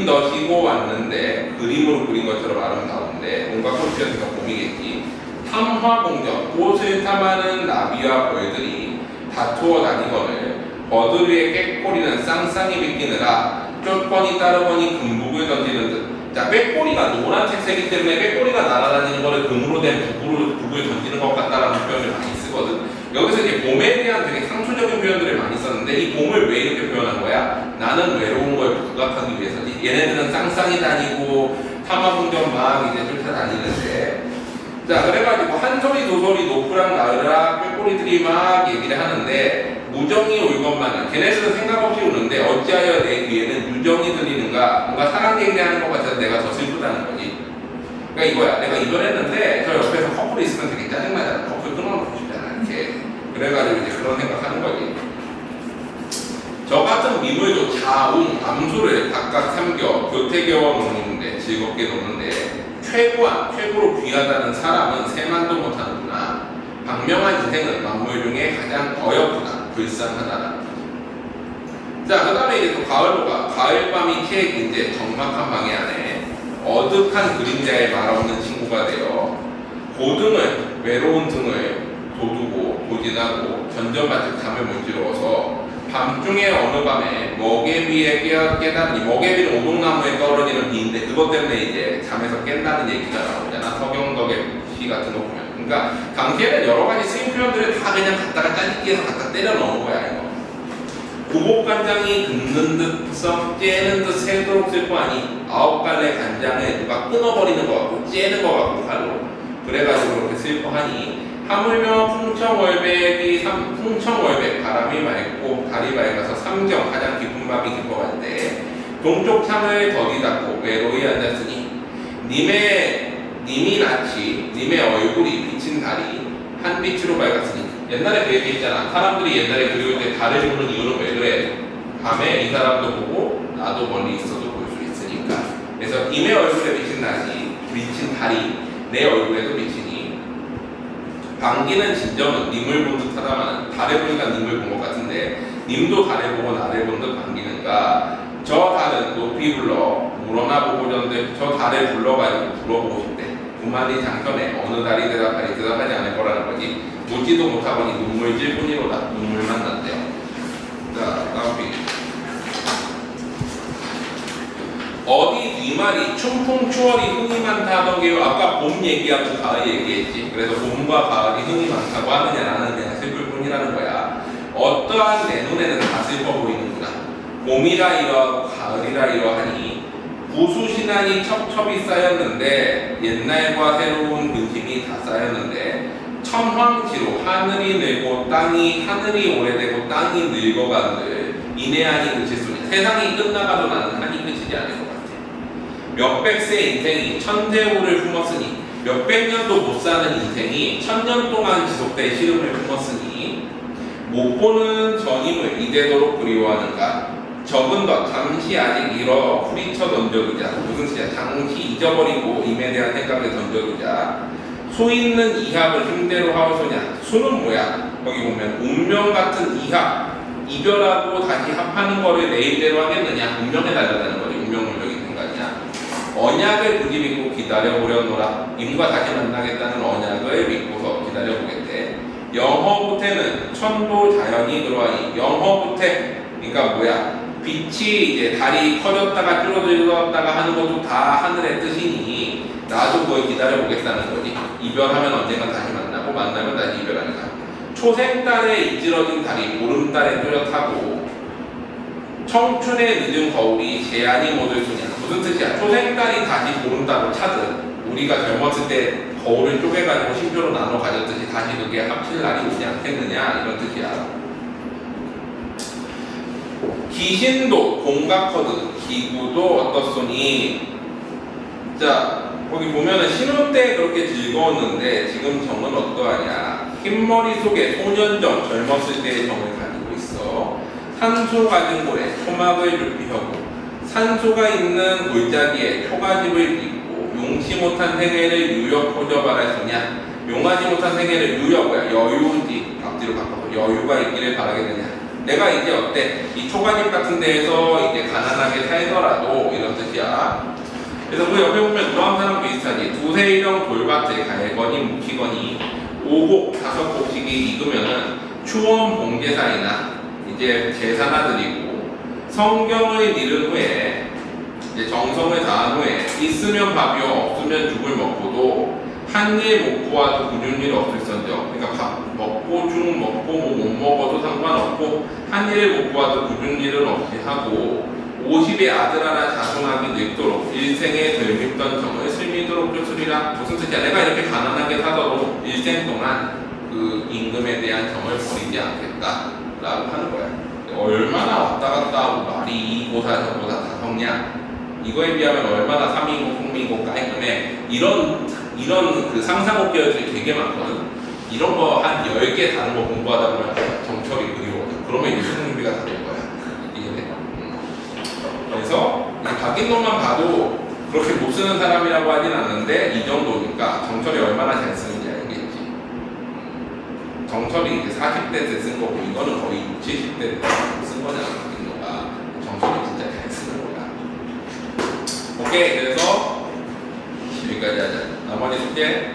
Speaker 1: 덧이고 왔는데 그림으로 그린 것처럼 아름다운데 온갖 꽃이 피어서 봄이겠지. 탐화공정, 꽃을 탐하는 나비와 벌들이 다투어 다니거늘 버들 위에 꾀꼬리는 쌍쌍이 비끼느라 쫓거니 따르거니 금북을 던지는 듯. 자, 꾀꼬리가 노란색 색이기 때문에 꾀꼬리가 날아다니는 거를 금으로 된 북을 던지는 것 같다라는 표현을 많이 쓰거든. 여기서 이제 봄에 대한 되게 상투적인 표현들을 많이 썼는데 이 봄을 왜 이렇게 표현한 거야? 나는 외로운 걸 부각하기 위해서지. 얘네들은 쌍쌍이 다니고 탐화궁전 막 이제 쫓아다니는데, 자, 그래가지고 한 소리 두 소리 노프랑 나으라 꾀꼬리들이 막 얘기를 하는데 무정이 올 것만은 걔네들은 생각 없이 우는데 어찌하여 내 귀에는 유정이 들리는가? 뭔가 사랑 얘기를 하는 것 같아서 내가 더 슬프다는 거지. 그러니까 이거야. 내가 이별했는데 저 옆에서 커플이 있으면 되게 짜증나잖아. 커플 끊어놓고 싶잖아. 이렇게. 그래가지고 이제 그런 생각하는 거지. 저 같은 미물도 자웅, 암소를 각각 삼겨 교태겨워 노는데 즐겁게 노는데 최고로 귀하다는 사람은 세만도 못하는구나. 박명한 인생은 만물 중에 가장 어여쁘다. 불쌍하다. 자, 그 다음에 이제 또 가을보가 가을밤이 채 이제 적막한 방해 안에 어둑한 그림자에 말없는 친구가 되어 고등을 외로운 등을 도두고 도진하고 전전마치 잠을 못 이루어서 밤중에 어느 밤에 먹개비에 깨달으니 먹개비는 오동나무에 떨어지는 비인데 그것 때문에 이제 잠에서 깬다는 얘기가 나오잖아. 서경덕의 시 같은 거 보면. 그러니까 당시에는 여러 가지 쓰임 표현들을 다 그냥 갖다가 짜집기해서 갖다 때려 넣은 거야 이거. 구복간장이 긋는 듯 째는 듯 새도록 슬퍼하니 9갈래 간장을 누가 끊어버리는 것 같고 째는 것 같고 칼로. 그래가지고 그렇게 슬퍼하니 하물며 풍청월백 바람이 맑고 달이 밝아서 삼경 가장 깊은 밤이 깊어갈 때 동쪽 창을 더디 닫고 외로이 앉았으니 님이 낯이 님의 얼굴이 비친 달이 한 빛으로 밝았으니 옛날에 그 얘기 있잖아. 사람들이 옛날에 그리울 때 달을 보는 이유는 왜 그래? 밤에 이 사람도 보고 나도 멀리 있어도 볼 수 있으니까. 그래서 님의 얼굴에 비친 달이 내 얼굴에도 비치니 방기는 진정은 님을 본 듯 하다마는 달에 보니까 님을 본 것 같은데 님도 달에 보고 나를 본 듯 방기는가. 저 달은 높이 불러 물어나 보고 전데 저 달을 불러가지고 물어보고 싶대. 두마리 장편에 어느 달이 대답하지 않을 거라는 거지. 묻지도 못하거니 눈물질 뿐이로다. 눈물만 난대요. 자, 다음 페이지. 어디 뒷말이 춘풍 추월이 흥이 많다 하던 게요. 아까 봄 얘기하고 가을 얘기했지. 그래서 봄과 가을이 흥이 많다고 하느냐 안 하느냐 슬플 뿐이라는 거야. 어떠한 내 눈에는 다 슬퍼 보이는구나. 봄이라 이러하고 가을이라 이러하니 부수신앙이 첩첩이 쌓였는데 옛날과 새로운 근심이 다 쌓였는데 천황지로 하늘이 늙고 땅이 하늘이 오래되고 땅이 늙어간들 이내 한이 그칠 소리. 세상이 끝나가도 나는 한이 그치지 않을 것 같아. 몇백 세 인생이 천재우를 품었으니 몇백 년도 못 사는 인생이 천년 동안 지속될 시름을 품었으니 못 보는 전임을 이대도록 그리워하는가. 적은 것 잠시 아직 잃어 후리쳐 던져두자. 무슨 뜻이야? 잠시 잊어버리고 임에 대한 생각을 던져두자. 수 있는 이합을 힘대로 하오소냐. 수는 뭐야? 거기 보면 운명 같은 이합, 이별하고 다시 합하는 거를 내 입대로 하겠느냐. 운명에 달렸다는 거지. 운명론적인 생각이야. 언약을 굳이 믿고 기다려보려노라. 임과 다시 만나겠다는 언약을 믿고서 기다려보겠대. 영허부태는 천도 자연이 그러하니 영허부태 그러니까 뭐야? 빛이 이제 달이 커졌다가 줄어들었다가 하는 것도 다 하늘의 뜻이니 나도 그걸 기다려보겠다는 거지. 이별하면 언젠가 다시 만나고 만나면 다시 이별하니까. 초생달에 이질어진 달이 보름달에 뚜렷하고 청춘의 늦은 거울이 제한이 못을 소냐. 무슨 뜻이야? 초생달이 다시 보름달로 차듯 우리가 젊었을 때 거울을 쪼개가지고 심표로 나눠 가졌듯이 다시 그게 합칠 날이 오지 않겠느냐 이런 뜻이야. 기신도 공각허드 기구도 어떻소니. 자 거기 보면은 신혼 때 그렇게 즐거웠는데 지금 정은 어떠하냐. 흰머리 속에 소년정 젊었을 때의 정을 가지고 있어. 산소 가진 골에 토막을 눕히고 산소가 있는 골짜기에 초가집을 빚고 용치 못한 생애를 유역호저 바라소냐. 용하지 못한 생애를 유역 뭐야? 여유지. 앞뒤로 바꿔서 여유가 있기를 바라겠느냐. 내가 이제 어때? 이 초가집 같은 데에서 이제 가난하게 살더라도 이런 뜻이야. 그래서 그 옆에 보면 노함사랑 비슷하지. 두세 일형 돌밭에 갈거니 묵히거니 5곡 5곡씩이 익으면은 추원 봉제사이나 이제 제사나 드리고 성경을 잃은 후에 이제 정성을 다한 후에 있으면 밥이요 없으면 죽을 먹고도 한 일 못 구하도 굳은 일 없을선정. 그러니까 밥 먹고 죽 먹고 뭐 못 먹어도 상관없고 한 일을 못 구하도 굳은 일은 없이 하고 50의 아들 하나 자손하기 늙도록 일생에 덜밉던 정을 슬미도록 쫓으리라. 무슨 뜻이야? 내가 이렇게 가난하게 살아도 일생 동안 그 임금에 대한 정을 버리지 않겠다라고 하는 거야. 얼마나 왔다 갔다 하고 말이 이고사 저고사 다 섞냐? 이거에 비하면 얼마나 삼이고 풍미고 깔끔해. 이런 그 상상곡계열들이 되게 많거든. 이런 거 한 10개 다른 거 공부하다 보면 정철이 그리워져. 그러면 이제 수능비가 다 될 거야. 이게 돼. 그래서 박인노만 봐도 그렇게 못 쓰는 사람이라고 하진 않는데 이 정도니까 정철이 얼마나 잘 쓰는지 알겠지. 정철이 이제 40대 때 쓴 거고 이거는 거의 60, 70대 때 쓴 거잖아. 박인노가. 정철이 진짜 잘 쓰는 거야. 오케이. 그래서 여기까지 하자. 나머지 숙제